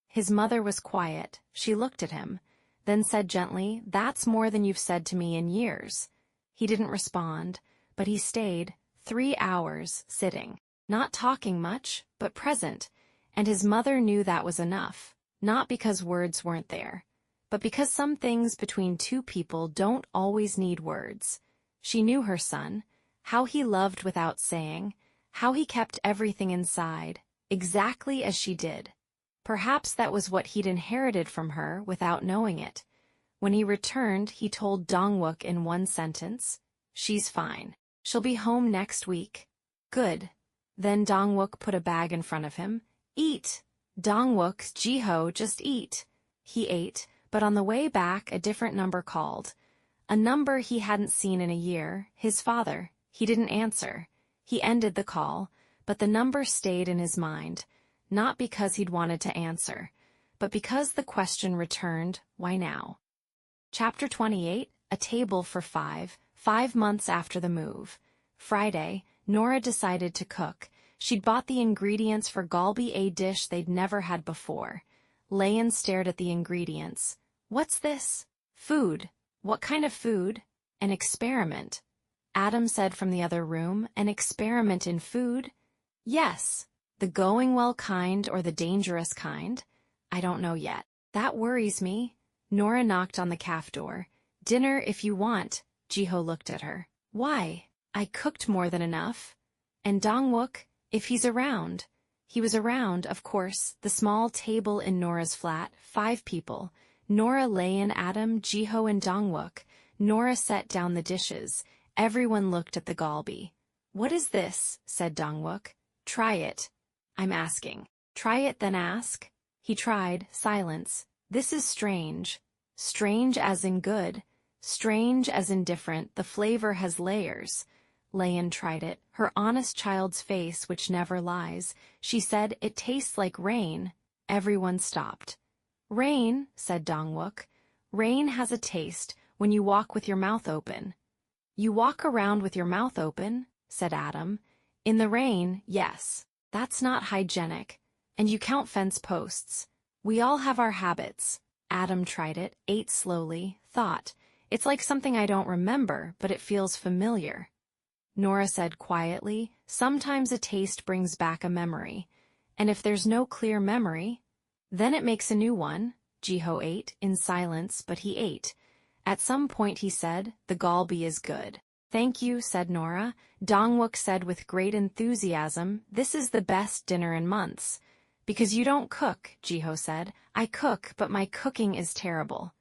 His mother was quiet. She looked at him, then said gently, "That's more than you've said to me in years." He didn't respond, but he stayed, 3 hours, sitting, not talking much, but present, and his mother knew that was enough, not because words weren't there, but because some things between 2 people don't always need words. She knew her son, how he loved without saying, how he kept everything inside, exactly as she did. Perhaps that was what he'd inherited from her without knowing it. When he returned, he told Dongwook in 1 sentence, "She's fine. She'll be home next week." Good. Then Dongwook put a bag in front of him. Eat. Dongwook's Jiho, just eat. He ate, but on the way back a different number called. A number he hadn't seen in a year, his father. He didn't answer. He ended the call, but the number stayed in his mind, not because he'd wanted to answer, but because the question returned, why now? Chapter 28, A Table for 5 months after the move. Friday, Nora decided to cook. She'd bought the ingredients for galbi, a dish they'd never had before. Lian stared at the ingredients. What's this? Food. What kind of food? An experiment. Adam said from the other room, an experiment in food? Yes. The going well kind or the dangerous kind? I don't know yet. That worries me. Nora knocked on the caf door. Dinner if you want. Jiho looked at her. Why? I cooked more than enough. And Dongwook, if he's around. He was around, of course, the small table in Nora's flat, 5 people. Nora, Lian, Adam, Jiho, and Dongwook. Nora set down the dishes. Everyone looked at the galbi. What is this? Said Dongwook. Try it. I'm asking. Try it then ask. He tried, silence. This is strange. Strange as in good. Strange as in different, the flavor has layers. Lian tried it, her honest child's face which never lies. She said, it tastes like rain. Everyone stopped. Rain, said Dongwook. Rain has a taste when you walk with your mouth open. You walk around with your mouth open, said Adam. In the rain, yes. That's not hygienic. And you count fence posts. We all have our habits. Adam tried it, ate slowly, thought. It's like something I don't remember, but it feels familiar. Nora said quietly, sometimes a taste brings back a memory. And if there's no clear memory, then it makes a new one. Jiho ate, in silence, but he ate. At some point he said, the galbi is good. Thank you, said Nora. Dongwook said with great enthusiasm, this is the best dinner in months. Because you don't cook, Jiho said. I cook, but my cooking is terrible.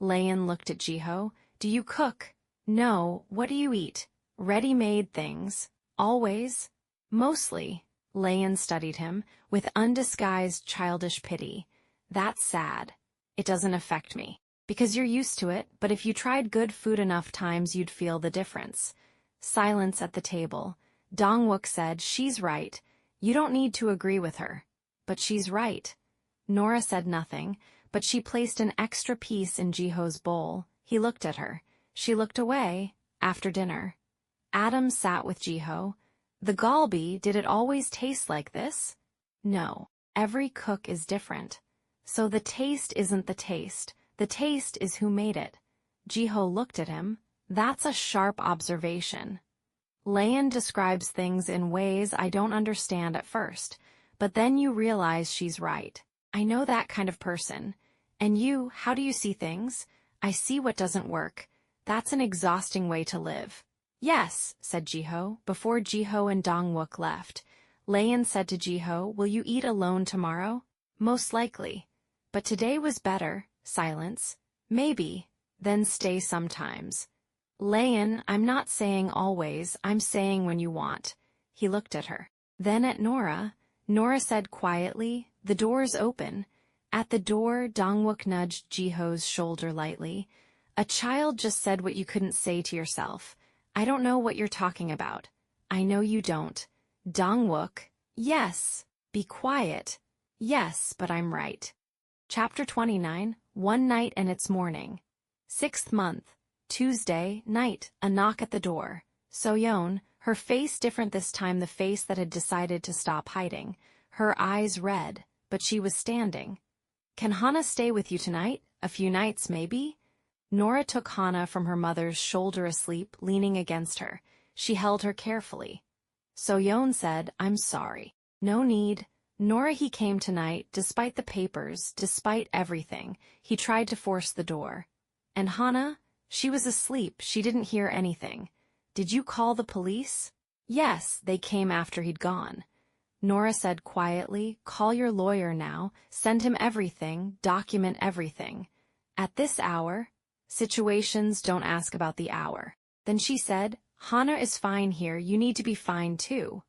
Lian looked at Jiho. Do you cook? No, what do you eat? Ready-made things. Always? Mostly. Lian studied him, with undisguised childish pity. That's sad. It doesn't affect me. Because you're used to it, but if you tried good food enough times you'd feel the difference. Silence at the table. Dongwook said, she's right. You don't need to agree with her. But she's right. Nora said nothing, but she placed an extra piece in Jiho's bowl. He looked at her. She looked away, after dinner. Adam sat with Jiho. The galbi, did it always taste like this? No. Every cook is different. So the taste isn't the taste. The taste is who made it. Jiho looked at him. That's a sharp observation. Lian describes things in ways I don't understand at first, but then you realize she's right. I know that kind of person. And you, how do you see things? I see what doesn't work. That's an exhausting way to live. Yes, said Jiho, before Jiho and Dongwook left. Lian said to Jiho, will you eat alone tomorrow? Most likely. But today was better. Silence. Maybe. Then stay sometimes. Lian, I'm not saying always, I'm saying when you want. He looked at her. Then at Nora. Nora said quietly, the door's open. At the door, Dongwook nudged Jiho's shoulder lightly. A child just said what you couldn't say to yourself. I don't know what you're talking about. I know you don't. Dongwook. Yes. Be quiet. Yes, but I'm right. Chapter 29, One Night and It's Morning. 6th month. Tuesday, night, a knock at the door. Soyeon, her face different this time, the face that had decided to stop hiding. Her eyes red, but she was standing. Can Hana stay with you tonight? A few nights, maybe? Nora took Hana from her mother's shoulder asleep, leaning against her. She held her carefully. Soyeon said, I'm sorry. No need. Nora, he came tonight, despite the papers, despite everything. He tried to force the door. And Hana? She was asleep, she didn't hear anything. Did you call the police? Yes, they came after he'd gone. Nora said quietly, call your lawyer now, send him everything, document everything. At this hour? Situations don't ask about the hour. Then she said, Hana is fine here, you need to be fine too.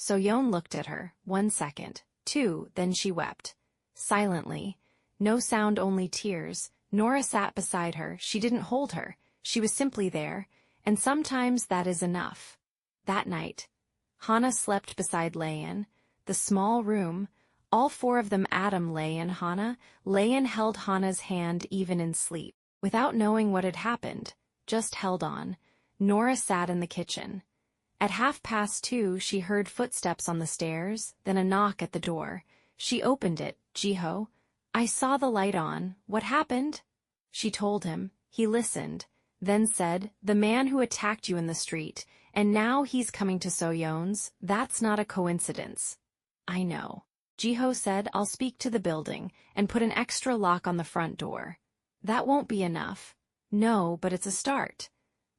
So-yeon looked at her, 1 second, 2, then she wept. Silently. No sound, only tears. Nora sat beside her. She didn't hold her. She was simply there, and sometimes that is enough. That night, Hana slept beside Lian. The small room, all 4 of them, Adam, Lian, Hana. Lian held Hana's hand even in sleep. Without knowing what had happened, just held on. Nora sat in the kitchen. At 2:30, she heard footsteps on the stairs, then a knock at the door. She opened it. Jiho. I saw the light on. What happened? She told him. He listened, then said, the man who attacked you in the street, and now he's coming to So-yeon's. That's not a coincidence. I know. Jiho said, I'll speak to the building, and put an extra lock on the front door. That won't be enough. No, but it's a start.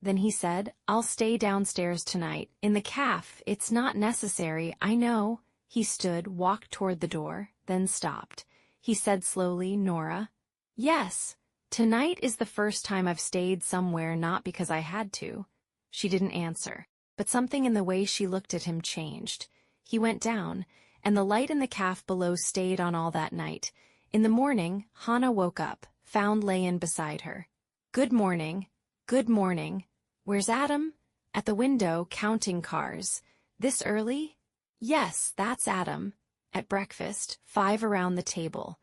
Then he said, I'll stay downstairs tonight, in the cafe. It's not necessary, I know. He stood, walked toward the door, then stopped. He said slowly, Nora. Yes. Tonight is the first time I've stayed somewhere not because I had to. She didn't answer, but something in the way she looked at him changed. He went down, and the light in the cafe below stayed on all that night. In the morning, Hana woke up, found Lian beside her. Good morning. Good morning. Where's Adam? At the window, counting cars. This early? Yes, that's Adam. At breakfast, 5 around the table.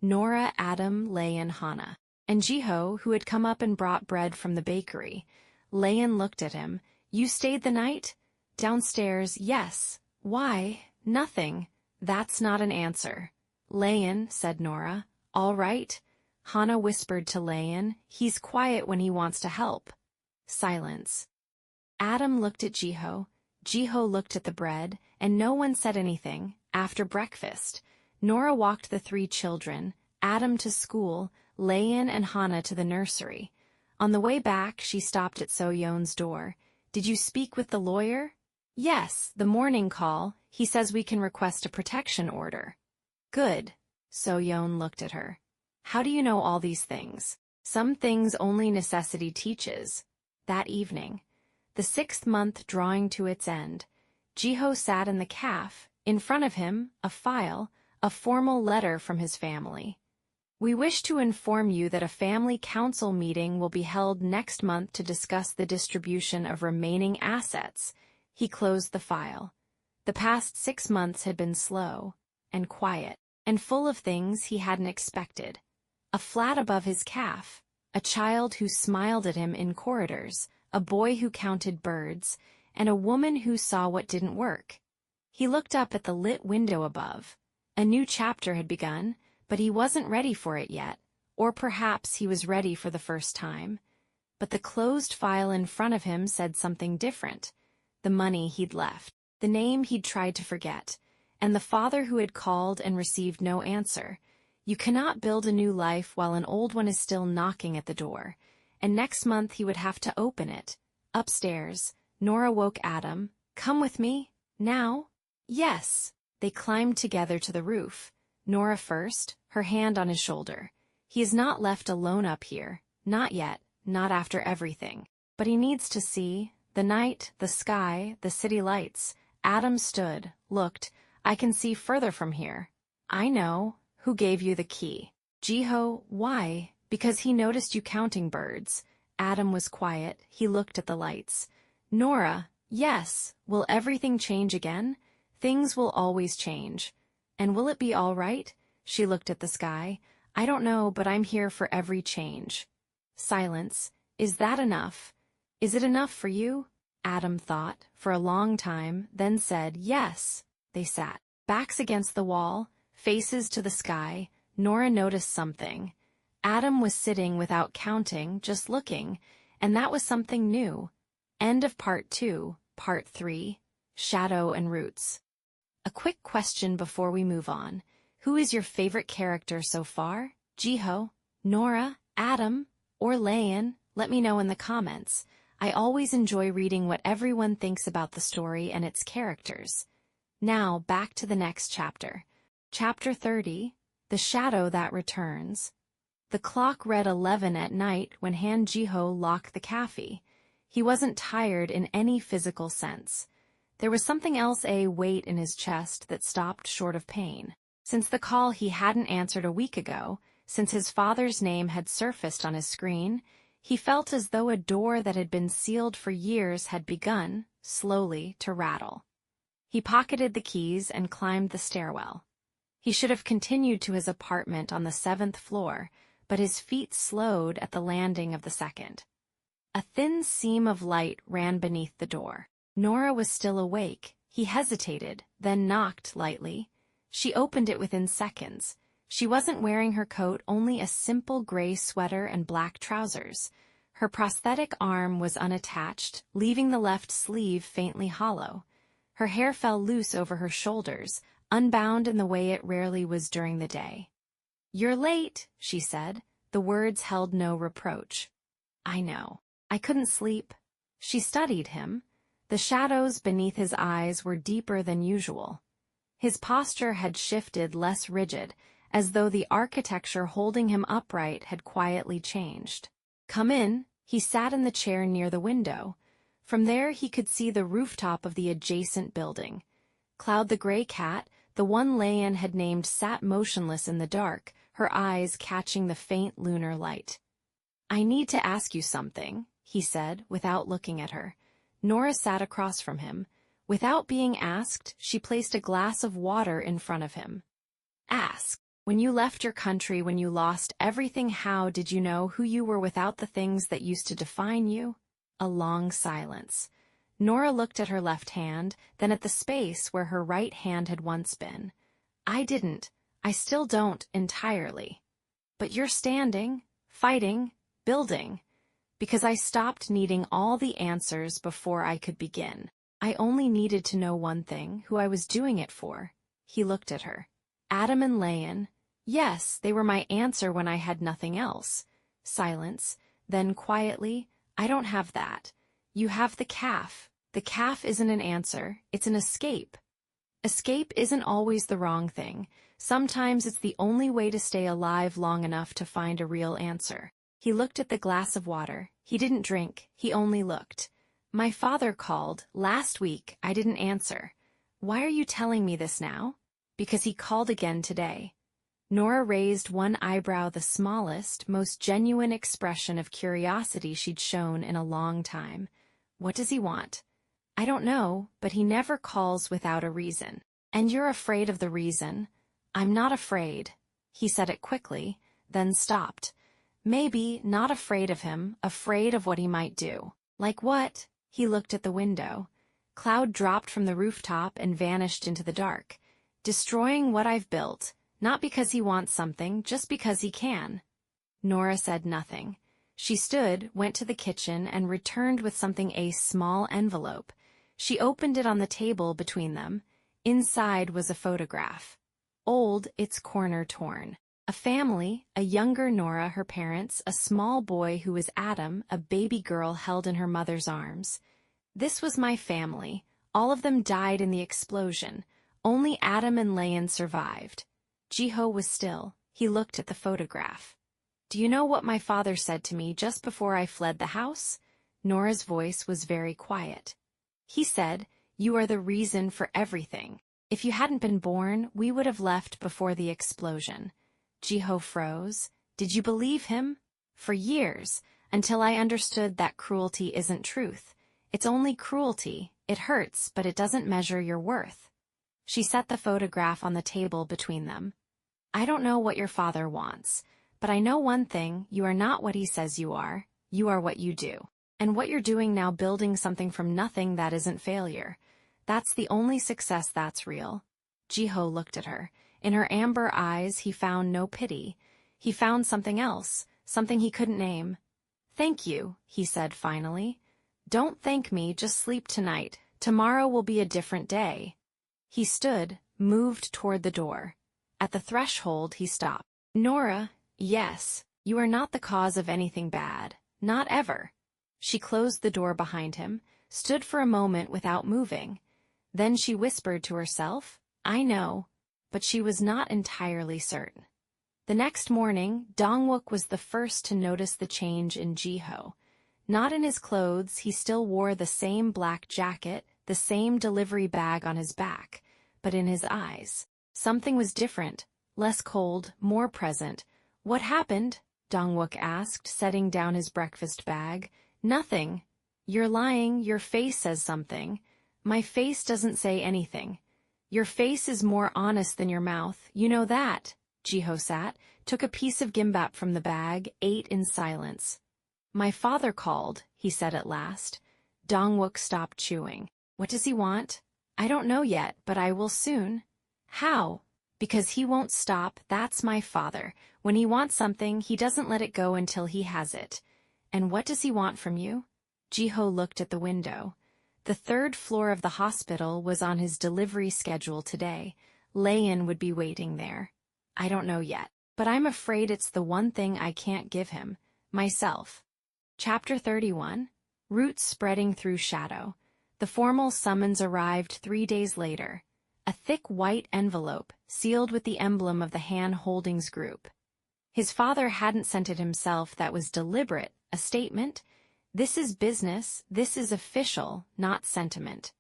Nora, Adam, Lian, Hana. And Jiho, who had come up and brought bread from the bakery. Lian looked at him. You stayed the night? Downstairs, yes. Why? Nothing. That's not an answer. Lian, said Nora. All right. Hana whispered to Lian. He's quiet when he wants to help. Silence. Adam looked at Jiho. Jiho looked at the bread, and no one said anything. After breakfast, Nora walked the 3 children, Adam to school, Lian and Hana to the nursery. On the way back, she stopped at So-yeon's door. Did you speak with the lawyer? Yes, the morning call. He says we can request a protection order. Good. So-yeon looked at her. How do you know all these things? Some things only necessity teaches. That evening, the 6th month drawing to its end, Jiho sat in the cafe. In front of him, a file, a formal letter from his family. We wish to inform you that a family council meeting will be held next month to discuss the distribution of remaining assets. He closed the file. The past 6 months had been slow, and quiet, and full of things he hadn't expected. A flat above his cafe, a child who smiled at him in corridors, a boy who counted birds, and a woman who saw what didn't work. He looked up at the lit window above. A new chapter had begun, but he wasn't ready for it yet, or perhaps he was ready for the first time. But the closed file in front of him said something different. The money he'd left, the name he'd tried to forget, and the father who had called and received no answer. You cannot build a new life while an old one is still knocking at the door, and next month he would have to open it. Upstairs, Nora woke Adam. Come with me, now? Yes. They climbed together to the roof. Nora first, her hand on his shoulder. He is not left alone up here. Not yet, not after everything. But he needs to see the night, the sky, the city lights. Adam stood, looked. I can see further from here. I know. Who gave you the key? Jiho. Why? Because he noticed you counting birds. Adam was quiet. He looked at the lights. Nora. Yes. Will everything change again? Things will always change. And will it be all right? She looked at the sky. I don't know, but I'm here for every change. Silence. Is that enough? Is it enough for you? Adam thought for a long time, then said, yes. They sat, backs against the wall, faces to the sky. Nora noticed something. Adam was sitting without counting, just looking, and that was something new. End of Part 2, Part 3, Shadow and Roots. A quick question before we move on. Who is your favorite character so far? Jiho, Nora, Adam, or Lian? Let me know in the comments. I always enjoy reading what everyone thinks about the story and its characters. Now, back to the next chapter. Chapter 30, The Shadow That Returns. The clock read 11 at night when Han Jiho locked the cafe. He wasn't tired in any physical sense. There was something else, a weight in his chest that stopped short of pain. Since the call he hadn't answered a week ago, since his father's name had surfaced on his screen, he felt as though a door that had been sealed for years had begun, slowly, to rattle. He pocketed the keys and climbed the stairwell. He should have continued to his apartment on the 7th floor, but his feet slowed at the landing of the 2nd. A thin seam of light ran beneath the door. Nora was still awake. He hesitated, then knocked lightly. She opened it within seconds. She wasn't wearing her coat, only a simple gray sweater and black trousers. Her prosthetic arm was unattached, leaving the left sleeve faintly hollow. Her hair fell loose over her shoulders, unbound in the way it rarely was during the day. "You're late," she said. The words held no reproach. "I know. I couldn't sleep." She studied him. The shadows beneath his eyes were deeper than usual. His posture had shifted, less rigid, as though the architecture holding him upright had quietly changed. "Come in." He sat in the chair near the window. From there he could see the rooftop of the adjacent building. Cloud the gray cat, the one Lian had named, sat motionless in the dark, her eyes catching the faint lunar light. "I need to ask you something," he said, without looking at her. Nora sat across from him. Without being asked, she placed a glass of water in front of him. "Ask. When you left your country, when you lost everything, how did you know who you were without the things that used to define you?" A long silence. Nora looked at her left hand, then at the space where her right hand had once been. "I didn't. I still don't, entirely. But you're standing, fighting, building. Because I stopped needing all the answers before I could begin. I only needed to know one thing, who I was doing it for." He looked at her. "Adam and Lian. Yes, they were my answer when I had nothing else." Silence. Then quietly, "I don't have that. You have the calf. The calf isn't an answer, it's an escape. Escape isn't always the wrong thing. Sometimes it's the only way to stay alive long enough to find a real answer." He looked at the glass of water. He didn't drink, he only looked. "My father called. Last week, I didn't answer. Why are you telling me this now?" "Because he called again today." Nora raised one eyebrow, the smallest, most genuine expression of curiosity she'd shown in a long time. "What does he want?" "I don't know, but he never calls without a reason." "And you're afraid of the reason?" "I'm not afraid." He said it quickly, then stopped. "Maybe not afraid of him, afraid of what he might do." "Like what?" He looked at the window. Cloud dropped from the rooftop and vanished into the dark. "Destroying what I've built. Not because he wants something, just because he can." Nora said nothing. She stood, went to the kitchen, and returned with something, a small envelope. She opened it on the table between them. Inside was a photograph. Old, its corner torn. A family, a younger Nora, her parents, a small boy who was Adam, a baby girl held in her mother's arms. "This was my family. All of them died in the explosion. Only Adam and Lian survived." Jiho was still. He looked at the photograph. "Do you know what my father said to me just before I fled the house?" Nora's voice was very quiet. "He said, 'You are the reason for everything. If you hadn't been born, we would have left before the explosion.'" Jiho froze. "Did you believe him?" "For years, until I understood that cruelty isn't truth. It's only cruelty. It hurts, but it doesn't measure your worth." She set the photograph on the table between them. "I don't know what your father wants, but I know one thing, you are not what he says you are what you do. And what you're doing now, building something from nothing, that isn't failure. That's the only success that's real." Jiho looked at her. In her amber eyes he found no pity. He found something else, something he couldn't name. "Thank you," he said finally. "Don't thank me, just sleep tonight. Tomorrow will be a different day." He stood, moved toward the door. At the threshold he stopped. "Nora, yes, you are not the cause of anything bad. Not ever." She closed the door behind him, stood for a moment without moving. Then she whispered to herself, "I know," but she was not entirely certain. The next morning, Dongwook was the first to notice the change in Jiho. Not in his clothes, he still wore the same black jacket, the same delivery bag on his back, but in his eyes, something was different, less cold, more present. "What happened?" Dongwook asked, setting down his breakfast bag. "Nothing." "You're lying, your face says something." "My face doesn't say anything." "Your face is more honest than your mouth, you know that." Jiho sat, took a piece of gimbap from the bag, ate in silence. "My father called," he said at last. Dongwook stopped chewing. "What does he want?" "I don't know yet, but I will soon." "How?" "Because he won't stop, that's my father. When he wants something, he doesn't let it go until he has it." "And what does he want from you?" Jiho looked at the window. The third floor of the hospital was on his delivery schedule today. Lian would be waiting there. "I don't know yet, but I'm afraid it's the one thing I can't give him. Myself." Chapter 31. Roots Spreading Through Shadow. The formal summons arrived 3 days later. A thick white envelope, sealed with the emblem of the Han Holdings Group. His father hadn't sent it himself. That was deliberate, a statement. This is business, this is official, not sentiment.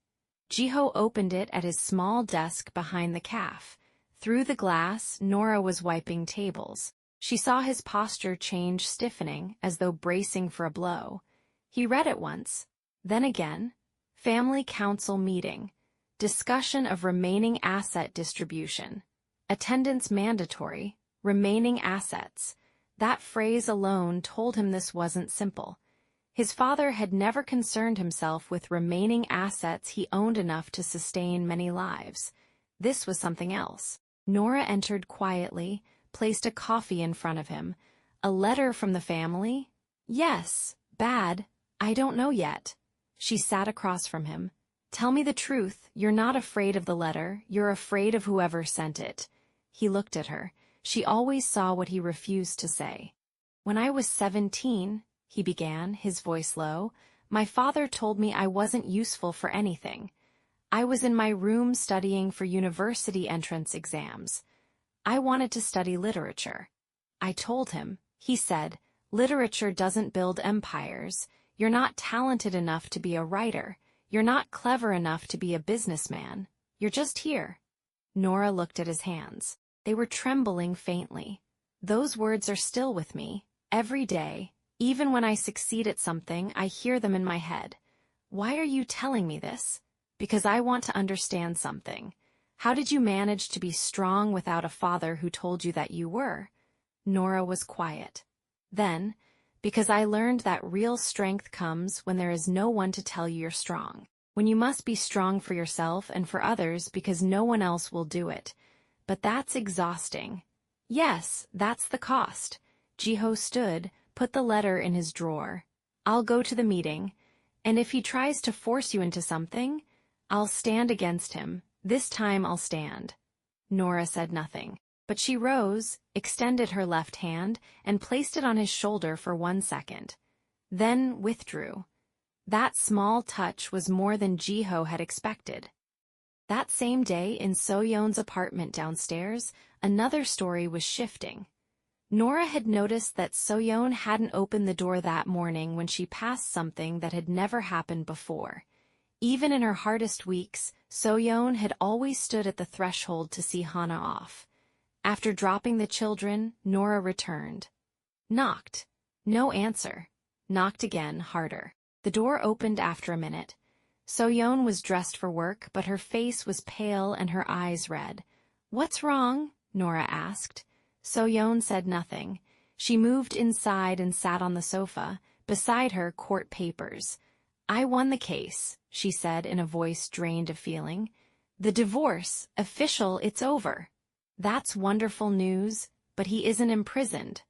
Jiho opened it at his small desk behind the caf. Through the glass, Nora was wiping tables. She saw his posture change, stiffening, as though bracing for a blow. He read it once, then again. Family Council meeting. Discussion of remaining asset distribution. Attendance mandatory. Remaining assets. That phrase alone told him this wasn't simple. His father had never concerned himself with remaining assets. He owned enough to sustain many lives. This was something else. Nora entered quietly, placed a coffee in front of him. "A letter from the family?" "Yes. Bad. I don't know yet." She sat across from him. "Tell me the truth. You're not afraid of the letter. You're afraid of whoever sent it." He looked at her. She always saw what he refused to say. "When I was 17, he began, his voice low, "my father told me I wasn't useful for anything. I was in my room studying for university entrance exams. I wanted to study literature. I told him," he said, "literature doesn't build empires. You're not talented enough to be a writer. You're not clever enough to be a businessman. You're just here." Nora looked at his hands. They were trembling faintly. "Those words are still with me, every day. Even when I succeed at something, I hear them in my head. Why are you telling me this?" "Because I want to understand something. How did you manage to be strong without a father who told you that you were?" Nora was quiet. Then, "Because I learned that real strength comes when there is no one to tell you you're strong. When you must be strong for yourself and for others because no one else will do it. But that's exhausting." "Yes, that's the cost." Jiho stood, put the letter in his drawer. "I'll go to the meeting. And if he tries to force you into something, I'll stand against him. This time I'll stand." Nora said nothing, but she rose, extended her left hand, and placed it on his shoulder for 1 second. Then withdrew. That small touch was more than Jiho had expected. That same day, in Soyeon's apartment downstairs, another story was shifting. Nora had noticed that Soyeon hadn't opened the door that morning when she passed something that had never happened before. Even in her hardest weeks, Soyeon had always stood at the threshold to see Hana off. After dropping the children, Nora returned. Knocked. No answer. Knocked again, harder. The door opened after a minute. Soyeon was dressed for work, but her face was pale and her eyes red. "What's wrong?" Nora asked. Soyeon said nothing. She moved inside and sat on the sofa, beside her court papers. "I won the case," she said in a voice drained of feeling. "The divorce, official, it's over." "That's wonderful news, but he isn't imprisoned."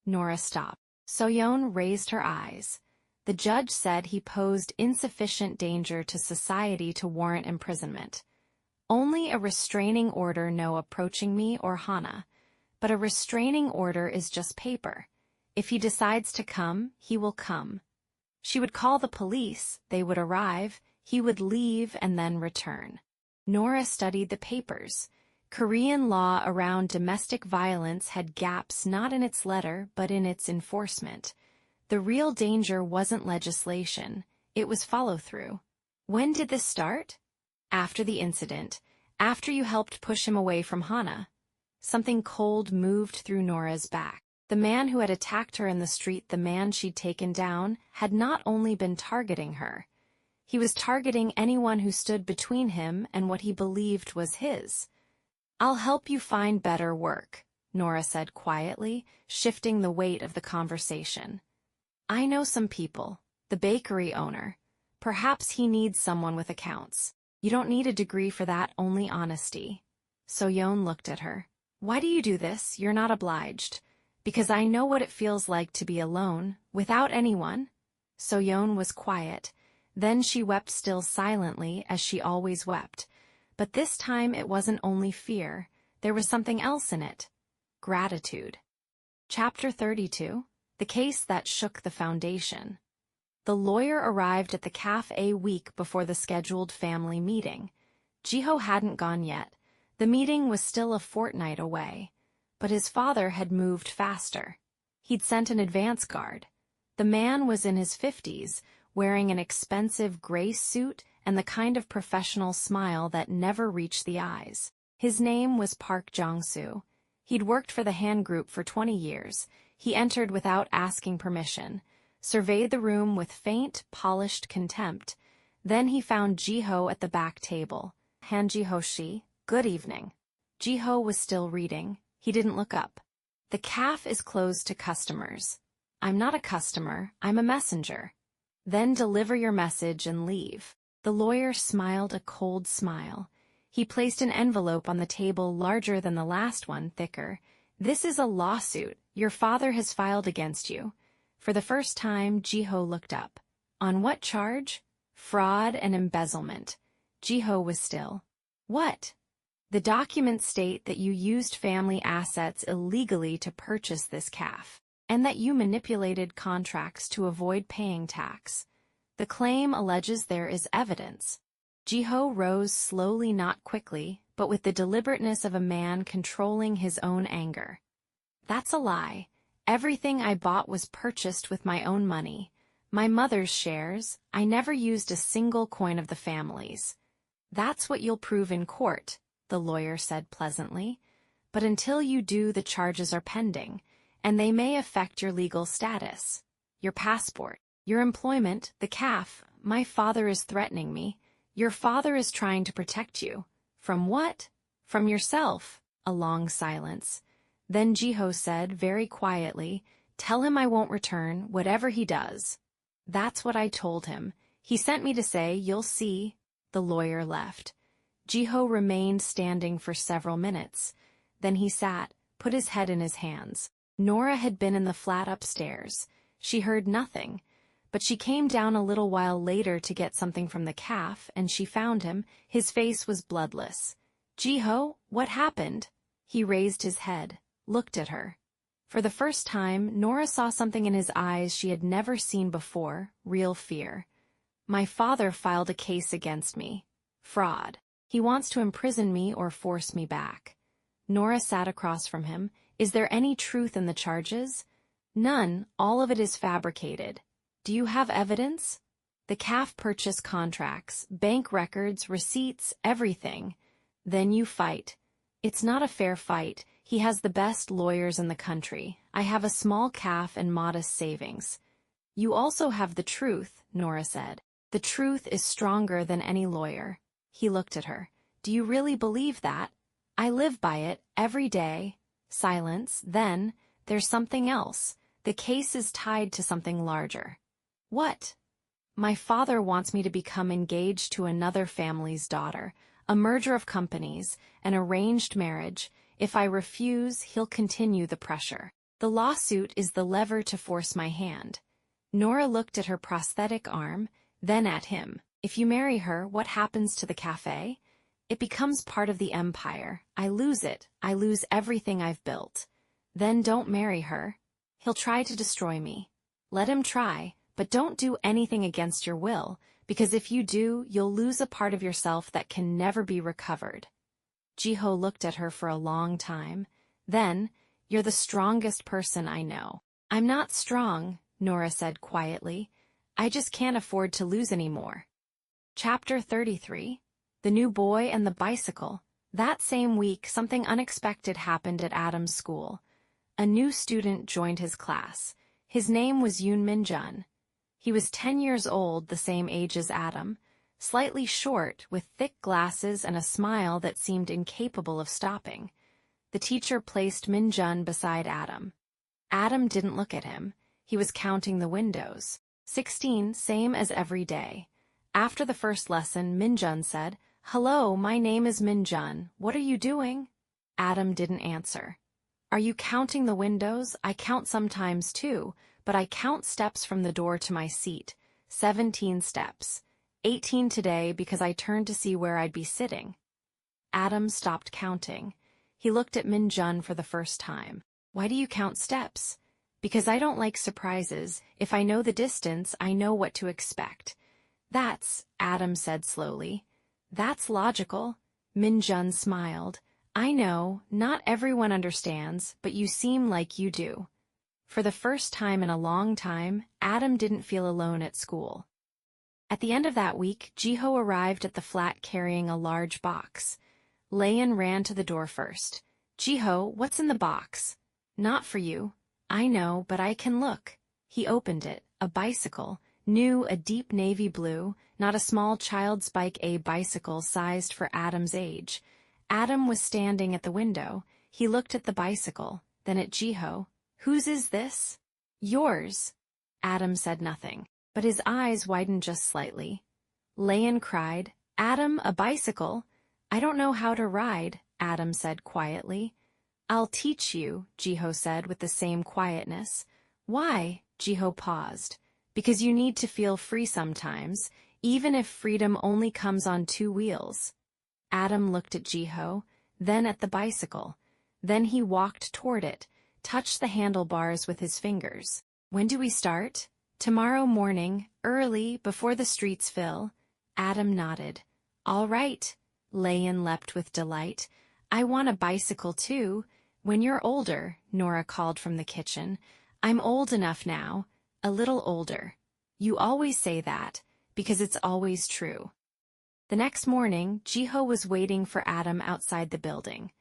Nora stopped. Soyeon raised her eyes. "The judge said he posed insufficient danger to society to warrant imprisonment. Only a restraining order, no approaching me or Hana. But a restraining order is just paper. If he decides to come, he will come. She would call the police, they would arrive, he would leave and then return." Nora studied the papers. Korean law around domestic violence had gaps not in its letter but in its enforcement. The real danger wasn't legislation, it was follow-through. When did this start? After the incident. After you helped push him away from Hana. Something cold moved through Nora's back. The man who had attacked her in the street, the man she'd taken down, had not only been targeting her. He was targeting anyone who stood between him and what he believed was his. "I'll help you find better work," Nora said quietly, shifting the weight of the conversation. "I know some people. The bakery owner. Perhaps he needs someone with accounts. You don't need a degree for that, only honesty." So-yeon looked at her. "Why do you do this? You're not obliged." "Because I know what it feels like to be alone, without anyone." So-yeon was quiet. Then she wept, still silently, as she always wept. But this time it wasn't only fear. There was something else in it. Gratitude. Chapter 32. The Case That Shook the Foundation. The lawyer arrived at the cafe a week before the scheduled family meeting. Jiho hadn't gone yet. The meeting was still a fortnight away. But his father had moved faster. He'd sent an advance guard. The man was in his 50s, wearing an expensive gray suit and the kind of professional smile that never reached the eyes. His name was Park Jong-soo. He'd worked for the Han Group for 20 years. He entered without asking permission, surveyed the room with faint, polished contempt. Then he found Jiho at the back table. "Han Jiho-shi, good evening." Jiho was still reading. He didn't look up. "The cafe is closed to customers." "I'm not a customer, I'm a messenger." "Then deliver your message and leave." The lawyer smiled a cold smile. He placed an envelope on the table, larger than the last one, thicker. "This is a lawsuit. Your father has filed against you." For the first time, Jiho looked up. "On what charge?" "Fraud and embezzlement." Jiho was still. "What?" "The documents state that you used family assets illegally to purchase this cafe, and that you manipulated contracts to avoid paying tax. The claim alleges there is evidence." Jiho rose slowly, not quickly, but with the deliberateness of a man controlling his own anger. "That's a lie. Everything I bought was purchased with my own money. My mother's shares. I never used a single coin of the family's." "That's what you'll prove in court," the lawyer said pleasantly. "But until you do, the charges are pending, and they may affect your legal status, your passport, your employment, the cafe. My father is threatening me. Your father is trying to protect you." "From what?" "From yourself." A long silence. Then Jiho said, very quietly, "Tell him I won't return, whatever he does." "That's what I told him. He sent me to say, you'll see." The lawyer left. Jiho remained standing for several minutes. Then he sat, put his head in his hands. Nora had been in the flat upstairs. She heard nothing. But she came down a little while later to get something from the cafe, and she found him. His face was bloodless. "Jiho, what happened?" He raised his head, looked at her. For the first time, Nora saw something in his eyes she had never seen before, real fear. "My father filed a case against me. Fraud. He wants to imprison me or force me back." Nora sat across from him. "Is there any truth in the charges?" "None, all of it is fabricated." "Do you have evidence?" "The cafe purchase contracts, bank records, receipts, everything." "Then you fight." "It's not a fair fight. He has the best lawyers in the country. I have a small cafe and modest savings." "You also have the truth," Nora said. "The truth is stronger than any lawyer." He looked at her. "Do you really believe that?" "I live by it, every day." Silence. Then, "There's something else. The case is tied to something larger." "What?" "My father wants me to become engaged to another family's daughter, a merger of companies, an arranged marriage. If I refuse, he'll continue the pressure. The lawsuit is the lever to force my hand." Nora looked at her prosthetic arm, then at him. "If you marry her, what happens to the cafe?" "It becomes part of the empire. I lose it. I lose everything I've built." "Then don't marry her." "He'll try to destroy me." "Let him try, but don't do anything against your will, because if you do, you'll lose a part of yourself that can never be recovered." Jiho looked at her for a long time. Then, "You're the strongest person I know." "I'm not strong," Nora said quietly. "I just can't afford to lose any more." Chapter 33. The New Boy and the Bicycle. That same week, something unexpected happened at Adam's school. A new student joined his class. His name was Min. He was 10 years old, the same age as Adam, slightly short, with thick glasses and a smile that seemed incapable of stopping. The teacher placed Min beside Adam. Adam didn't look at him. He was counting the windows. 16, same as every day. After the first lesson, Min said, "Hello, my name is Min. What are you doing?" Adam didn't answer. "Are you counting the windows? I count sometimes too, but I count steps from the door to my seat. 17 steps. 18 today because I turned to see where I'd be sitting." Adam stopped counting. He looked at Min for the first time. "Why do you count steps?" "Because I don't like surprises. If I know the distance, I know what to expect." Adam said slowly. "That's logical." Min smiled. "I know, not everyone understands, but you seem like you do." For the first time in a long time, Adam didn't feel alone at school. At the end of that week, Jiho arrived at the flat carrying a large box. Lian ran to the door first. "Jiho, what's in the box?" "Not for you." "I know, but I can look." He opened it. A bicycle. New, a deep navy blue, not a small child's bike, a bicycle sized for Adam's age. Adam was standing at the window. He looked at the bicycle, then at Jiho. "Whose is this?" "Yours." Adam said nothing, but his eyes widened just slightly. Lian cried, "Adam, a bicycle!" "I don't know how to ride," Adam said quietly. "I'll teach you," Jiho said with the same quietness. "Why?" Jiho paused. "Because you need to feel free sometimes, even if freedom only comes on 2 wheels. Adam looked at Jiho, then at the bicycle. Then he walked toward it, touched the handlebars with his fingers. "When do we start?" "Tomorrow morning, early, before the streets fill." Adam nodded. "All right." Lian leapt with delight. "I want a bicycle too." "When you're older," Nora called from the kitchen. "I'm old enough now. A little older." "You always say that, because it's always true." The next morning, Jiho was waiting for Adam outside the building.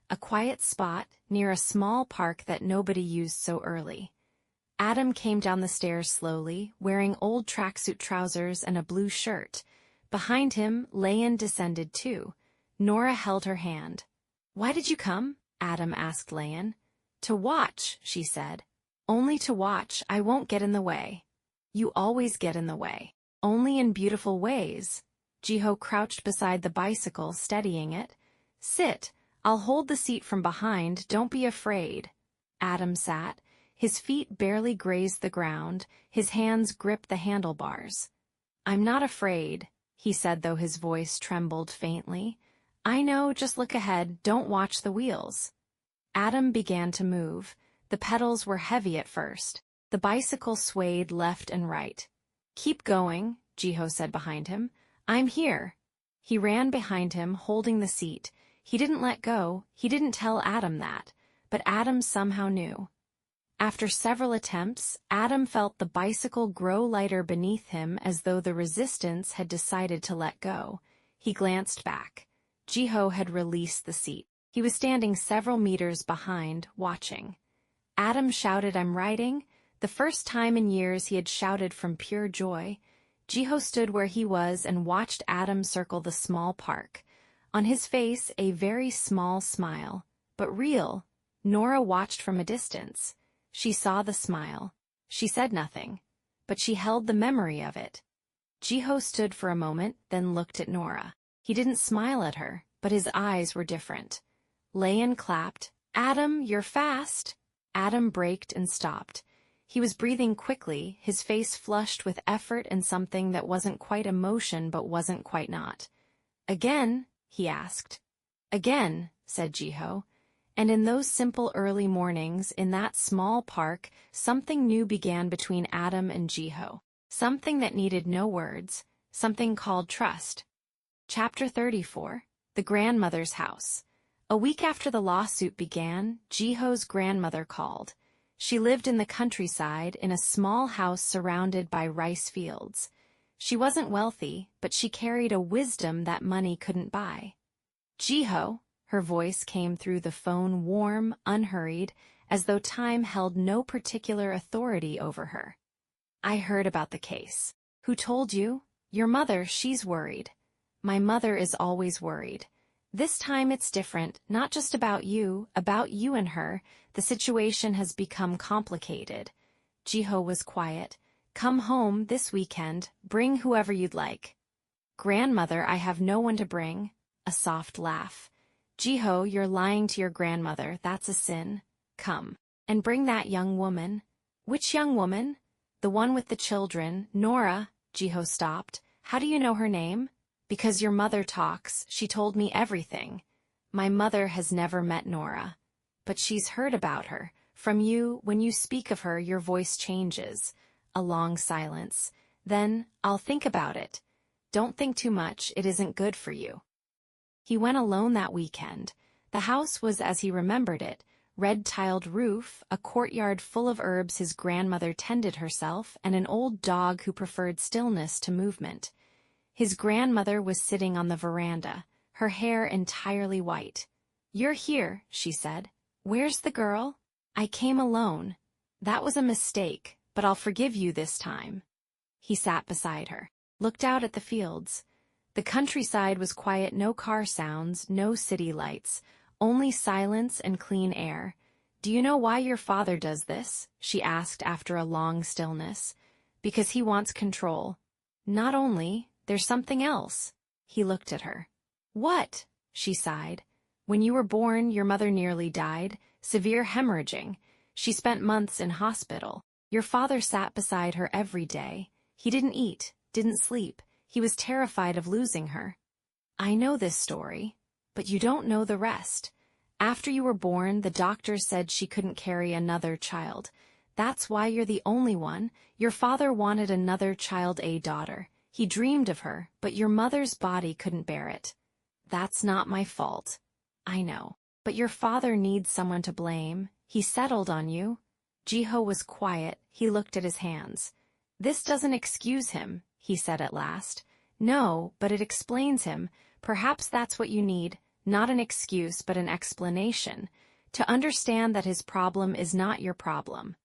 A quiet spot, near a small park that nobody used so early. Adam came down the stairs slowly, wearing old tracksuit trousers and a blue shirt. Behind him, Lian descended too. Nora held her hand. "Why did you come?" Adam asked Lian. "To watch," she said. "Only to watch. I won't get in the way." "You always get in the way." "Only in beautiful ways." Jiho crouched beside the bicycle, steadying it. "Sit. I'll hold the seat from behind. Don't be afraid." Adam sat. His feet barely grazed the ground. His hands gripped the handlebars. "I'm not afraid," he said, though his voice trembled faintly. "I know, just look ahead. Don't watch the wheels." Adam began to move. The pedals were heavy at first. The bicycle swayed left and right. "Keep going," Jiho said behind him. "I'm here." He ran behind him, holding the seat. He didn't let go. He didn't tell Adam that, but Adam somehow knew. After several attempts, Adam felt the bicycle grow lighter beneath him, as though the resistance had decided to let go. He glanced back. Jiho had released the seat. He was standing several meters behind, watching. Adam shouted, "I'm riding." The first time in years he had shouted from pure joy. Jiho stood where he was and watched Adam circle the small park. On his face, a very small smile, but real. Nora watched from a distance. She saw the smile. She said nothing, but she held the memory of it. Jiho stood for a moment, then looked at Nora. He didn't smile at her, but his eyes were different. Lian clapped. "Adam, you're fast." Adam braked and stopped. He was breathing quickly, his face flushed with effort and something that wasn't quite emotion but wasn't quite not. "Again?" he asked. "Again," said Jiho. And in those simple early mornings, in that small park, something new began between Adam and Jiho. Something that needed no words, something called trust. Chapter 34. The Grandmother's House. A week after the lawsuit began, Jiho's grandmother called. She lived in the countryside in a small house surrounded by rice fields. She wasn't wealthy, but she carried a wisdom that money couldn't buy. Jiho, her voice came through the phone warm, unhurried, as though time held no particular authority over her. I heard about the case. Who told you? Your mother, she's worried. My mother is always worried. This time it's different, not just about you and her. The situation has become complicated. Jiho was quiet. Come home this weekend, bring whoever you'd like. Grandmother, I have no one to bring. A soft laugh. Jiho, you're lying to your grandmother, that's a sin. Come. And bring that young woman. Which young woman? The one with the children, Nora. Jiho stopped. How do you know her name? Because your mother talks, she told me everything. My mother has never met Nora. But she's heard about her. From you, when you speak of her, your voice changes. A long silence. Then, I'll think about it. Don't think too much, it isn't good for you. He went alone that weekend. The house was as he remembered it, red-tiled roof, a courtyard full of herbs his grandmother tended herself, and an old dog who preferred stillness to movement. His grandmother was sitting on the veranda, her hair entirely white. You're here, she said. Where's the girl? I came alone. That was a mistake, but I'll forgive you this time. He sat beside her, looked out at the fields. The countryside was quiet, no car sounds, no city lights, only silence and clean air. Do you know why your father does this? She asked after a long stillness. Because he wants control. Not only, there's something else. He looked at her. What? She sighed. When you were born, your mother nearly died, severe hemorrhaging. She spent months in hospital. Your father sat beside her every day. He didn't eat, didn't sleep. He was terrified of losing her. I know this story, but you don't know the rest. After you were born, the doctors said she couldn't carry another child. That's why you're the only one. Your father wanted another child, a daughter. He dreamed of her, but your mother's body couldn't bear it. That's not my fault. I know. But your father needs someone to blame. He settled on you. Jiho was quiet. He looked at his hands. This doesn't excuse him, he said at last. No, but it explains him. Perhaps that's what you need, not an excuse but an explanation, to understand that his problem is not your problem.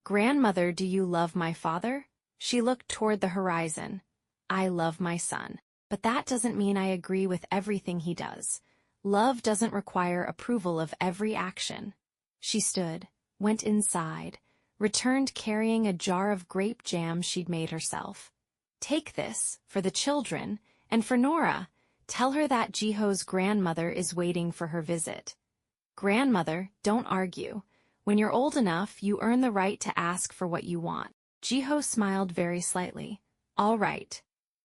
Grandmother, do you love my father? She looked toward the horizon. I love my son, but that doesn't mean I agree with everything he does. Love doesn't require approval of every action. She stood, went inside, returned carrying a jar of grape jam she'd made herself. Take this, for the children, and for Nora. Tell her that Jiho's grandmother is waiting for her visit. Grandmother, don't argue. When you're old enough, you earn the right to ask for what you want. Jiho smiled very slightly. All right.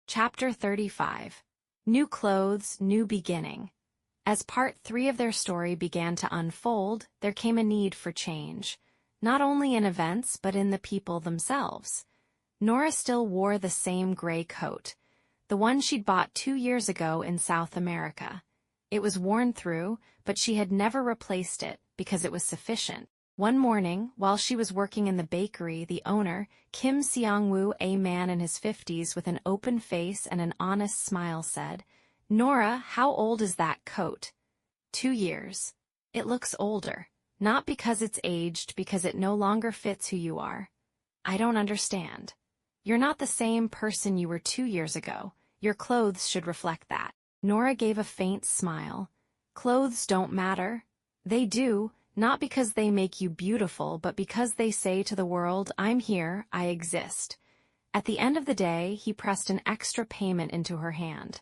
Chapter 35. New clothes, new beginning. As part 3 of their story began to unfold, there came a need for change. Not only in events, but in the people themselves. Nora still wore the same gray coat, the one she'd bought 2 years ago in South America. It was worn through, but she had never replaced it because it was sufficient. One morning, while she was working in the bakery, the owner, Kim Seong-woo, a man in his 50s with an open face and an honest smile, said, Nora, how old is that coat? 2 years. It looks older. Not because it's aged, because it no longer fits who you are. I don't understand. You're not the same person you were 2 years ago. Your clothes should reflect that. Nora gave a faint smile. Clothes don't matter. They do, not because they make you beautiful, but because they say to the world, I'm here, I exist. At the end of the day, he pressed an extra payment into her hand.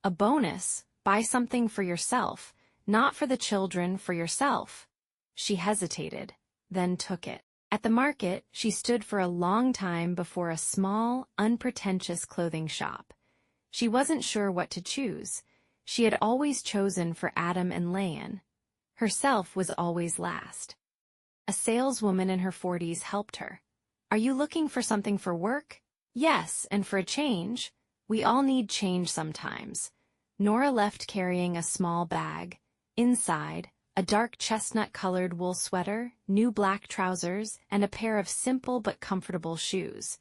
A bonus, buy something for yourself, not for the children, for yourself. She hesitated, then took it. At the market, she stood for a long time before a small, unpretentious clothing shop. She wasn't sure what to choose. She had always chosen for Adam and Lian. Herself was always last. A saleswoman in her 40s helped her. Are you looking for something for work? Yes, and for a change. We all need change sometimes. Nora left carrying a small bag. Inside, a dark chestnut-colored wool sweater, new black trousers, and a pair of simple but comfortable shoes.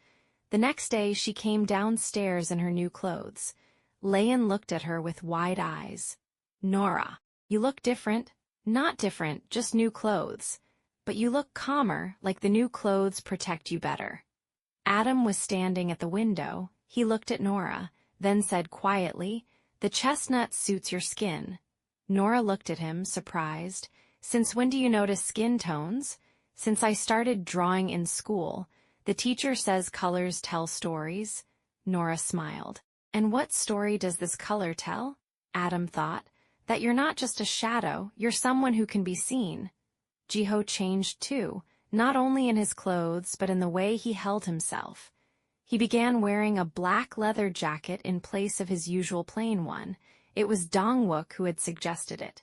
The next day she came downstairs in her new clothes. Lian looked at her with wide eyes. "Nora, you look different." "Not different, just new clothes. But you look calmer, like the new clothes protect you better." Adam was standing at the window. He looked at Nora, then said quietly, "The chestnut suits your skin." Nora looked at him, surprised. "Since when do you notice skin tones?" "Since I started drawing in school. The teacher says colors tell stories." Nora smiled. "And what story does this color tell?" Adam thought. "That you're not just a shadow, you're someone who can be seen." Jiho changed too, not only in his clothes but in the way he held himself. He began wearing a black leather jacket in place of his usual plain one. It was Dongwook who had suggested it.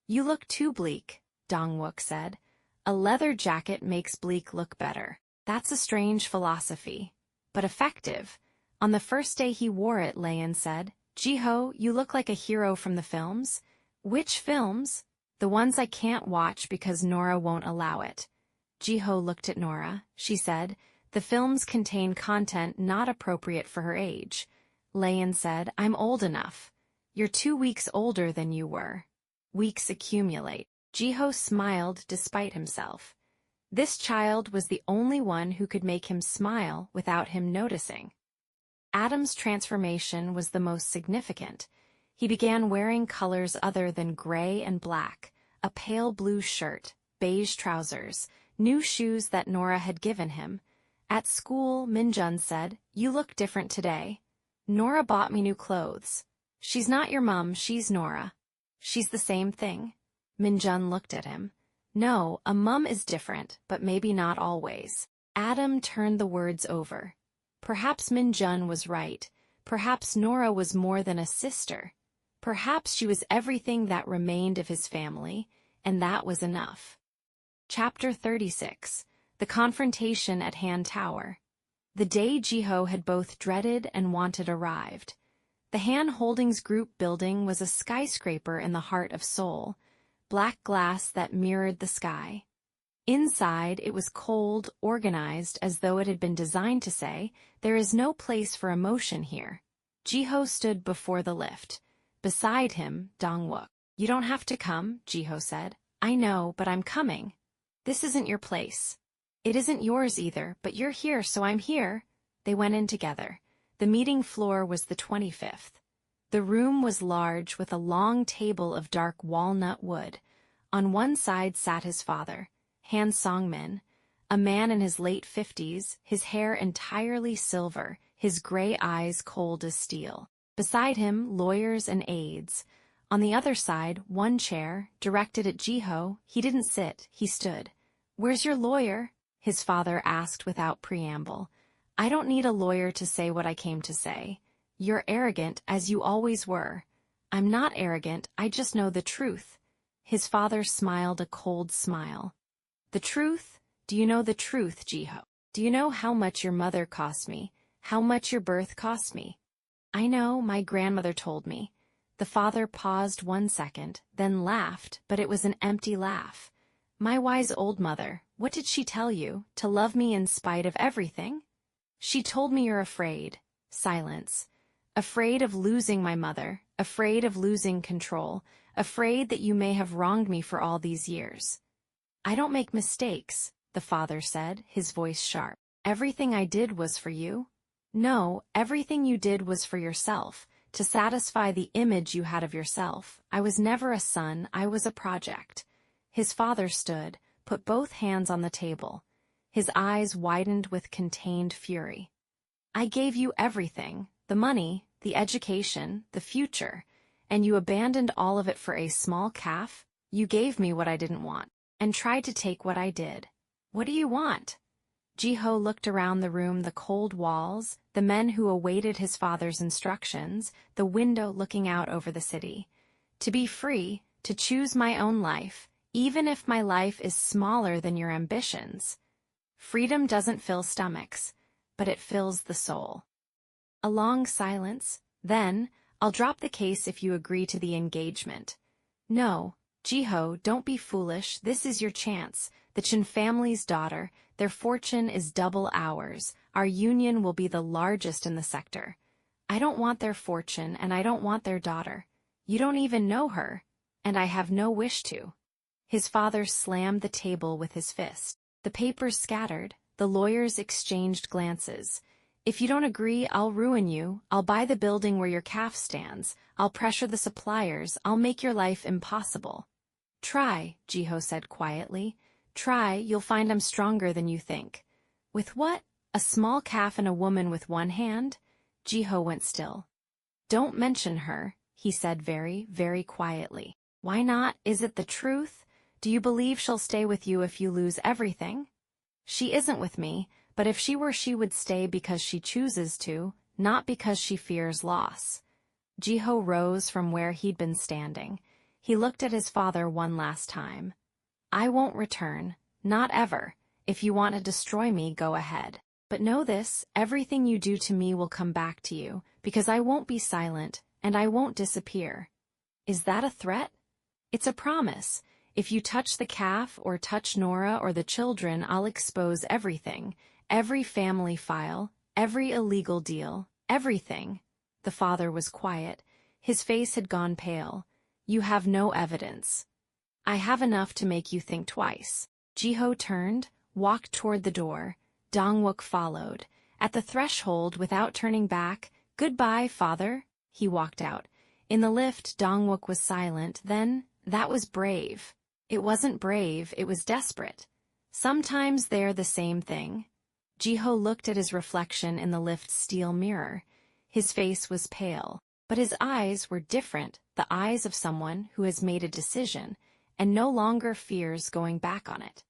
"You look too bleak," Dongwook said. "A leather jacket makes bleak look better." "That's a strange philosophy, but effective." On the first day he wore it, Lian said, "Jiho, you look like a hero from the films." "Which films?" "The ones I can't watch because Nora won't allow it." Jiho looked at Nora. She said, "The films contain content not appropriate for her age." Lian said, "I'm old enough." "You're 2 weeks older than you were." Weeks accumulate. Jiho smiled despite himself. This child was the only one who could make him smile without him noticing. Adam's transformation was the most significant. He began wearing colors other than gray and black, a pale blue shirt, beige trousers, new shoes that Nora had given him. At school, Minjun said, "You look different today." "Nora bought me new clothes." "She's not your mum, she's Nora." "She's the same thing." Minjun looked at him. "No, a mum is different, but maybe not always." Adam turned the words over. Perhaps Minjun was right. Perhaps Nora was more than a sister. Perhaps she was everything that remained of his family, and that was enough. Chapter 36. The Confrontation at Han Tower. The day Jiho had both dreaded and wanted arrived. The Han Holdings Group building was a skyscraper in the heart of Seoul, black glass that mirrored the sky. Inside, it was cold, organized, as though it had been designed to say, "There is no place for emotion here." Jiho stood before the lift. Beside him, Dongwook. "You don't have to come," Jiho said. "I know, but I'm coming." "This isn't your place." "It isn't yours either, but you're here, so I'm here." They went in together. The meeting floor was the 25th. The room was large, with a long table of dark walnut wood. On one side sat his father, Han Songmin, a man in his late 50s, his hair entirely silver, his gray eyes cold as steel. Beside him, lawyers and aides. On the other side, one chair, directed at Jiho. He didn't sit, he stood. "Where's your lawyer?" his father asked without preamble. "I don't need a lawyer to say what I came to say. You're arrogant, as you always were." "I'm not arrogant, I just know the truth." His father smiled a cold smile. "The truth? Do you know the truth, Jiho? Do you know how much your mother cost me? How much your birth cost me?" "I know, my grandmother told me." The father paused 1 second, then laughed, but it was an empty laugh. "My wise old mother, what did she tell you? To love me in spite of everything?" "She told me you're afraid." Silence. "Afraid of losing my mother, afraid of losing control, afraid that you may have wronged me for all these years." "I don't make mistakes," the father said, his voice sharp. "Everything I did was for you." "No, everything you did was for yourself, to satisfy the image you had of yourself. I was never a son, I was a project." His father stood, put both hands on the table. His eyes widened with contained fury. "I gave you everything, the money, the education, the future, and you abandoned all of it for a small calf? You gave me what I didn't want, and tried to take what I did. What do you want?" Jiho looked around the room, the cold walls, the men who awaited his father's instructions, the window looking out over the city. "To be free, to choose my own life, even if my life is smaller than your ambitions." Freedom doesn't fill stomachs, but it fills the soul. A long silence. Then, "I'll drop the case if you agree to the engagement." "No, Jiho, don't be foolish, this is your chance. The Chen family's daughter, their fortune is double ours. Our union will be the largest in the sector. I don't want their fortune, and I don't want their daughter. You don't even know her, and I have no wish to." His father slammed the table with his fist. The papers scattered, the lawyers exchanged glances. "If you don't agree, I'll ruin you. I'll buy the building where your calf stands. I'll pressure the suppliers. I'll make your life impossible." "Try," Jiho said quietly. "Try, you'll find I'm stronger than you think." "With what? A small calf and a woman with one hand?" Jiho went still. "Don't mention her," he said very, very quietly. "Why not? Is it the truth? Do you believe she'll stay with you if you lose everything?" "She isn't with me, but if she were, she would stay because she chooses to, not because she fears loss." Jiho rose from where he'd been standing. He looked at his father one last time. "I won't return, not ever. If you want to destroy me, go ahead. But know this, everything you do to me will come back to you, because I won't be silent, and I won't disappear." "Is that a threat?" "It's a promise. If you touch the calf or touch Nora or the children, I'll expose everything, every family file, every illegal deal, everything." The father was quiet. His face had gone pale. "You have no evidence." "I have enough to make you think twice." Jiho turned, walked toward the door. Dongwook followed. At the threshold, without turning back, "Goodbye, father." He walked out. In the lift, Dongwook was silent. Then, "That was brave." "It wasn't brave, it was desperate." "Sometimes they're the same thing." Jiho looked at his reflection in the lift's steel mirror. His face was pale, but his eyes were different, the eyes of someone who has made a decision and no longer fears going back on it.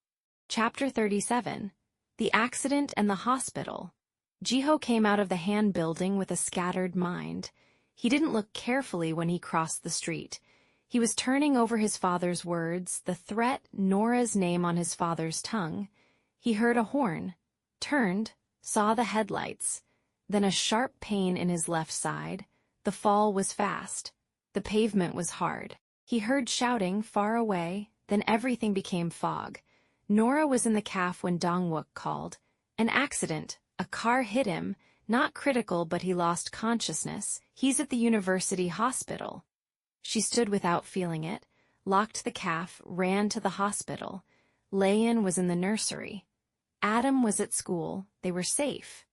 Chapter 37. The Accident and the Hospital. Jiho came out of the Han building with a scattered mind. He didn't look carefully when he crossed the street. He was turning over his father's words, the threat, Nora's name on his father's tongue. He heard a horn, turned, saw the headlights, then a sharp pain in his left side. The fall was fast. The pavement was hard. He heard shouting far away, then everything became fog. Nora was in the calf when Dongwook called. An accident. A car hit him. Not critical, but he lost consciousness. He's at the university hospital. She stood without feeling it, locked the calf, ran to the hospital. Lian was in the nursery. Adam was at school. They were safe.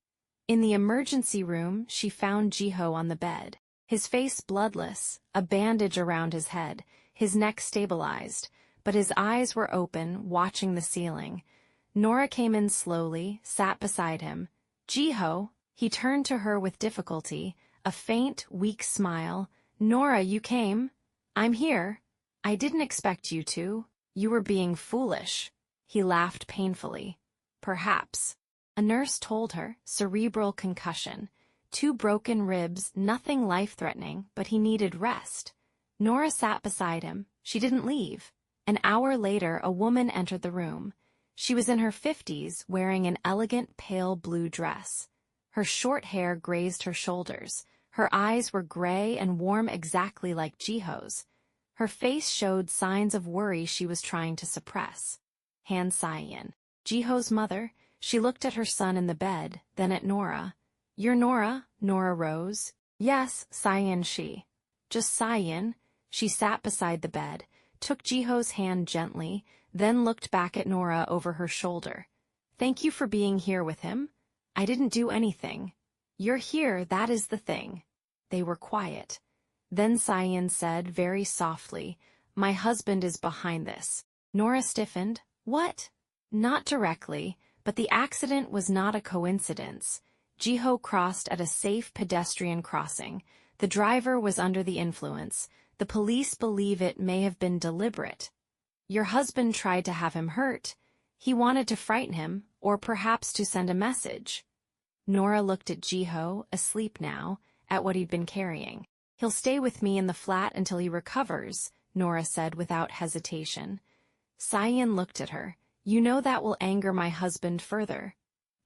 In the emergency room, she found Jiho on the bed. His face bloodless, a bandage around his head, his neck stabilized, but his eyes were open, watching the ceiling. Nora came in slowly, sat beside him. "Jiho," he turned to her with difficulty, a faint, weak smile. "Nora, you came?" "I'm here." "I didn't expect you to. You were being foolish." He laughed painfully. "Perhaps." A nurse told her, cerebral concussion. 2 broken ribs, nothing life-threatening, but he needed rest. Nora sat beside him. She didn't leave. An hour later, a woman entered the room. She was in her 50s, wearing an elegant pale blue dress. Her short hair grazed her shoulders. Her eyes were gray and warm, exactly like Jiho's. Her face showed signs of worry she was trying to suppress. Han Lian, Jiho's mother. She looked at her son in the bed, then at Nora. "You're Nora?" Nora rose. "Yes, Lian she." "Just Lian." She sat beside the bed, took Jiho's hand gently, then looked back at Nora over her shoulder. "Thank you for being here with him." "I didn't do anything." "You're here, that is the thing." They were quiet. Then Lian said very softly, "My husband is behind this." Nora stiffened. "What?" "Not directly, but the accident was not a coincidence." Jiho crossed at a safe pedestrian crossing. The driver was under the influence. The police believe it may have been deliberate. Your husband tried to have him hurt. He wanted to frighten him, or perhaps to send a message. Nora looked at Jiho, asleep now, at what he'd been carrying. "He'll stay with me in the flat until he recovers," Nora said without hesitation. Lian looked at her. "You know that will anger my husband further."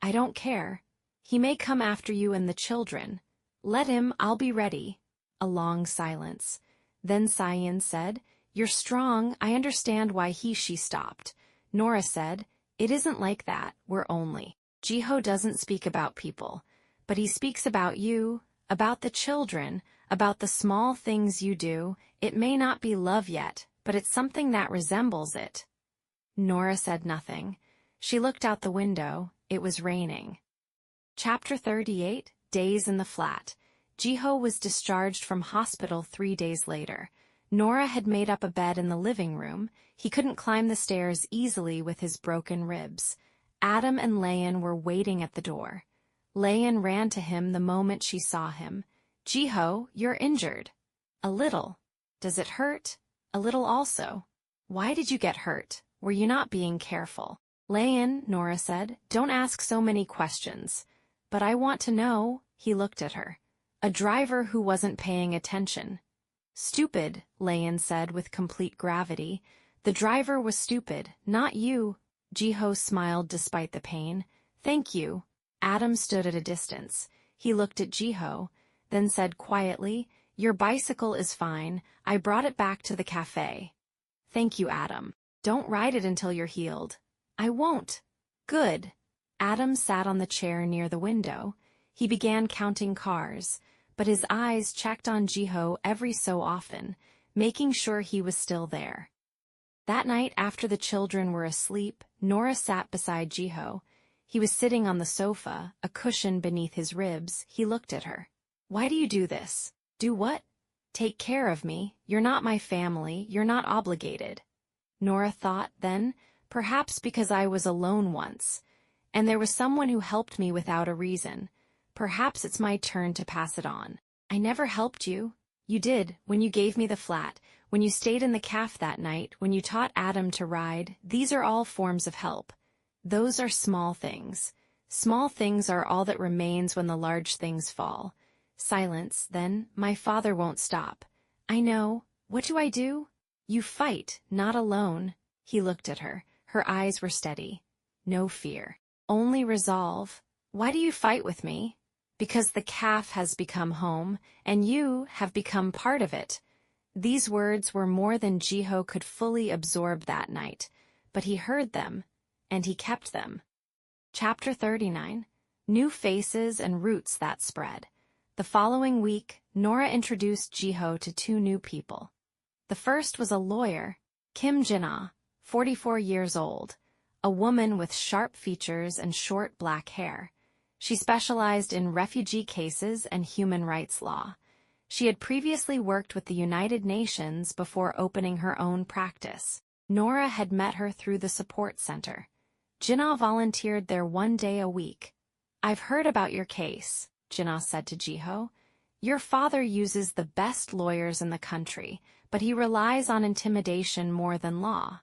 "I don't care. He may come after you and the children." "Let him, I'll be ready." A long silence. Then Lian said, "You're strong, I understand why she stopped." Nora said, "It isn't like that, we're only." Jiho doesn't speak about people, but he speaks about you, about the children, about the small things you do. It may not be love yet, but it's something that resembles it." Nora said nothing. She looked out the window. It was raining. Chapter 38, Days in the Flat. Jiho was discharged from hospital 3 days later. Nora had made up a bed in the living room. He couldn't climb the stairs easily with his broken ribs. Adam and Lian were waiting at the door. Lian ran to him the moment she saw him. "Jiho, you're injured." "A little." "Does it hurt?" "A little also." "Why did you get hurt? Were you not being careful?" "Lian," Nora said, "don't ask so many questions." "But I want to know." He looked at her. "A driver who wasn't paying attention." "Stupid," Lian said with complete gravity. "The driver was stupid, not you." Jiho smiled despite the pain. "Thank you." Adam stood at a distance. He looked at Jiho, then said quietly, "Your bicycle is fine. I brought it back to the cafe." "Thank you, Adam. Don't ride it until you're healed." "I won't." "Good." Adam sat on the chair near the window. He began counting cars, but his eyes checked on Jiho every so often, making sure he was still there. That night, after the children were asleep, Nora sat beside Jiho. He was sitting on the sofa, a cushion beneath his ribs. He looked at her. "Why do you do this?" "Do what?" "Take care of me. You're not my family. You're not obligated." Nora thought then, perhaps because I was alone once, and there was someone who helped me without a reason. Perhaps it's my turn to pass it on. "I never helped you." "You did, when you gave me the flat, when you stayed in the caf that night, when you taught Adam to ride. These are all forms of help. Those are small things. Small things are all that remains when the large things fall." Silence, then, "My father won't stop." "I know. What do I do?" "You fight, not alone." He looked at her. Her eyes were steady. "No fear. Only resolve." "Why do you fight with me?" "Because the caf has become home, and you have become part of it." These words were more than Jiho could fully absorb that night, but he heard them, and he kept them. Chapter 39, New Faces and Roots That Spread. The following week, Nora introduced Jiho to 2 new people. The first was a lawyer, Kim Jin-ah, 44 years old, a woman with sharp features and short black hair. She specialized in refugee cases and human rights law. She had previously worked with the United Nations before opening her own practice. Nora had met her through the support center. Jin-ah volunteered there 1 day a week. "I've heard about your case," Jin-ah said to Jiho. "Your father uses the best lawyers in the country, but he relies on intimidation more than law.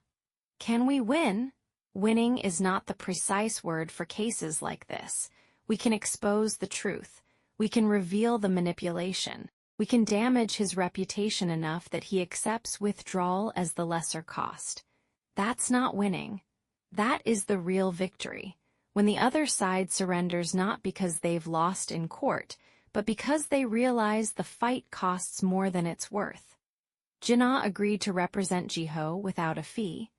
Can we win?" "Winning is not the precise word for cases like this. We can expose the truth. We can reveal the manipulation. We can damage his reputation enough that he accepts withdrawal as the lesser cost. That's not winning. That is the real victory. When the other side surrenders not because they've lost in court, but because they realize the fight costs more than it's worth." Jin-ah agreed to represent Jiho without a fee.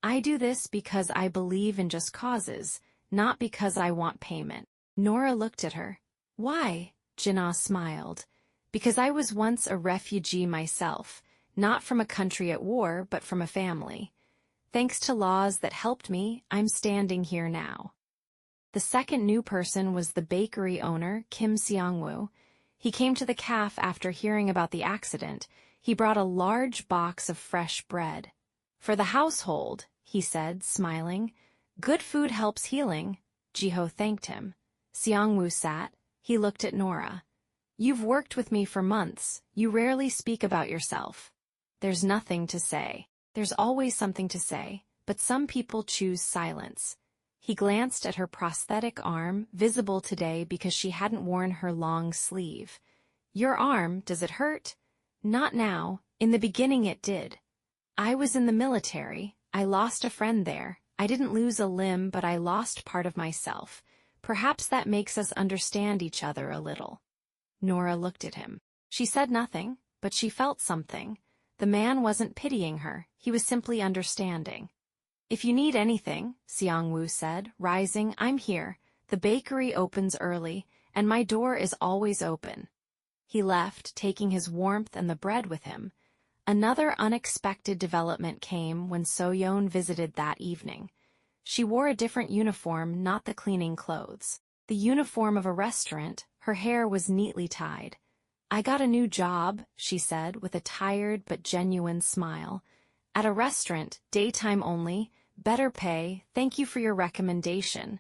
"I do this because I believe in just causes, not because I want payment." Nora looked at her. "Why?" Jin-ah smiled. "Because I was once a refugee myself, not from a country at war, but from a family. Thanks to laws that helped me, I'm standing here now." The second new person was the bakery owner, Kim Seong-woo. He came to the caf after hearing about the accident. He brought a large box of fresh bread. "For the household," he said, smiling. "Good food helps healing." Jiho thanked him. Seong-woo sat. He looked at Nora. "You've worked with me for months. You rarely speak about yourself." "There's nothing to say." "There's always something to say, but some people choose silence." He glanced at her prosthetic arm, visible today because she hadn't worn her long sleeve. "Your arm, does it hurt?" "Not now. In the beginning it did. I was in the military. I lost a friend there. I didn't lose a limb, but I lost part of myself. Perhaps that makes us understand each other a little." Nora looked at him. She said nothing, but she felt something. The man wasn't pitying her. He was simply understanding. "If you need anything," Seong-woo said, rising, "I'm here." The bakery opens early, and my door is always open." He left, taking his warmth and the bread with him. Another unexpected development came when So-yeon visited that evening. She wore a different uniform, not the cleaning clothes. The uniform of a restaurant, her hair was neatly tied. "I got a new job," she said with a tired but genuine smile. "At a restaurant, daytime only, better pay, thank you for your recommendation."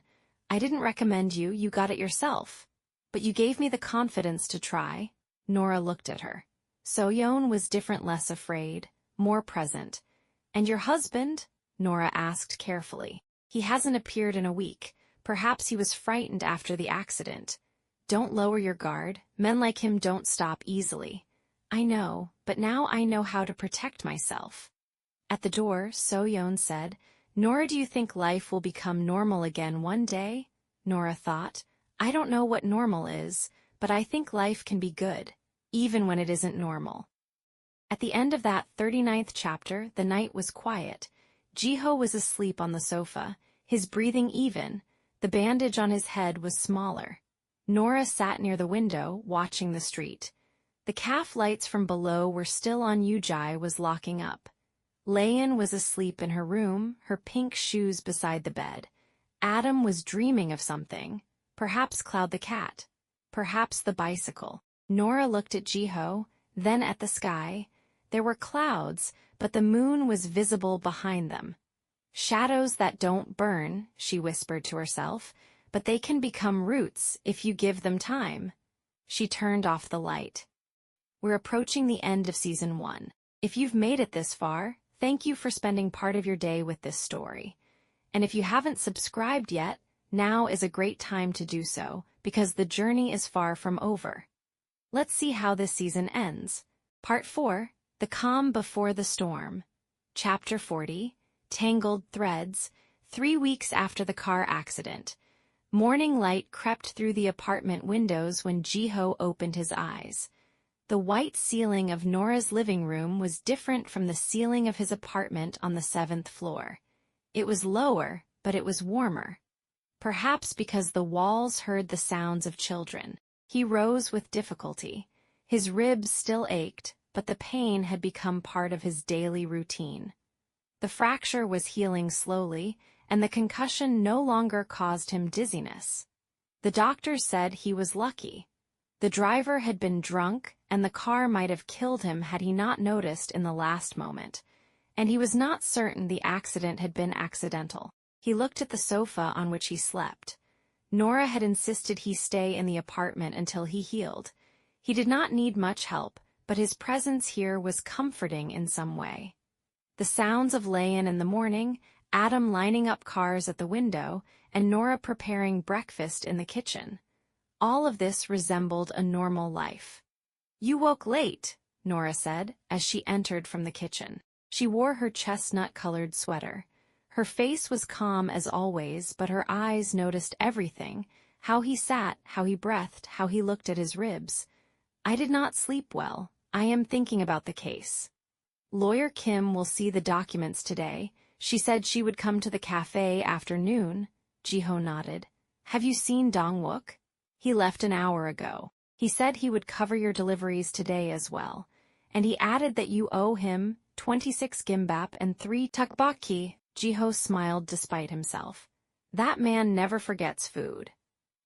"I didn't recommend you, you got it yourself. But you gave me the confidence to try." Nora looked at her. So-yeon was different, less afraid, more present. "And your husband?" Nora asked carefully. "He hasn't appeared in a week. Perhaps he was frightened after the accident." "Don't lower your guard. Men like him don't stop easily." "I know, but now I know how to protect myself." At the door, So-yeon said, "Nora, do you think life will become normal again one day?" Nora thought, "I don't know what normal is, but I think life can be good, even when it isn't normal." At the end of that 39th chapter, the night was quiet. Jiho was asleep on the sofa, his breathing even. The bandage on his head was smaller. Nora sat near the window, watching the street. The calf lights from below were still on. Ujai was locking up. Lian was asleep in her room, her pink shoes beside the bed. Adam was dreaming of something. Perhaps Cloud the cat. Perhaps the bicycle. Nora looked at Jiho, then at the sky. There were clouds, but the moon was visible behind them. "Shadows that don't burn," she whispered to herself, "but they can become roots if you give them time." She turned off the light. We're approaching the end of Season 1. If you've made it this far, thank you for spending part of your day with this story. And if you haven't subscribed yet, now is a great time to do so, because the journey is far from over. Let's see how this season ends. Part 4, The Calm Before the Storm. Chapter 40, Tangled Threads, 3 weeks after the car accident. Morning light crept through the apartment windows when Jiho opened his eyes. The white ceiling of Nora's living room was different from the ceiling of his apartment on the 7th floor. It was lower, but it was warmer. Perhaps because the walls heard the sounds of children. He rose with difficulty. His ribs still ached, but the pain had become part of his daily routine. The fracture was healing slowly, and the concussion no longer caused him dizziness. The doctor said he was lucky. The driver had been drunk, and the car might have killed him had he not noticed in the last moment. And he was not certain the accident had been accidental. He looked at the sofa on which he slept. Nora had insisted he stay in the apartment until he healed. He did not need much help, but his presence here was comforting in some way. The sounds of Lian in the morning, Adam lining up cars at the window, and Nora preparing breakfast in the kitchen. All of this resembled a normal life. "You woke late," Nora said, as she entered from the kitchen. She wore her chestnut-colored sweater. Her face was calm as always, but her eyes noticed everything, how he sat, how he breathed, how he looked at his ribs. "I did not sleep well. I am thinking about the case. Lawyer Kim will see the documents today. She said she would come to the cafe after noon." Jiho nodded. "Have you seen Dong-wook?" "He left an hour ago. He said he would cover your deliveries today as well. And he added that you owe him 26 gimbap and 3 tteokbokki." Jiho smiled despite himself. "That man never forgets food."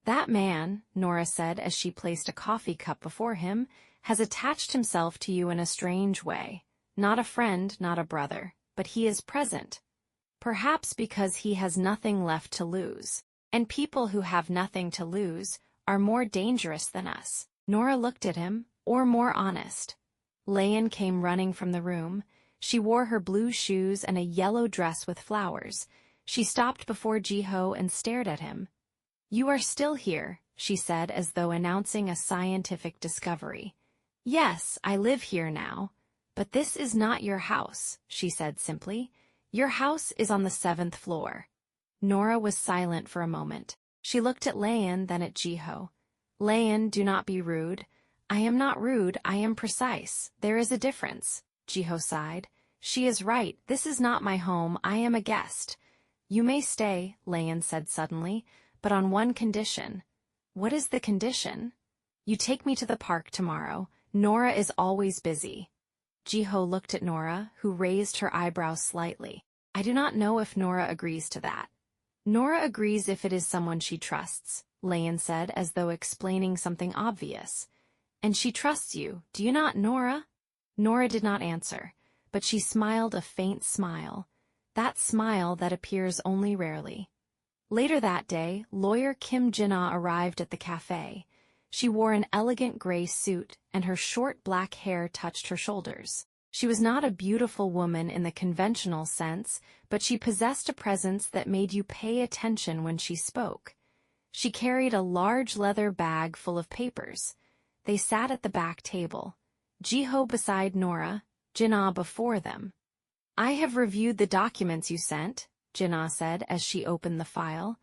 "That man," Nora said as she placed a coffee cup before him, "has attached himself to you in a strange way. Not a friend, not a brother, but he is present. Perhaps because he has nothing left to lose. And people who have nothing to lose are more dangerous than us." Nora looked at him, or more honest. Lian came running from the room. She wore her blue shoes and a yellow dress with flowers. She stopped before Jiho and stared at him. "You are still here," she said as though announcing a scientific discovery. "Yes, I live here now. But this is not your house," she said simply. "Your house is on the 7th floor." Nora was silent for a moment. She looked at Lian, then at Jiho. "Lian, do not be rude." "I am not rude, I am precise. There is a difference." Jiho sighed. "She is right, this is not my home, I am a guest." "You may stay," Lian said suddenly, but on one condition. What is the condition? You take me to the park tomorrow. Nora is always busy. Jiho looked at Nora, who raised her eyebrows slightly. I do not know if Nora agrees to that. Nora agrees if it is someone she trusts, Lian said, as though explaining something obvious. And she trusts you, do you not, Nora? Nora did not answer, but she smiled a faint smile, that smile that appears only rarely. Later that day, lawyer Kim Jin-ah arrived at the cafe. She wore an elegant gray suit, and her short black hair touched her shoulders. She was not a beautiful woman in the conventional sense, but she possessed a presence that made you pay attention when she spoke. She carried a large leather bag full of papers. They sat at the back table, Jiho beside Nora, Jin-ah before them. I have reviewed the documents you sent, Jin-ah said as she opened the file.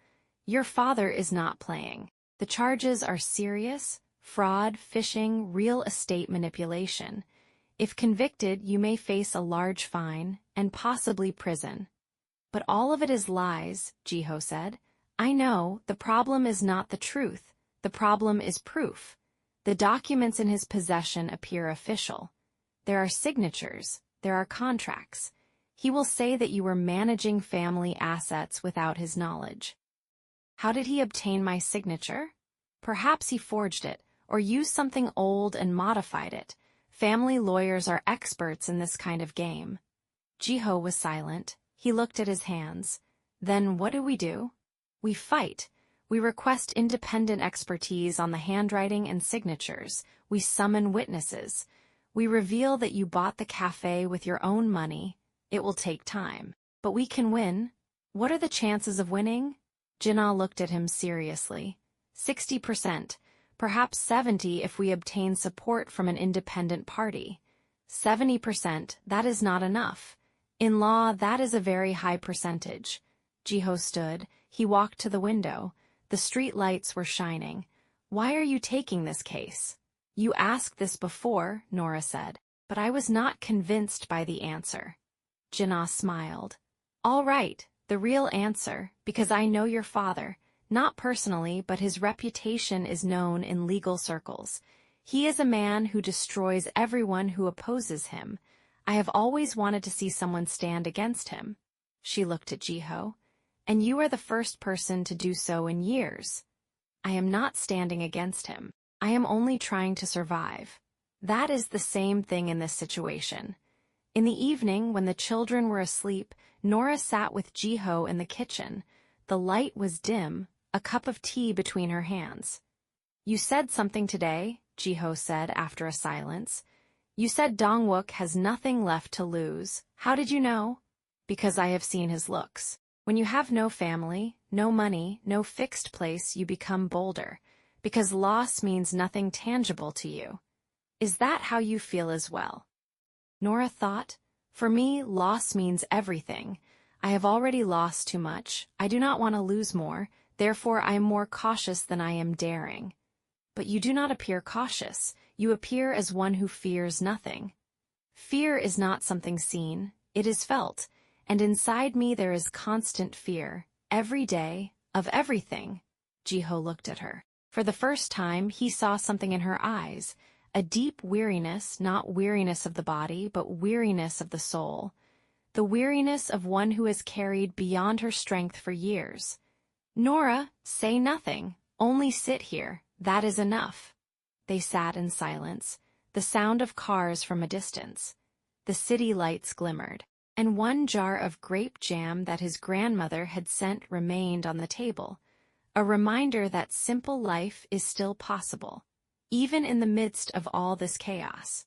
Your father is not playing. The charges are serious: fraud, phishing, real estate manipulation. If convicted, you may face a large fine and possibly prison. But all of it is lies, Jiho said. I know, the problem is not the truth. The problem is proof. The documents in his possession appear official. There are signatures, there are contracts. He will say that you were managing family assets without his knowledge. How did he obtain my signature? Perhaps he forged it, or used something old and modified it. Family lawyers are experts in this kind of game. Jiho was silent. He looked at his hands. Then what do? We fight. We request independent expertise on the handwriting and signatures. We summon witnesses. We reveal that you bought the cafe with your own money. It will take time. But we can win. What are the chances of winning? Jin-ah looked at him seriously. 60%. Perhaps 70% if we obtain support from an independent party. 70%, that is not enough. In law, that is a very high percentage. Jiho stood. He walked to the window. The street lights were shining. Why are you taking this case? You asked this before, Nora said, but I was not convinced by the answer. Jin-ah smiled. All right, the real answer, because I know your father. Not personally, but his reputation is known in legal circles. He is a man who destroys everyone who opposes him. I have always wanted to see someone stand against him. She looked at Jiho. And you are the first person to do so in years. I am not standing against him. I am only trying to survive. That is the same thing in this situation. In the evening, when the children were asleep, Nora sat with Jiho in the kitchen. The light was dim, a cup of tea between her hands. You said something today, Jiho said after a silence. You said Dongwook has nothing left to lose. How did you know? Because I have seen his looks. When you have no family, no money, no fixed place, you become bolder, because loss means nothing tangible to you. Is that how you feel as well? Nora thought, for me, loss means everything. I have already lost too much. I do not want to lose more, therefore I am more cautious than I am daring. But you do not appear cautious. You appear as one who fears nothing. Fear is not something seen, it is felt. And inside me there is constant fear, every day, of everything. Jiho looked at her. For the first time, he saw something in her eyes, a deep weariness, not weariness of the body, but weariness of the soul. The weariness of one who has carried beyond her strength for years. Nora, say nothing, only sit here, that is enough. They sat in silence, the sound of cars from a distance. The city lights glimmered. And one jar of grape jam that his grandmother had sent remained on the table, a reminder that simple life is still possible, even in the midst of all this chaos.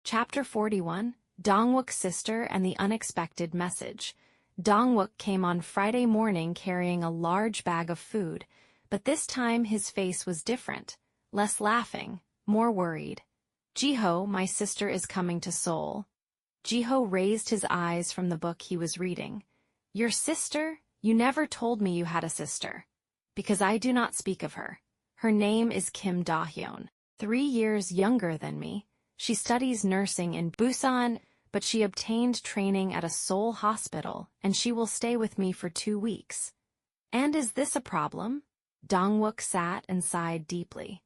Chapter 41, Dongwook's Sister and the Unexpected Message. Dongwook came on Friday morning carrying a large bag of food, but this time his face was different, less laughing, more worried. Jiho, my sister is coming to Seoul. Jiho raised his eyes from the book he was reading. Your sister? You never told me you had a sister. Because I do not speak of her. Her name is Kim Da-hyun, 3 years younger than me. She studies nursing in Busan, but she obtained training at a Seoul hospital, and she will stay with me for 2 weeks. And is this a problem? Dongwook sat and sighed deeply.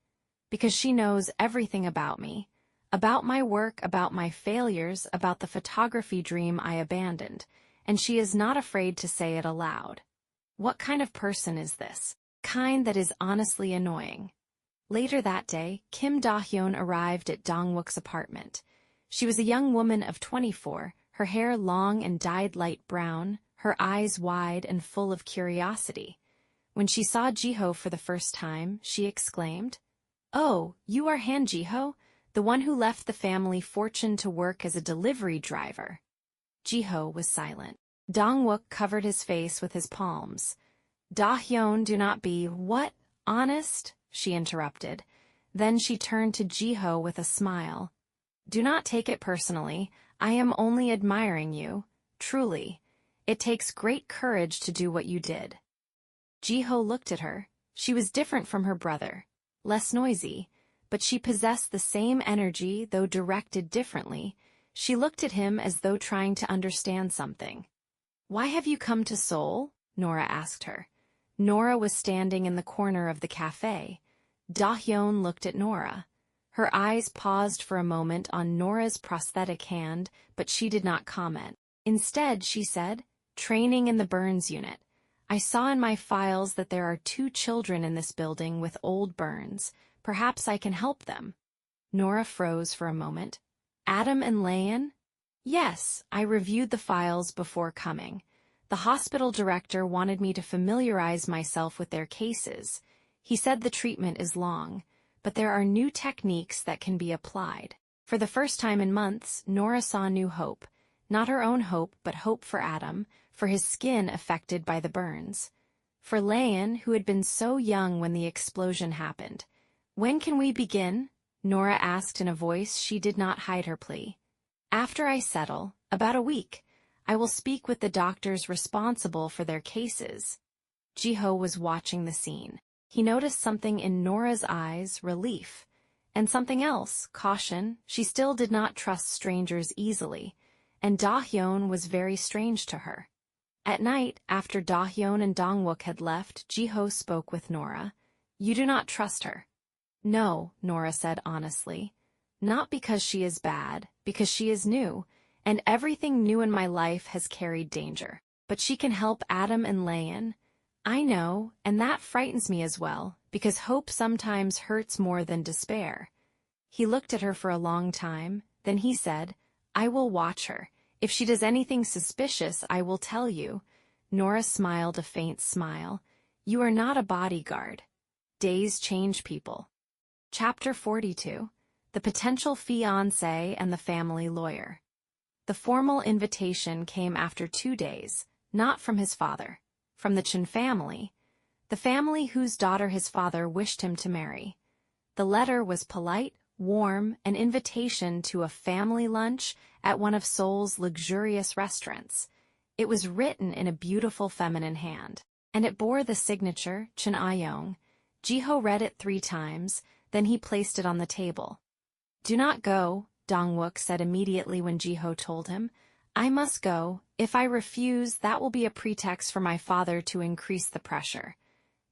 Because she knows everything about me. About my work, about my failures, about the photography dream I abandoned, and she is not afraid to say it aloud. What kind of person is this? Kind that is honestly annoying. Later that day, Kim Da-hyun arrived at Dongwook's apartment. She was a young woman of 24, her hair long and dyed light brown, her eyes wide and full of curiosity. When she saw Jiho for the first time, she exclaimed, "Oh, you are Han Jiho, the one who left the family fortune to work as a delivery driver." Jiho was silent. Dongwook covered his face with his palms. "Da-hyun, do not be, what, honest?" she interrupted. Then she turned to Jiho with a smile. "Do not take it personally. I am only admiring you. Truly. It takes great courage to do what you did." Jiho looked at her. She was different from her brother. Less noisy, but she possessed the same energy, though directed differently. She looked at him as though trying to understand something. "Why have you come to Seoul?" Nora asked her. Nora was standing in the corner of the cafe. Da-hyun looked at Nora. Her eyes paused for a moment on Nora's prosthetic hand, but she did not comment. Instead, she said, "Training in the burns unit. I saw in my files that there are 2 children in this building with old burns. Perhaps I can help them." Nora froze for a moment. "Adam and Lian?" "Yes, I reviewed the files before coming. The hospital director wanted me to familiarize myself with their cases. He said the treatment is long, but there are new techniques that can be applied." For the first time in months, Nora saw new hope. Not her own hope, but hope for Adam, for his skin affected by the burns. For Lian, who had been so young when the explosion happened. "When can we begin?" Nora asked in a voice she did not hide her plea. "After I settle, about a week. I will speak with the doctors responsible for their cases." Jiho was watching the scene. He noticed something in Nora's eyes, relief. And something else, caution. She still did not trust strangers easily. And Da-hyun was very strange to her. At night, after Da-hyun and Dongwook had left, Jiho spoke with Nora. "You do not trust her." "No," Nora said honestly. "Not because she is bad, because she is new, and everything new in my life has carried danger. But she can help Adam and Lian. I know, and that frightens me as well, because hope sometimes hurts more than despair." He looked at her for a long time, then he said, "I will watch her. If she does anything suspicious, I will tell you." Nora smiled a faint smile. "You are not a bodyguard. Days change people." Chapter 42. The Potential Fiancé and the Family Lawyer. The formal invitation came after 2 days, not from his father, from the Chen family, the family whose daughter his father wished him to marry. The letter was polite, warm, an invitation to a family lunch at one of Seoul's luxurious restaurants. It was written in a beautiful feminine hand, and it bore the signature, Chen Ayong. Jiho read it 3 times, then he placed it on the table. "Do not go," Dongwook said immediately when Jiho told him. "I must go. If I refuse, that will be a pretext for my father to increase the pressure."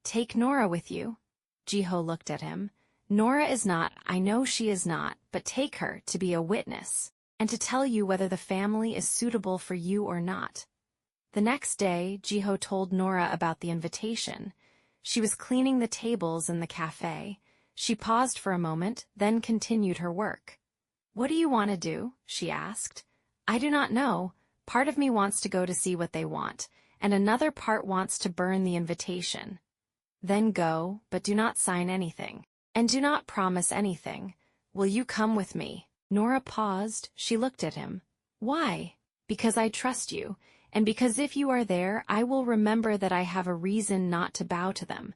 "Take Nora with you." Jiho looked at him. "Nora is not, I know she is not, but take her to be a witness, and to tell you whether the family is suitable for you or not." The next day, Jiho told Nora about the invitation. She was cleaning the tables in the cafe. She paused for a moment, then continued her work. "What do you want to do?" she asked. "I do not know. Part of me wants to go to see what they want, and another part wants to burn the invitation." "Then go, but do not sign anything. And do not promise anything. Will you come with me?" Nora paused. She looked at him. "Why?" "Because I trust you, and because if you are there, I will remember that I have a reason not to bow to them."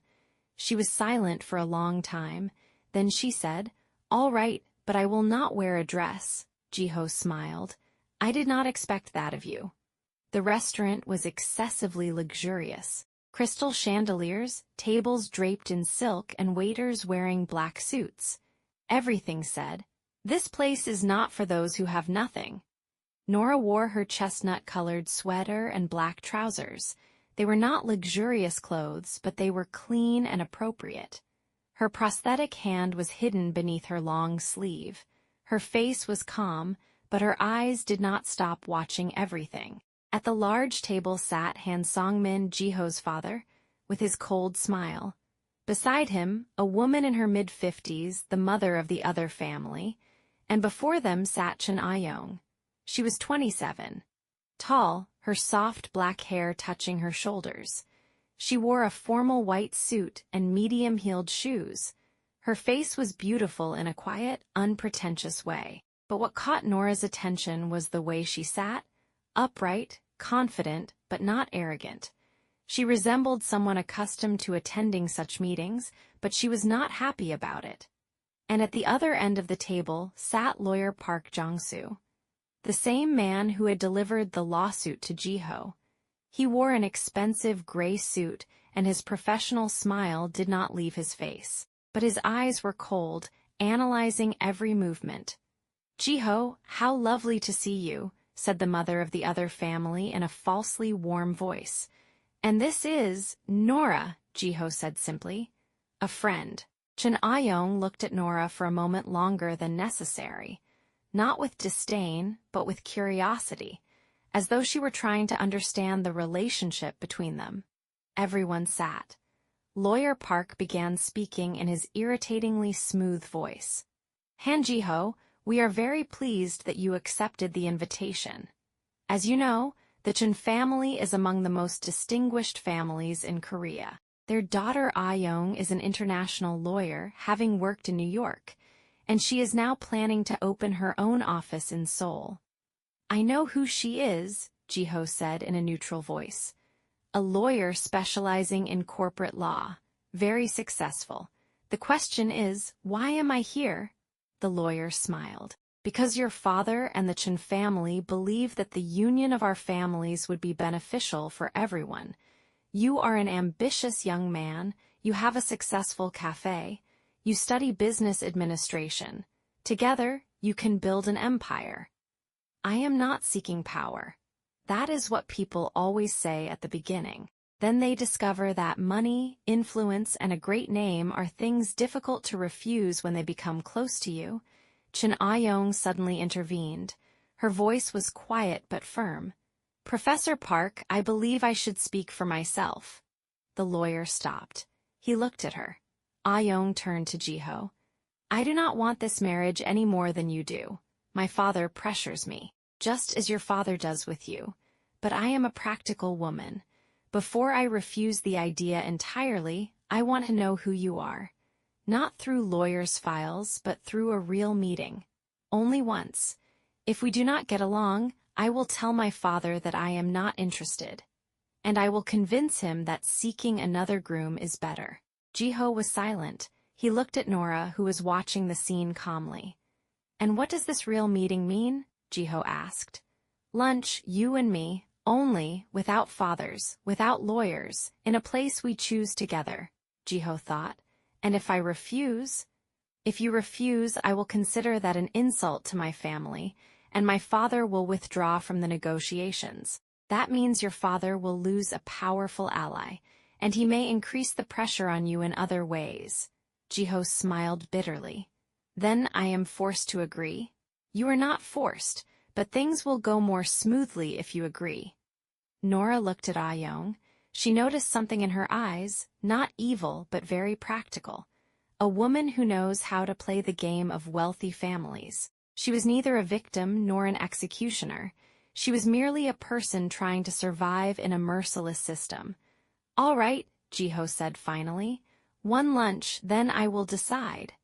She was silent for a long time. Then she said, "All right, but I will not wear a dress." Jiho smiled. "I did not expect that of you." The restaurant was excessively luxurious. Crystal chandeliers, tables draped in silk, and waiters wearing black suits. Everything said, "This place is not for those who have nothing." Nora wore her chestnut-colored sweater and black trousers. They were not luxurious clothes, but they were clean and appropriate. Her prosthetic hand was hidden beneath her long sleeve. Her face was calm, but her eyes did not stop watching everything. At the large table sat Han Songmin, Jiho's father, with his cold smile. Beside him, a woman in her mid-50s, the mother of the other family, and before them sat Chen Ayong. She was 27. Tall, her soft black hair touching her shoulders. She wore a formal white suit and medium-heeled shoes. Her face was beautiful in a quiet, unpretentious way. But what caught Nora's attention was the way she sat, upright, confident, but not arrogant. She resembled someone accustomed to attending such meetings, but she was not happy about it. And at the other end of the table sat lawyer Park Jong-soo, the same man who had delivered the lawsuit to Jiho. He wore an expensive gray suit, and his professional smile did not leave his face. But his eyes were cold, analyzing every movement. "Jiho, how lovely to see you," said the mother of the other family in a falsely warm voice. "And this is Nora," Jiho said simply. "A friend." Chen Ayong looked at Nora for a moment longer than necessary, not with disdain, but with curiosity, as though she were trying to understand the relationship between them. Everyone sat. Lawyer Park began speaking in his irritatingly smooth voice. "Han Jiho, we are very pleased that you accepted the invitation. As you know, the Chen family is among the most distinguished families in Korea. Their daughter Ayong is an international lawyer, having worked in New York, and she is now planning to open her own office in Seoul." "I know who she is," Jiho said in a neutral voice. "A lawyer specializing in corporate law. Very successful. The question is, why am I here?" The lawyer smiled. "Because your father and the Chen family believe that the union of our families would be beneficial for everyone. You are an ambitious young man, you have a successful cafe, you study business administration. Together, you can build an empire. I am not seeking power. That is what people always say at the beginning. Then they discover that money, influence, and a great name are things difficult to refuse when they become close to you." Chen Ayong suddenly intervened. Her voice was quiet but firm. "Professor Park, I believe I should speak for myself." The lawyer stopped. He looked at her. Ayong turned to Jiho. "I do not want this marriage any more than you do. My father pressures me, just as your father does with you. But I am a practical woman. Before I refuse the idea entirely, I want to know who you are. Not through lawyers' files, but through a real meeting. Only once. If we do not get along, I will tell my father that I am not interested. And I will convince him that seeking another groom is better." Jiho was silent. He looked at Nora, who was watching the scene calmly. "And what does this real meeting mean?" Jiho asked. "Lunch, you and me, only, without fathers, without lawyers, in a place we choose together," Jiho thought. "And if I refuse?" "If you refuse, I will consider that an insult to my family, and my father will withdraw from the negotiations. That means your father will lose a powerful ally, and he may increase the pressure on you in other ways." Jiho smiled bitterly. "Then I am forced to agree?" "You are not forced, but things will go more smoothly if you agree." Nora looked at Ayong. She noticed something in her eyes, not evil but very practical. A woman who knows how to play the game of wealthy families. She was neither a victim nor an executioner. She was merely a person trying to survive in a merciless system. "All right," Jiho said finally. "One lunch, then I will decide."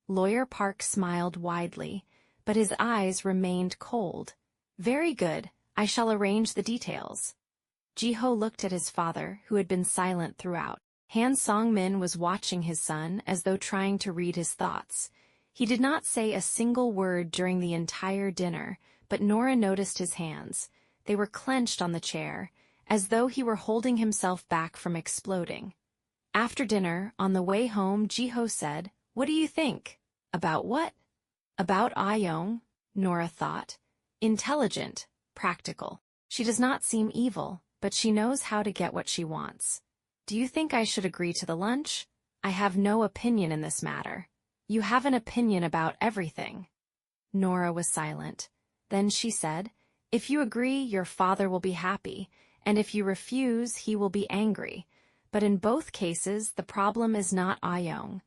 Lawyer Park smiled widely, but his eyes remained cold. "Very good. I shall arrange the details." Jiho looked at his father, who had been silent throughout. Han Song-min was watching his son as though trying to read his thoughts. He did not say a single word during the entire dinner, but Nora noticed his hands. They were clenched on the chair, as though he were holding himself back from exploding. After dinner, on the way home, Jiho said, "What do you think?" "About what?" "About Ayong," Nora thought. "Intelligent, practical. She does not seem evil. but she knows how to get what she wants. Do you think I should agree to the lunch? I have no opinion in this matter. You have an opinion about everything. Nora was silent. Then she said, if you agree, your father will be happy, and if you refuse, he will be angry. But in both cases, the problem is not Ayong.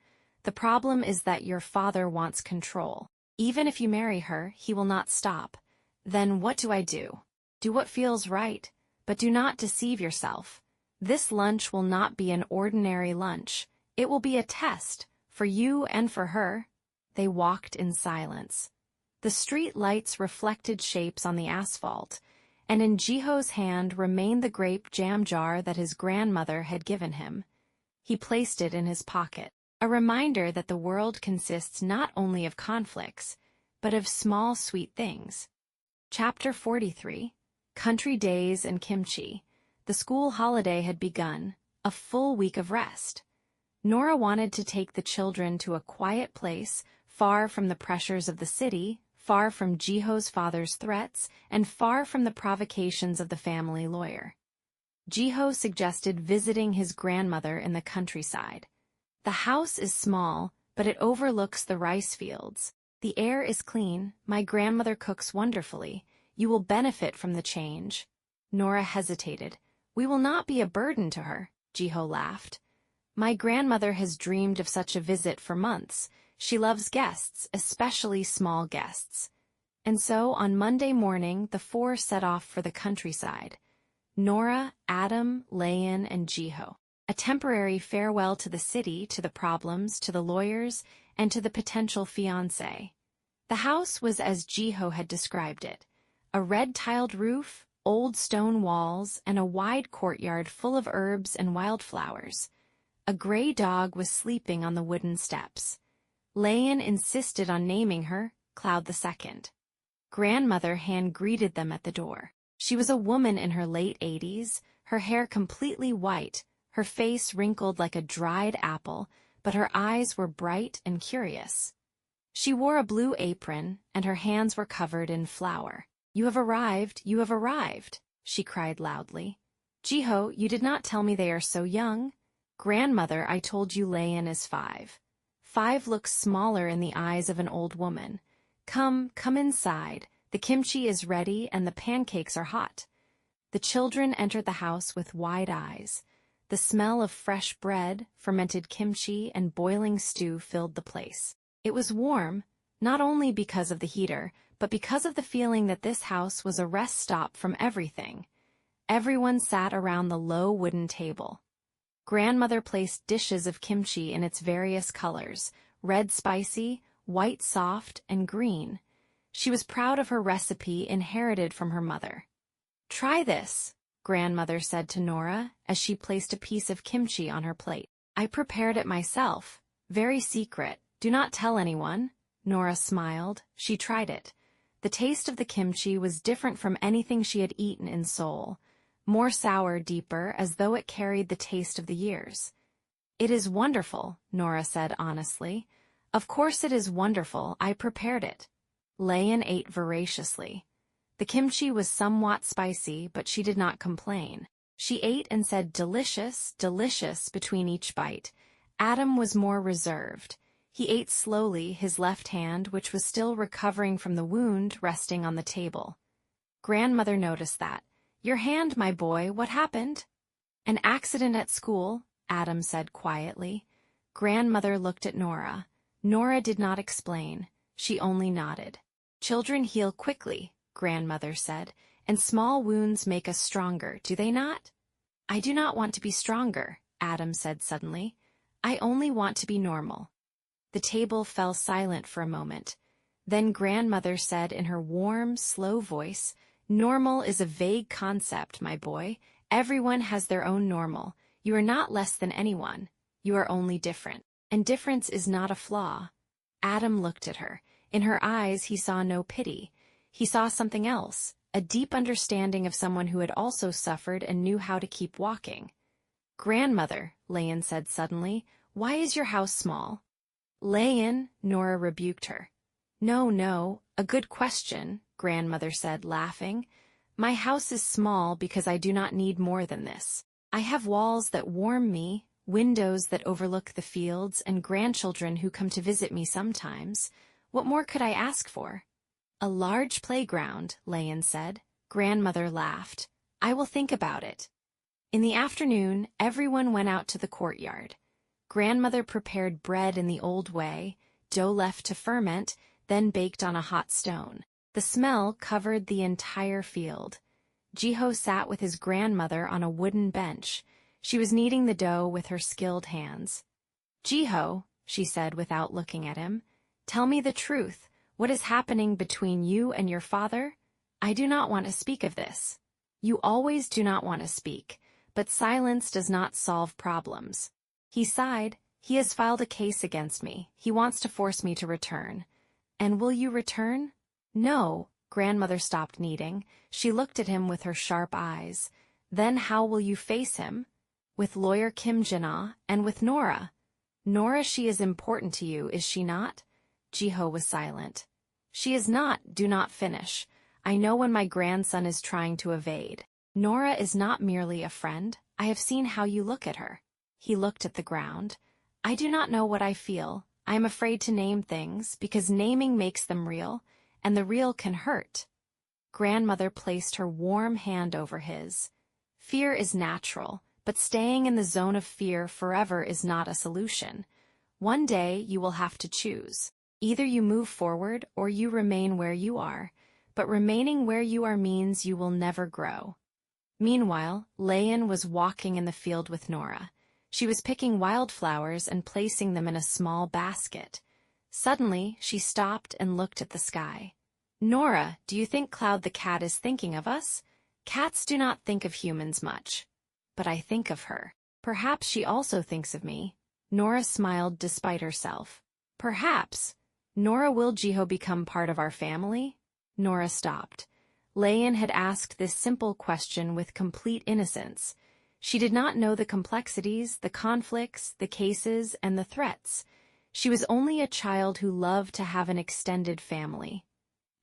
The problem is that your father wants control. Even if you marry her, he will not stop. Then what do I do? Do what feels right, but do not deceive yourself. This lunch will not be an ordinary lunch. It will be a test, for you and for her. They walked in silence. The street lights reflected shapes on the asphalt, and in Jiho's hand remained the grape jam jar that his grandmother had given him. He placed it in his pocket, a reminder that the world consists not only of conflicts, but of small sweet things. Chapter 43, Country Days and Kimchi. The school holiday had begun, a full week of rest. Nora wanted to take the children to a quiet place, far from the pressures of the city, far from Jiho's father's threats, and far from the provocations of the family lawyer. Jiho suggested visiting his grandmother in the countryside. The house is small, but it overlooks the rice fields. The air is clean, my grandmother cooks wonderfully. You will benefit from the change. Nora hesitated. We will not be a burden to her, Jiho laughed. My grandmother has dreamed of such a visit for months. She loves guests, especially small guests. And so, on Monday morning, the four set off for the countryside. Nora, Adam, Lian, and Jiho. A temporary farewell to the city, to the problems, to the lawyers, and to the potential fiancé. The house was as Jiho had described it. A red-tiled roof, old stone walls, and a wide courtyard full of herbs and wildflowers. A gray dog was sleeping on the wooden steps. Lian insisted on naming her Cloud II. Grandmother hand-greeted them at the door. She was a woman in her late 80s, her hair completely white, her face wrinkled like a dried apple, but her eyes were bright and curious. She wore a blue apron, and her hands were covered in flour. You have arrived, she cried loudly. Jiho, you did not tell me they are so young. Grandmother, I told you Lian is 5. 5 looks smaller in the eyes of an old woman. Come inside. The kimchi is ready and the pancakes are hot. The children entered the house with wide eyes. The smell of fresh bread, fermented kimchi, and boiling stew filled the place. It was warm, not only because of the heater, but because of the feeling that this house was a rest stop from everything. Everyone sat around the low wooden table. Grandmother placed dishes of kimchi in its various colors, red spicy, white soft, and green. She was proud of her recipe inherited from her mother. Try this, Grandmother said to Nora as she placed a piece of kimchi on her plate. I prepared it myself. Very secret. Do not tell anyone. Nora smiled. She tried it. The taste of the kimchi was different from anything she had eaten in Seoul. More sour, deeper, as though it carried the taste of the years. It is wonderful, Nora said honestly. Of course it is wonderful, I prepared it. Lian ate voraciously. The kimchi was somewhat spicy, but she did not complain. She ate and said delicious, delicious between each bite. Adam was more reserved. He ate slowly, his left hand, which was still recovering from the wound, resting on the table. Grandmother noticed that. Your hand, my boy, what happened? An accident at school, Adam said quietly. Grandmother looked at Nora. Nora did not explain. She only nodded. Children heal quickly, Grandmother said, and small wounds make us stronger, do they not? I do not want to be stronger, Adam said suddenly. I only want to be normal. The table fell silent for a moment. Then Grandmother said in her warm, slow voice, Normal is a vague concept, my boy. Everyone has their own normal. You are not less than anyone. You are only different. And difference is not a flaw. Adam looked at her. In her eyes he saw no pity. He saw something else, a deep understanding of someone who had also suffered and knew how to keep walking. Grandmother, Lian said suddenly, why is your house small? Lian, Nora rebuked her. No, a good question, Grandmother said, laughing. My house is small because I do not need more than this. I have walls that warm me, windows that overlook the fields, and grandchildren who come to visit me sometimes. What more could I ask for? A large playground, Lian said. Grandmother laughed. I will think about it. In the afternoon, everyone went out to the courtyard. Grandmother prepared bread in the old way, dough left to ferment, then baked on a hot stone. The smell covered the entire field. Jiho sat with his grandmother on a wooden bench. She was kneading the dough with her skilled hands. Jiho, she said without looking at him, tell me the truth. What is happening between you and your father? I do not want to speak of this. You always do not want to speak, but silence does not solve problems. He sighed. He has filed a case against me. He wants to force me to return. And will you return? No. Grandmother stopped kneading. She looked at him with her sharp eyes. Then how will you face him? With lawyer Kim Jin-ah and with Nora. Nora, she is important to you, is she not? Jiho was silent. She is not. Do not finish. I know when my grandson is trying to evade. Nora is not merely a friend. I have seen how you look at her. He looked at the ground. I do not know what I feel. I am afraid to name things because naming makes them real, and the real can hurt. Grandmother placed her warm hand over his. Fear is natural, but staying in the zone of fear forever is not a solution. One day you will have to choose. Either you move forward or you remain where you are, but remaining where you are means you will never grow. Meanwhile, Lian was walking in the field with Nora. She was picking wildflowers and placing them in a small basket. Suddenly, she stopped and looked at the sky. Nora, do you think Cloud the cat is thinking of us? Cats do not think of humans much. But I think of her. Perhaps she also thinks of me. Nora smiled despite herself. Perhaps. Nora, will Jiho become part of our family? Nora stopped. Lian had asked this simple question with complete innocence. She did not know the complexities, the conflicts, the cases, and the threats. She was only a child who loved to have an extended family.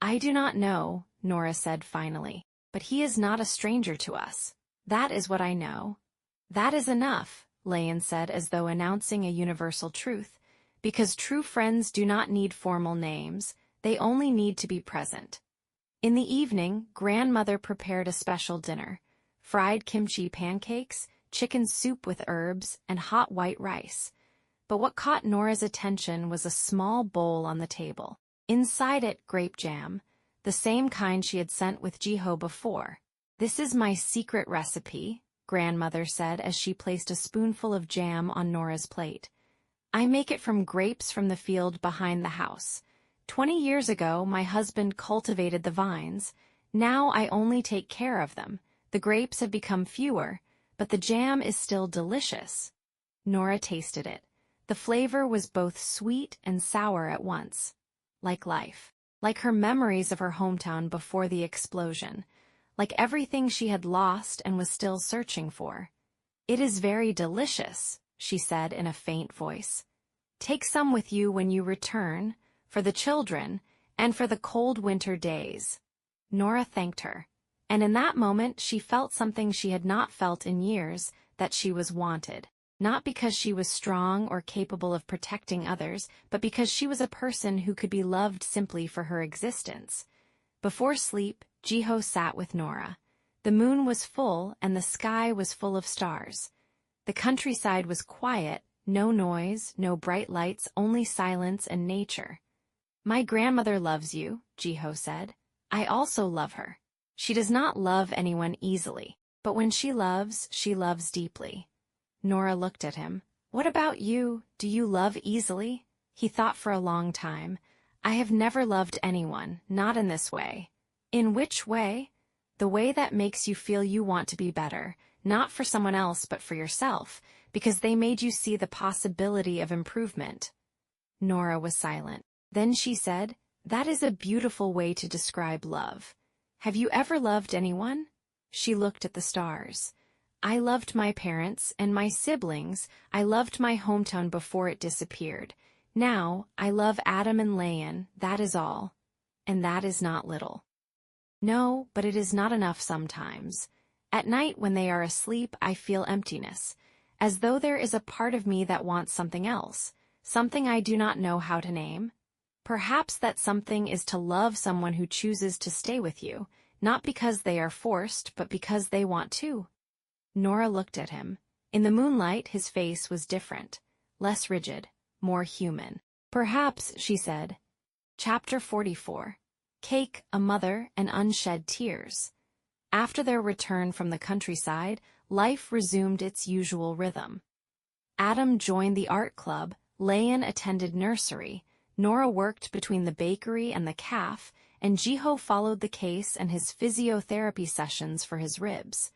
I do not know, Nora said finally, but he is not a stranger to us. That is what I know. That is enough, Lian said as though announcing a universal truth, because true friends do not need formal names, they only need to be present. In the evening, grandmother prepared a special dinner. Fried kimchi pancakes, chicken soup with herbs, and hot white rice. But what caught Nora's attention was a small bowl on the table. Inside it, grape jam, the same kind she had sent with Jiho before. This is my secret recipe, grandmother said as she placed a spoonful of jam on Nora's plate. I make it from grapes from the field behind the house. 20 years ago, my husband cultivated the vines. Now I only take care of them. The grapes have become fewer, but the jam is still delicious. Nora tasted it. The flavor was both sweet and sour at once. Like life. Like her memories of her hometown before the explosion. Like everything she had lost and was still searching for. It is very delicious, she said in a faint voice. Take some with you when you return, for the children, and for the cold winter days. Nora thanked her. And in that moment she felt something she had not felt in years, that she was wanted. Not because she was strong or capable of protecting others, but because she was a person who could be loved simply for her existence. Before sleep, Jiho sat with Nora. The moon was full and the sky was full of stars. The countryside was quiet, no noise, no bright lights, only silence and nature. My grandmother loves you, Jiho said. I also love her. She does not love anyone easily, but when she loves deeply. Nora looked at him. What about you? Do you love easily? He thought for a long time. I have never loved anyone, not in this way. In which way? The way that makes you feel you want to be better, not for someone else but for yourself, because they made you see the possibility of improvement. Nora was silent. Then she said, that is a beautiful way to describe love. Have you ever loved anyone? She looked at the stars. I loved my parents and my siblings. I loved my hometown before it disappeared. Now, I love Adam and Lian, that is all. And that is not little. No, but it is not enough sometimes. At night when they are asleep, I feel emptiness, as though there is a part of me that wants something else, something I do not know how to name. Perhaps that something is to love someone who chooses to stay with you, not because they are forced, but because they want to. Nora looked at him. In the moonlight, his face was different, less rigid, more human. Perhaps, she said. Chapter 44. Cake, a Mother, and Unshed Tears. After their return from the countryside, life resumed its usual rhythm. Adam joined the art club, Lian attended nursery, Nora worked between the bakery and the cafe, and Jiho followed the case and his physiotherapy sessions for his ribs.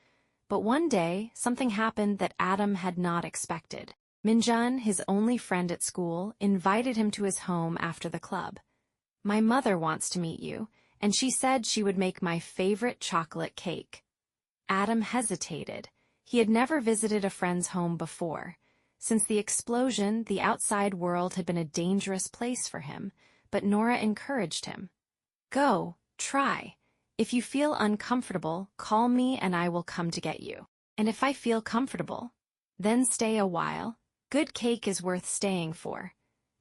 But one day, something happened that Adam had not expected. Minjun, his only friend at school, invited him to his home after the club. "My mother wants to meet you, and she said she would make my favorite chocolate cake." Adam hesitated. He had never visited a friend's home before. Since the explosion, the outside world had been a dangerous place for him, but Nora encouraged him. "Go, try. If you feel uncomfortable, call me and I will come to get you. And if I feel comfortable, then stay a while. Good cake is worth staying for."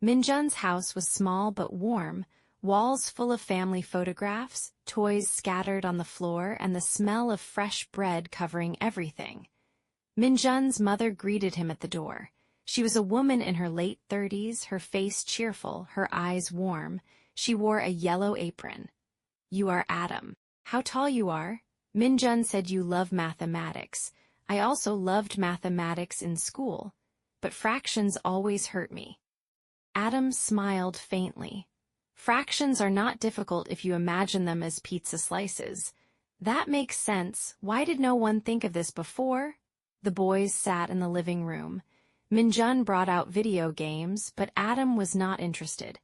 Minjun's house was small but warm, walls full of family photographs, toys scattered on the floor, and the smell of fresh bread covering everything. Minjun's mother greeted him at the door. She was a woman in her late 30s, her face cheerful, her eyes warm. She wore a yellow apron. "You are Adam. How tall you are." Minjun said, "You love mathematics. I also loved mathematics in school, but fractions always hurt me." Adam smiled faintly. "Fractions are not difficult if you imagine them as pizza slices." "That makes sense. Why did no one think of this before?" The boys sat in the living room. Minjun brought out video games, but Adam was not interested.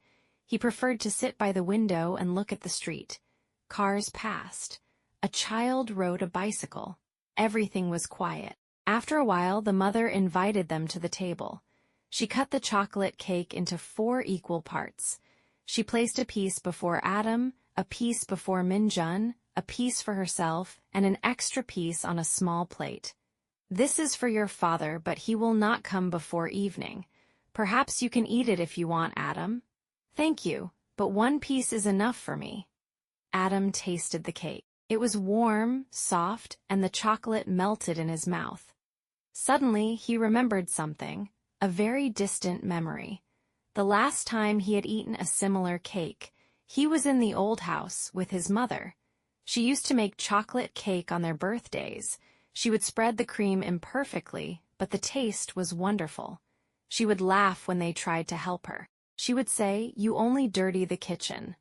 He preferred to sit by the window and look at the street. Cars passed. A child rode a bicycle. Everything was quiet. After a while, the mother invited them to the table. She cut the chocolate cake into 4 equal parts. She placed a piece before Adam, a piece before Minjun, a piece for herself, and an extra piece on a small plate. "This is for your father, but he will not come before evening. Perhaps you can eat it if you want, Adam." "Thank you, but 1 piece is enough for me." Adam tasted the cake. It was warm, soft, and the chocolate melted in his mouth. Suddenly, he remembered something, a very distant memory. The last time he had eaten a similar cake, he was in the old house with his mother. She used to make chocolate cake on their birthdays. She would spread the cream imperfectly, but the taste was wonderful. She would laugh when they tried to help her. She would say, "You only dirty the kitchen."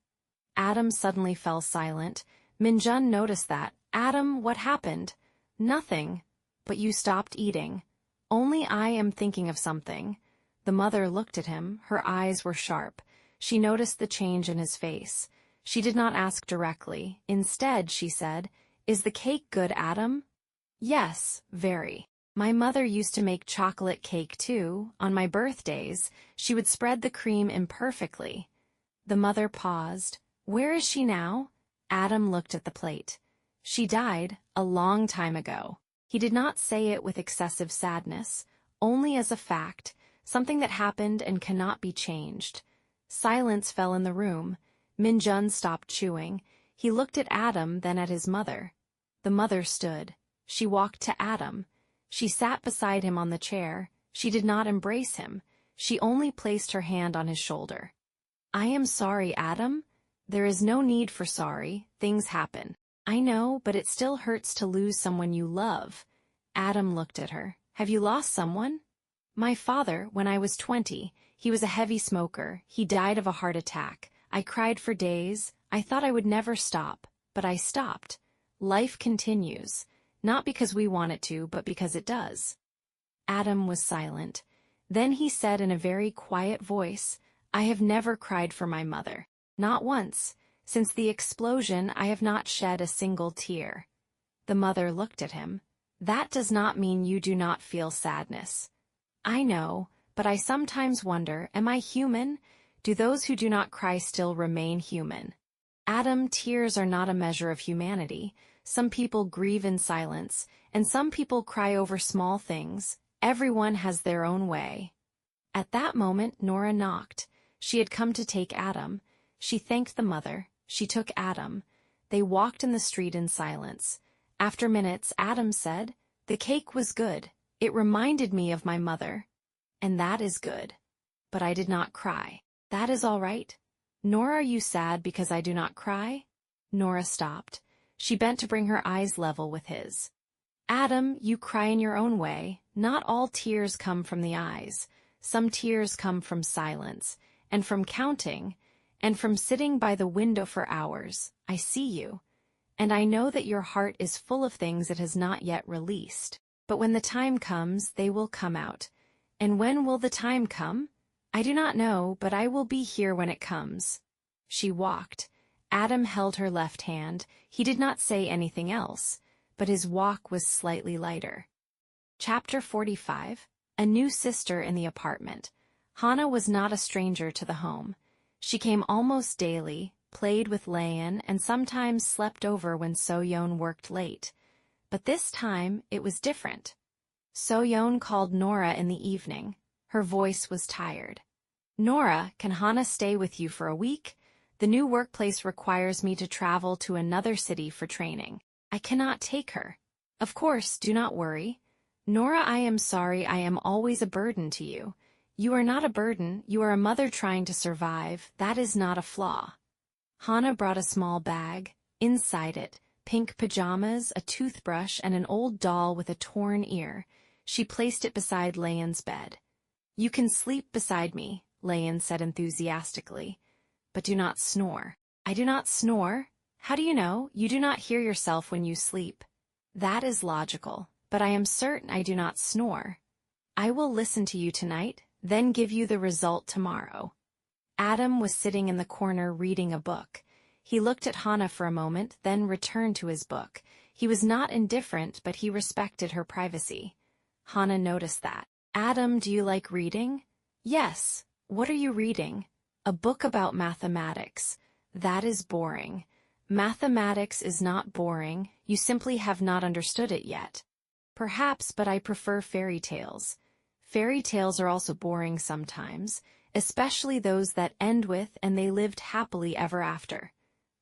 Adam suddenly fell silent. Minjun noticed that. "Adam, what happened?" "Nothing. But you stopped eating." "Only I am thinking of something." The mother looked at him. Her eyes were sharp. She noticed the change in his face. She did not ask directly. Instead, she said, "Is the cake good, Adam?" "Yes, very. My mother used to make chocolate cake too. On my birthdays, she would spread the cream imperfectly." The mother paused. "Where is she now?" Adam looked at the plate. "She died a long time ago." He did not say it with excessive sadness, only as a fact, something that happened and cannot be changed. Silence fell in the room. Minjun stopped chewing. He looked at Adam, then at his mother. The mother stood. She walked to Adam. She sat beside him on the chair. She did not embrace him. She only placed her hand on his shoulder. "I am sorry, Adam." "There is no need for sorry. Things happen." "I know, but it still hurts to lose someone you love." Adam looked at her. "Have you lost someone?" "My father, when I was 20. He was a heavy smoker. He died of a heart attack. I cried for days. I thought I would never stop, but I stopped. Life continues. Not because we want it to, but because it does." Adam was silent. Then he said in a very quiet voice, "I have never cried for my mother. Not once. Since the explosion, I have not shed a single tear." The mother looked at him. "That does not mean you do not feel sadness." "I know, but I sometimes wonder, am I human? Do those who do not cry still remain human?" Adam, tears are not a measure of humanity. Some people grieve in silence, and some people cry over small things. Everyone has their own way. At that moment, Nora knocked. She had come to take Adam. She thanked the mother. She took Adam. They walked in the street in silence. After minutes, Adam said, "The cake was good. It reminded me of my mother. And that is good. But I did not cry. That is all right. Nora, are you sad because I do not cry?" Nora stopped. She bent to bring her eyes level with his. "Adam, you cry in your own way. Not all tears come from the eyes. Some tears come from silence, and from counting, and from sitting by the window for hours. I see you. And I know that your heart is full of things it has not yet released. But when the time comes, they will come out. And when will the time come? I do not know, but I will be here when it comes." She walked. Adam held her left hand. He did not say anything else, but his walk was slightly lighter. Chapter 45. A new sister in the apartment. Hana was not a stranger to the home. She came almost daily, played with Lian, and sometimes slept over when So-yeon worked late. But this time, it was different. So-yeon called Nora in the evening. Her voice was tired. "Nora, can Hana stay with you for a week? The new workplace requires me to travel to another city for training. I cannot take her." "Of course, do not worry. Nora, I am sorry I am always a burden to you. You are not a burden, you are a mother trying to survive. That is not a flaw." Hana brought a small bag. Inside it, pink pajamas, a toothbrush, and an old doll with a torn ear. She placed it beside Lian's bed. "You can sleep beside me," Lian said enthusiastically. "But do not snore." "I do not snore? How do you know? You do not hear yourself when you sleep." "That is logical, but I am certain I do not snore." "I will listen to you tonight, then give you the result tomorrow." Adam was sitting in the corner reading a book. He looked at Hana for a moment, then returned to his book. He was not indifferent, but he respected her privacy. Hana noticed that. "Adam, do you like reading?" "Yes. What are you reading?" "A book about mathematics." "That is boring." "Mathematics is not boring. You simply have not understood it yet." "Perhaps, but I prefer fairy tales." "Fairy tales are also boring sometimes, especially those that end with "and they lived happily ever after."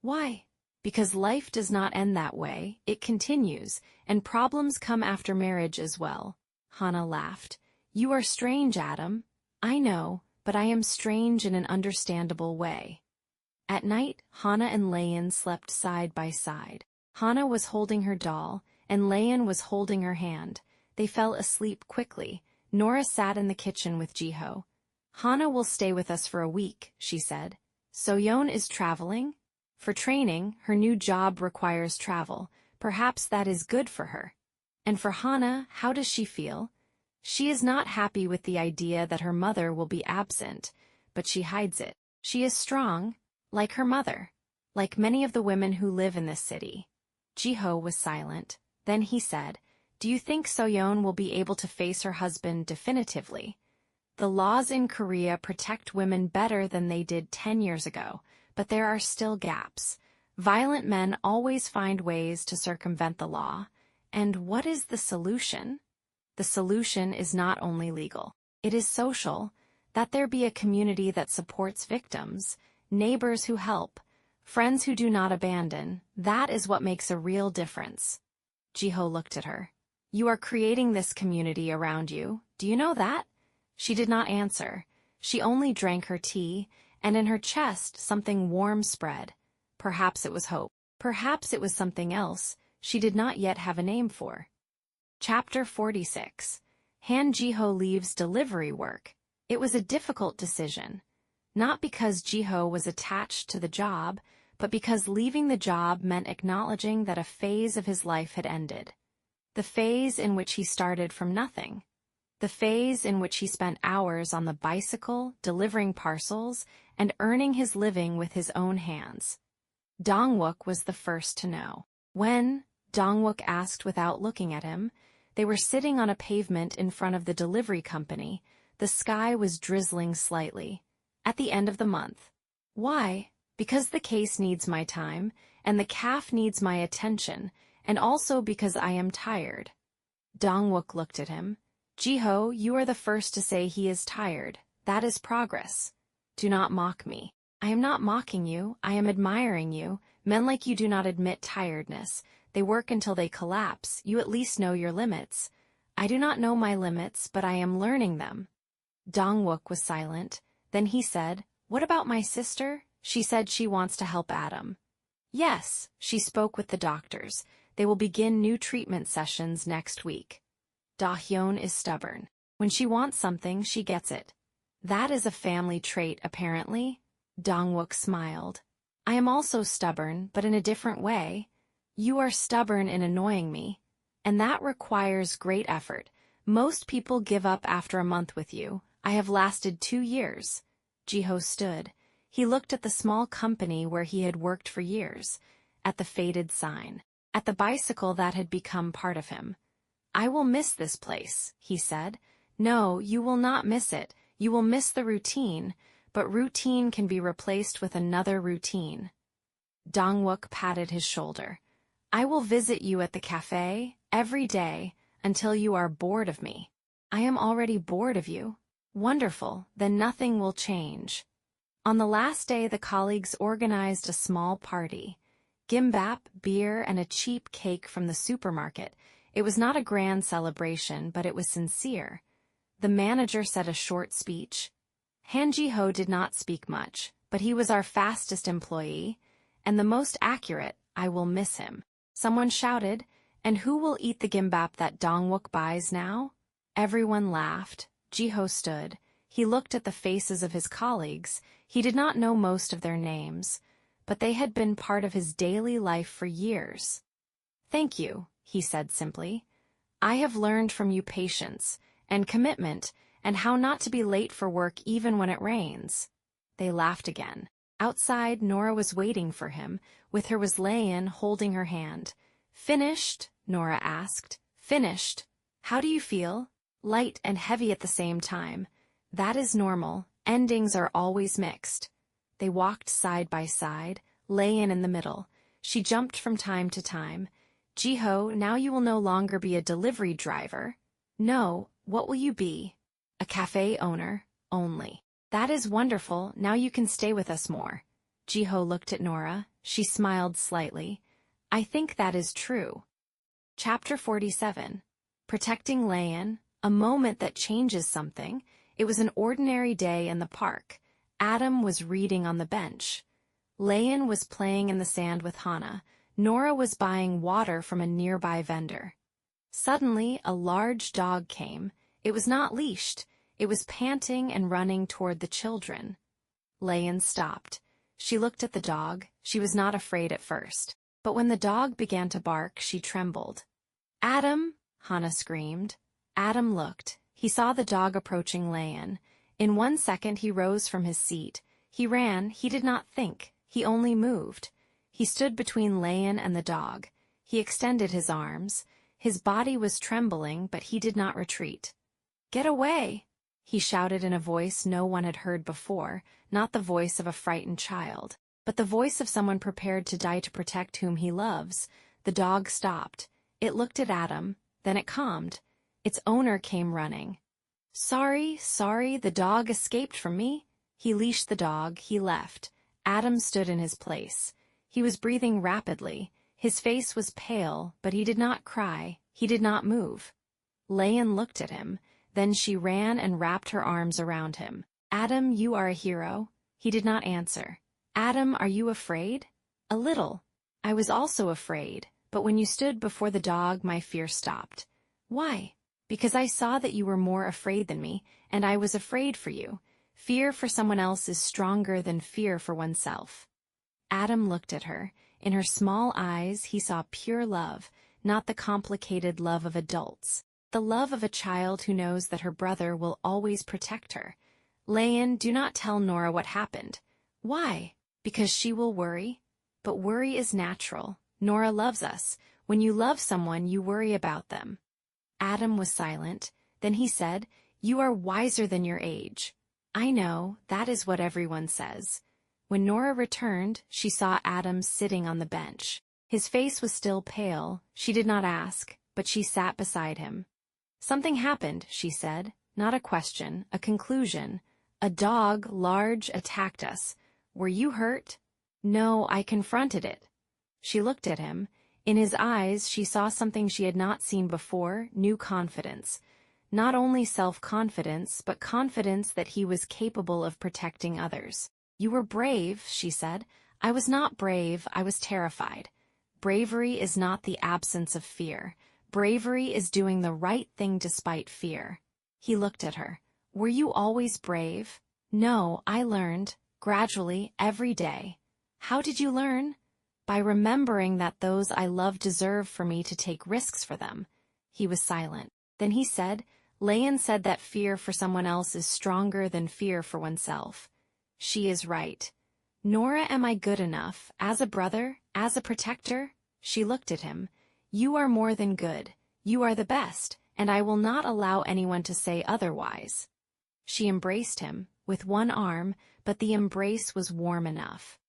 "Why?" "Because life does not end that way, it continues, and problems come after marriage as well." Hana laughed. "You are strange, Adam." "I know, but I am strange in an understandable way." At night, Hana and Lian slept side by side. Hana was holding her doll, and Lian was holding her hand. They fell asleep quickly. Nora sat in the kitchen with Jiho. "Hana will stay with us for a week," she said. "So-yeon is traveling?" "For training, her new job requires travel. Perhaps that is good for her." "And for Hana, how does she feel?" "She is not happy with the idea that her mother will be absent, but she hides it. She is strong, like her mother, like many of the women who live in this city." Jiho was silent. Then he said, "Do you think So-yeon will be able to face her husband definitively?" "The laws in Korea protect women better than they did 10 years ago, but there are still gaps. Violent men always find ways to circumvent the law. And what is the solution?" "The solution is not only legal. It is social, that there be a community that supports victims, neighbors who help, friends who do not abandon. That is what makes a real difference." Jiho looked at her. "You are creating this community around you. Do you know that?" She did not answer. She only drank her tea, and in her chest something warm spread. Perhaps it was hope. Perhaps it was something else she did not yet have a name for. Chapter 46. Han Jiho leaves delivery work. It was a difficult decision. Not because Jiho was attached to the job, but because leaving the job meant acknowledging that a phase of his life had ended. The phase in which he started from nothing. The phase in which he spent hours on the bicycle, delivering parcels, and earning his living with his own hands. Dongwook was the first to know. When, Dongwook asked without looking at him, they were sitting on a pavement in front of the delivery company. The sky was drizzling slightly. At the end of the month. "Why?" Because the case needs my time, and the calf needs my attention, and also because I am tired. Dongwook looked at him. Jiho, you are the first to say he is tired. That is progress. Do not mock me. I am not mocking you, I am admiring you. Men like you do not admit tiredness. They work until they collapse. You at least know your limits. I do not know my limits, but I am learning them. Dongwook was silent. Then he said, What about my sister? She said she wants to help Adam. Yes, she spoke with the doctors. They will begin new treatment sessions next week. Da-hyun is stubborn. When she wants something, she gets it. That is a family trait, apparently. Dongwook smiled. I am also stubborn, but in a different way. You are stubborn in annoying me. And that requires great effort. Most people give up after a month with you. I have lasted 2 years. Jiho stood. He looked at the small company where he had worked for years, at the faded sign, at the bicycle that had become part of him. I will miss this place, he said. No, you will not miss it. You will miss the routine, but routine can be replaced with another routine. Dongwook patted his shoulder. I will visit you at the cafe every day until you are bored of me. I am already bored of you. Wonderful, then nothing will change. On the last day, the colleagues organized a small party. Gimbap, beer, and a cheap cake from the supermarket. It was not a grand celebration, but it was sincere. The manager said a short speech. Han Jiho did not speak much, but he was our fastest employee, and the most accurate. I will miss him. Someone shouted, and who will eat the gimbap that Dongwook buys now? Everyone laughed. Jiho stood. He looked at the faces of his colleagues. He did not know most of their names, but they had been part of his daily life for years. Thank you, he said simply. I have learned from you patience and commitment and how not to be late for work even when it rains. They laughed again. Outside, Nora was waiting for him. With her was Lian holding her hand. Finished? Nora asked. Finished. How do you feel? Light and heavy at the same time. That is normal. Endings are always mixed. They walked side by side, Lian in the middle. She jumped from time to time. Jiho, now you will no longer be a delivery driver. No, what will you be? A cafe owner, only. That is wonderful, now you can stay with us more. Jiho looked at Nora. She smiled slightly. I think that is true. Chapter 47. Protecting Lian, a moment that changes something. It was an ordinary day in the park. Adam was reading on the bench. Lian was playing in the sand with Hana. Nora was buying water from a nearby vendor. Suddenly, a large dog came. It was not leashed. It was panting and running toward the children. Lian stopped. She looked at the dog. She was not afraid at first. But when the dog began to bark, she trembled. Adam! Hana screamed. Adam looked. He saw the dog approaching Lian. In 1 second he rose from his seat. He ran. He did not think. He only moved. He stood between Lian and the dog. He extended his arms. His body was trembling, but he did not retreat. Get away! He shouted in a voice no one had heard before, not the voice of a frightened child, but the voice of someone prepared to die to protect whom he loves. The dog stopped. It looked at Adam, then it calmed. Its owner came running. Sorry, the dog escaped from me. He leashed the dog. He left. Adam stood in his place. He was breathing rapidly. His face was pale, but he did not cry. He did not move. Lian looked at him. Then she ran and wrapped her arms around him. Adam, you are a hero. He did not answer. Adam, are you afraid? A little. I was also afraid, but when you stood before the dog, my fear stopped. Why? Because I saw that you were more afraid than me, and I was afraid for you. Fear for someone else is stronger than fear for oneself. Adam looked at her. In her small eyes, he saw pure love, not the complicated love of adults. The love of a child who knows that her brother will always protect her. Lian, do not tell Nora what happened. Why? Because she will worry. But worry is natural. Nora loves us. When you love someone, you worry about them. Adam was silent. Then he said, You are wiser than your age. I know, that is what everyone says. When Nora returned, she saw Adam sitting on the bench. His face was still pale. She did not ask, but she sat beside him. "Something happened," she said. "Not a question, a conclusion. A dog, large, attacked us. Were you hurt?" "No, I confronted it." She looked at him. In his eyes, she saw something she had not seen before, new confidence. Not only self-confidence, but confidence that he was capable of protecting others. "You were brave," she said. "I was not brave, I was terrified. Bravery is not the absence of fear. Bravery is doing the right thing despite fear." He looked at her. "Were you always brave?" "No, I learned, gradually, every day." "How did you learn?" "By remembering that those I love deserve for me to take risks for them." He was silent. Then he said, "Lian said that fear for someone else is stronger than fear for oneself. She is right. Nora, am I good enough, as a brother, as a protector?" She looked at him. "You are more than good. You are the best, and I will not allow anyone to say otherwise." She embraced him, with one arm, but the embrace was warm enough.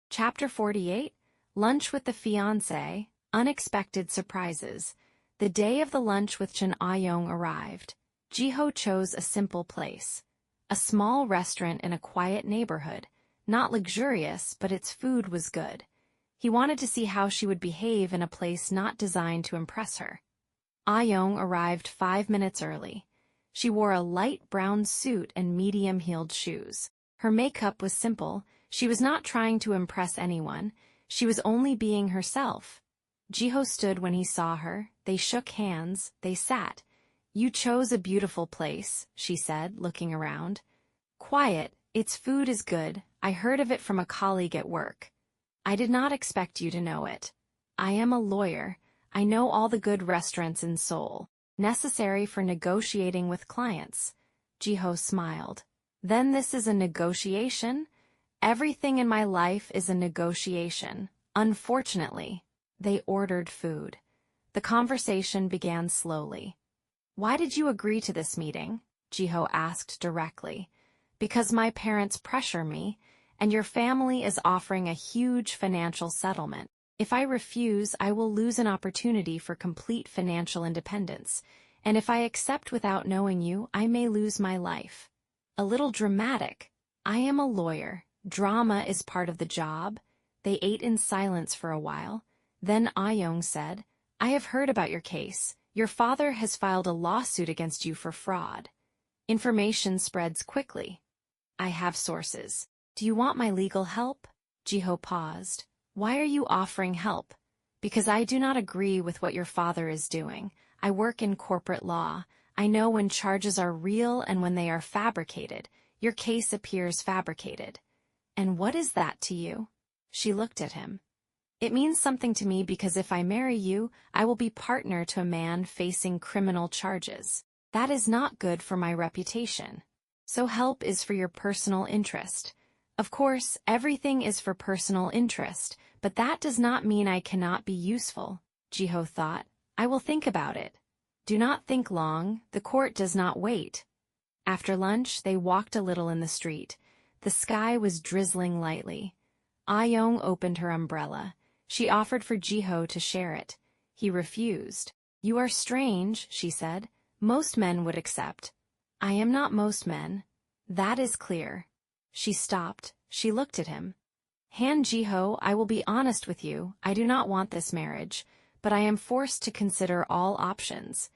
Chapter 48, Lunch with the Fiancé, Unexpected Surprises. The day of the lunch with Chen Ayong arrived. Jiho chose a simple place. A small restaurant in a quiet neighborhood. Not luxurious, but its food was good. He wanted to see how she would behave in a place not designed to impress her. Ayong arrived 5 minutes early. She wore a light brown suit and medium-heeled shoes. Her makeup was simple. She was not trying to impress anyone. She was only being herself. Jiho stood when he saw her. They shook hands. They sat. "You chose a beautiful place," she said, looking around. "Quiet. Its food is good. I heard of it from a colleague at work." "I did not expect you to know it." "I am a lawyer. I know all the good restaurants in Seoul, necessary for negotiating with clients." Jiho smiled. "Then this is a negotiation?" "Everything in my life is a negotiation, unfortunately." They ordered food. The conversation began slowly. "Why did you agree to this meeting?" Jiho asked directly. "Because my parents pressure me, and your family is offering a huge financial settlement. If I refuse, I will lose an opportunity for complete financial independence, and if I accept without knowing you, I may lose my life." A little dramatic. "I am a lawyer. Drama is part of the job." They ate in silence for a while. Then Ayong said, "I have heard about your case. Your father has filed a lawsuit against you for fraud. Information spreads quickly." "I have sources. Do you want my legal help?" Jiho paused. "Why are you offering help?" "Because I do not agree with what your father is doing. I work in corporate law. I know when charges are real and when they are fabricated. Your case appears fabricated." "And what is that to you?" She looked at him. "It means something to me because if I marry you, I will be partner to a man facing criminal charges. That is not good for my reputation. So help is for your personal interest. Of course, everything is for personal interest, but that does not mean I cannot be useful." Jiho thought. "I will think about it." "Do not think long. The court does not wait." After lunch, they walked a little in the street. The sky was drizzling lightly. Ayong opened her umbrella. She offered for Jiho to share it. He refused. "You are strange," she said. "Most men would accept." "I am not most men." "That is clear." She stopped. She looked at him. "Han Jiho, I will be honest with you. I do not want this marriage, but I am forced to consider all options.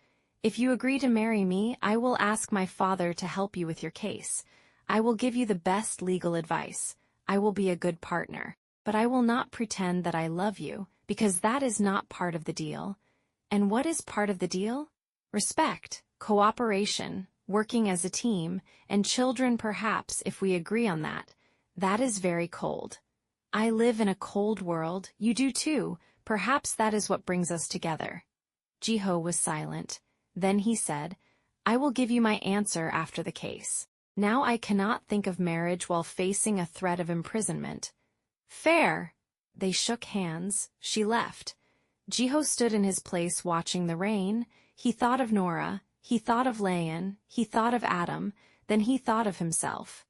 If you agree to marry me, I will ask my father to help you with your case. I will give you the best legal advice. I will be a good partner. But I will not pretend that I love you, because that is not part of the deal." "And what is part of the deal?" "Respect, cooperation, working as a team, and children perhaps if we agree on that. That is very cold. I live in a cold world, you do too. Perhaps that is what brings us together." Jiho was silent. Then he said, "I will give you my answer after the case. Now I cannot think of marriage while facing a threat of imprisonment." "Fair." They shook hands. She left. Jiho stood in his place watching the rain. He thought of Nora. He thought of Lian. He thought of Adam. Then he thought of himself.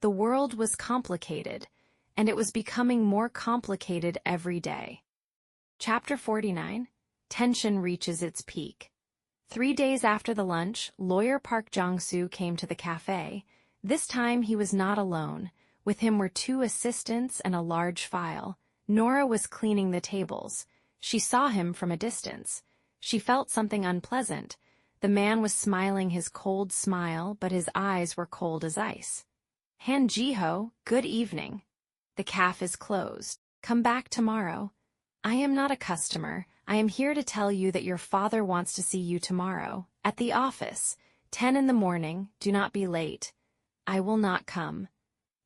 The world was complicated. and it was becoming more complicated every day. Chapter 49. Tension reaches its peak. 3 days after the lunch, lawyer Park Jong-soo came to the cafe. This time he was not alone. With him were 2 assistants and a large file. Nora was cleaning the tables. She saw him from a distance. She felt something unpleasant. The man was smiling his cold smile, but his eyes were cold as ice. Han Jiho, good evening. The cafe is closed. Come back tomorrow. I am not a customer. I am here to tell you that your father wants to see you tomorrow, at the office, 10 in the morning, do not be late. I will not come.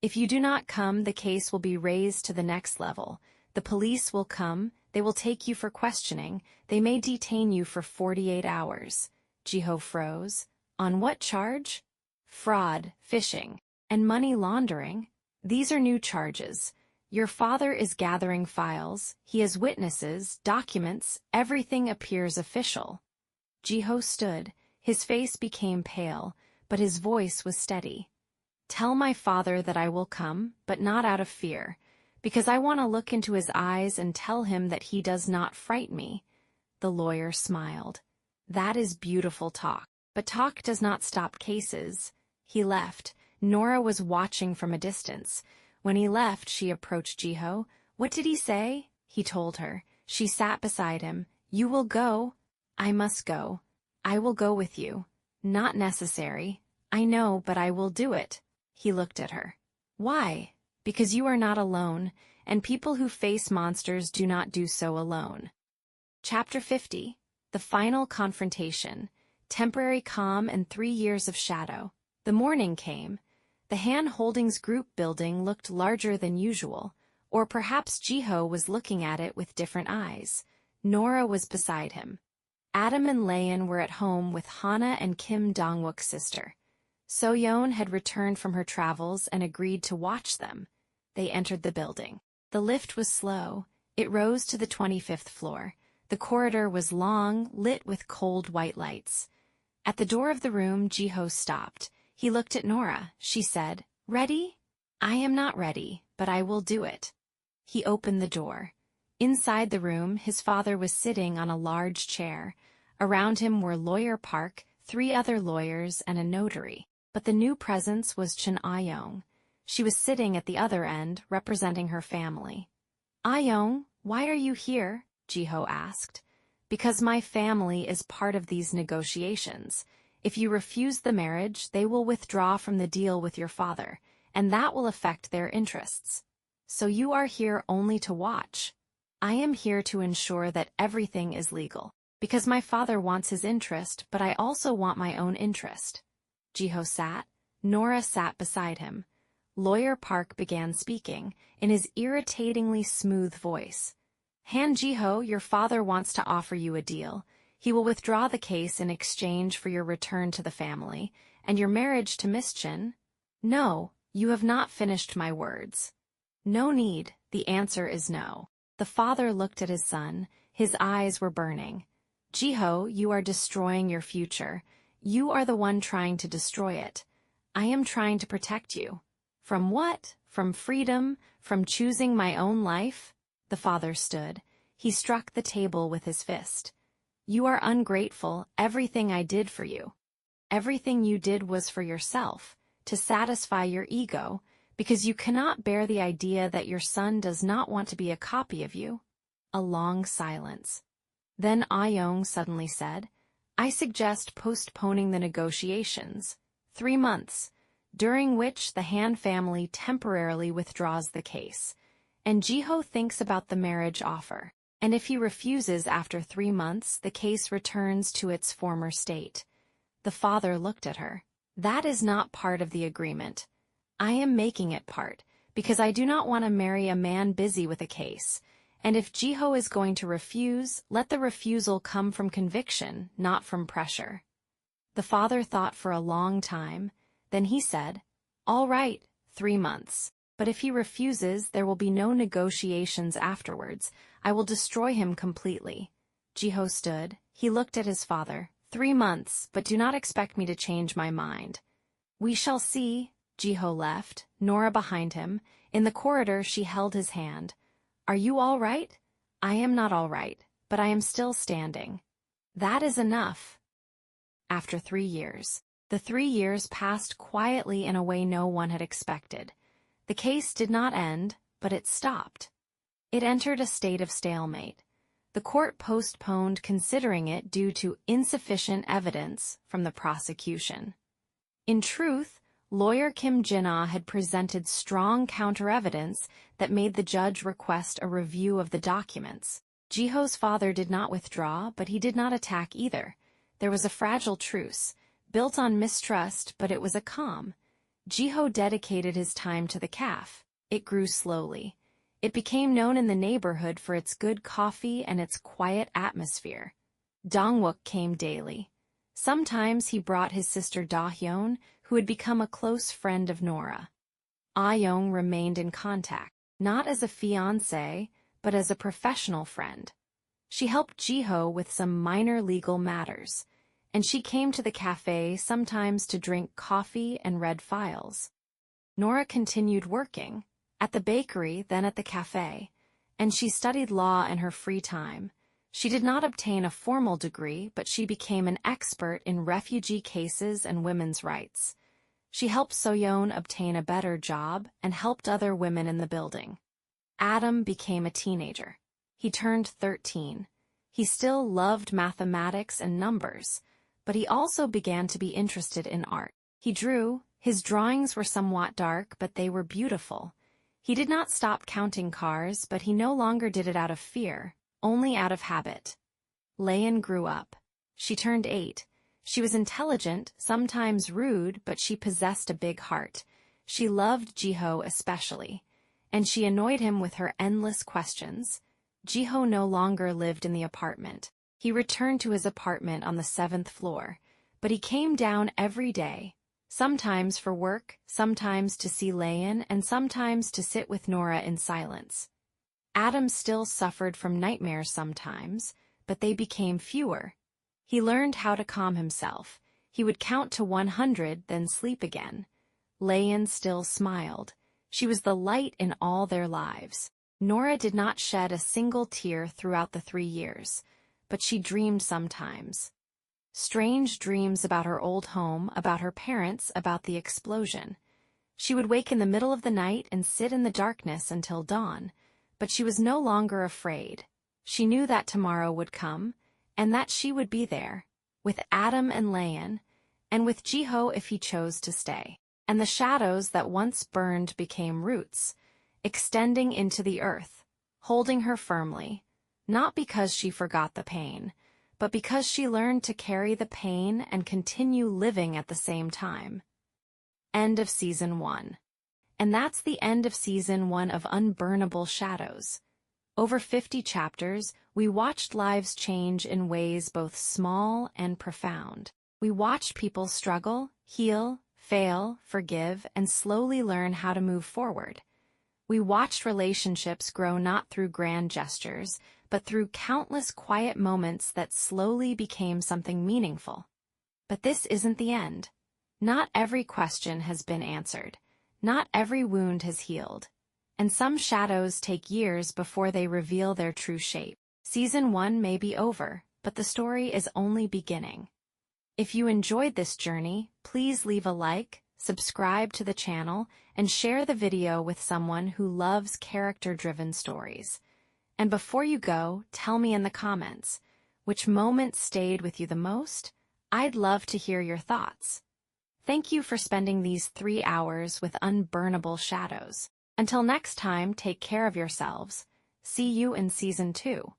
If you do not come, the case will be raised to the next level. The police will come, they will take you for questioning, they may detain you for 48 hours. Jiho froze. On what charge? Fraud, phishing, and money laundering. These are new charges. Your father is gathering files, he has witnesses, documents, everything appears official. Jiho stood, his face became pale, but his voice was steady. Tell my father that I will come, but not out of fear, because I want to look into his eyes and tell him that he does not fright me. The lawyer smiled. That is beautiful talk, but talk does not stop cases. He left. Nora was watching from a distance. When he left, she approached Jiho. What did he say? He told her. She sat beside him. You will go. I must go. I will go with you. Not necessary. I know, but I will do it. He looked at her. Why? Because you are not alone, and people who face monsters do not do so alone. Chapter 50. The final confrontation. Temporary calm and 3 years of shadow. The morning came. The Han Holdings Group building looked larger than usual, or perhaps Jiho was looking at it with different eyes. Nora was beside him. Adam and Lian were at home with Hana and Kim Dongwook's sister. Soyeon had returned from her travels and agreed to watch them. They entered the building. The lift was slow. It rose to the 25th floor. The corridor was long, lit with cold white lights. At the door of the room, Jiho stopped. He looked at Nora. She said, Ready? I am not ready, but I will do it. He opened the door. Inside the room, his father was sitting on a large chair. Around him were Lawyer Park, 3 other lawyers, and a notary. But the new presence was Chun Ayong. She was sitting at the other end, representing her family. Ayong, why are you here? Jiho asked. Because my family is part of these negotiations. If you refuse the marriage, they will withdraw from the deal with your father, and that will affect their interests. So you are here only to watch. I am here to ensure that everything is legal, because my father wants his interest, but I also want my own interest. Jiho sat. Nora sat beside him. Lawyer Park began speaking, in his irritatingly smooth voice. Han Jiho, your father wants to offer you a deal. He will withdraw the case in exchange for your return to the family, and your marriage to Miss Chin. No, you have not finished my words. No need, the answer is no. The father looked at his son, his eyes were burning. Jiho, you are destroying your future. You are the one trying to destroy it. I am trying to protect you. From what? From freedom? From choosing my own life? The father stood. He struck the table with his fist. You are ungrateful, everything I did for you. Everything you did was for yourself, to satisfy your ego, because you cannot bear the idea that your son does not want to be a copy of you. A long silence. Then Ayong suddenly said, I suggest postponing the negotiations. 3 months, during which the Han family temporarily withdraws the case, and Jiho thinks about the marriage offer. And if he refuses after 3 months, the case returns to its former state. The father looked at her. That is not part of the agreement. I am making it part, because I do not want to marry a man busy with a case. And if Jiho is going to refuse, let the refusal come from conviction, not from pressure. The father thought for a long time. Then he said, All right, 3 months. But if he refuses, there will be no negotiations afterwards. I will destroy him completely. Jiho stood. He looked at his father. 3 months, but do not expect me to change my mind. We shall see. Jiho left, Nora behind him. In the corridor, she held his hand. "Are you all right?" "I am not all right, but I am still standing." "That is enough." After 3 years. The 3 years passed quietly in a way no one had expected. The case did not end, but it stopped. It entered a state of stalemate. The court postponed considering it due to insufficient evidence from the prosecution. In truth, lawyer Kim Jin-ah had presented strong counter-evidence that made the judge request a review of the documents. Jiho's father did not withdraw, but he did not attack either. There was a fragile truce, built on mistrust, but it was a calm. Jiho dedicated his time to the cafe. It grew slowly. It became known in the neighborhood for its good coffee and its quiet atmosphere. Dongwook came daily. Sometimes he brought his sister Da-hyun, who had become a close friend of Nora. Ah-young remained in contact, not as a fiancé, but as a professional friend. She helped Jiho with some minor legal matters, and she came to the cafe sometimes to drink coffee and read files. Nora continued working, at the bakery, then at the cafe, and she studied law in her free time. She did not obtain a formal degree, but she became an expert in refugee cases and women's rights. She helped Soyeon obtain a better job and helped other women in the building. Adam became a teenager. He turned 13. He still loved mathematics and numbers, but he also began to be interested in art. He drew. His drawings were somewhat dark, but they were beautiful. He did not stop counting cars, but he no longer did it out of fear, only out of habit. Lian grew up. She turned 8. She was intelligent, sometimes rude, but she possessed a big heart. She loved Jiho especially, and she annoyed him with her endless questions. Jiho no longer lived in the apartment. He returned to his apartment on the 7th floor, but he came down every day, sometimes for work, sometimes to see Lian, and sometimes to sit with Nora in silence. Adam still suffered from nightmares sometimes, but they became fewer. He learned how to calm himself. He would count to 100, then sleep again. Lian still smiled. She was the light in all their lives. Nora did not shed a single tear throughout the 3 years, but she dreamed sometimes. Strange dreams about her old home, about her parents, about the explosion. She would wake in the middle of the night and sit in the darkness until dawn, but she was no longer afraid. She knew that tomorrow would come, and that she would be there, with Adam and Lian, and with Jiho if he chose to stay. And the shadows that once burned became roots, extending into the earth, holding her firmly, not because she forgot the pain, but because she learned to carry the pain and continue living at the same time. End of Season 1. And that's the end of Season 1 of Unburnable Shadows. Over 50 chapters, we watched lives change in ways both small and profound. We watched people struggle, heal, fail, forgive, and slowly learn how to move forward. We watched relationships grow not through grand gestures, but through countless quiet moments that slowly became something meaningful. But this isn't the end. Not every question has been answered. Not every wound has healed. And some shadows take years before they reveal their true shape. Season 1 may be over, but the story is only beginning. If you enjoyed this journey, please leave a like, subscribe to the channel, and share the video with someone who loves character-driven stories. And before you go, tell me in the comments, which moment stayed with you the most? I'd love to hear your thoughts. Thank you for spending these 3 hours with Unburnable Shadows. Until next time, take care of yourselves. See you in Season 2.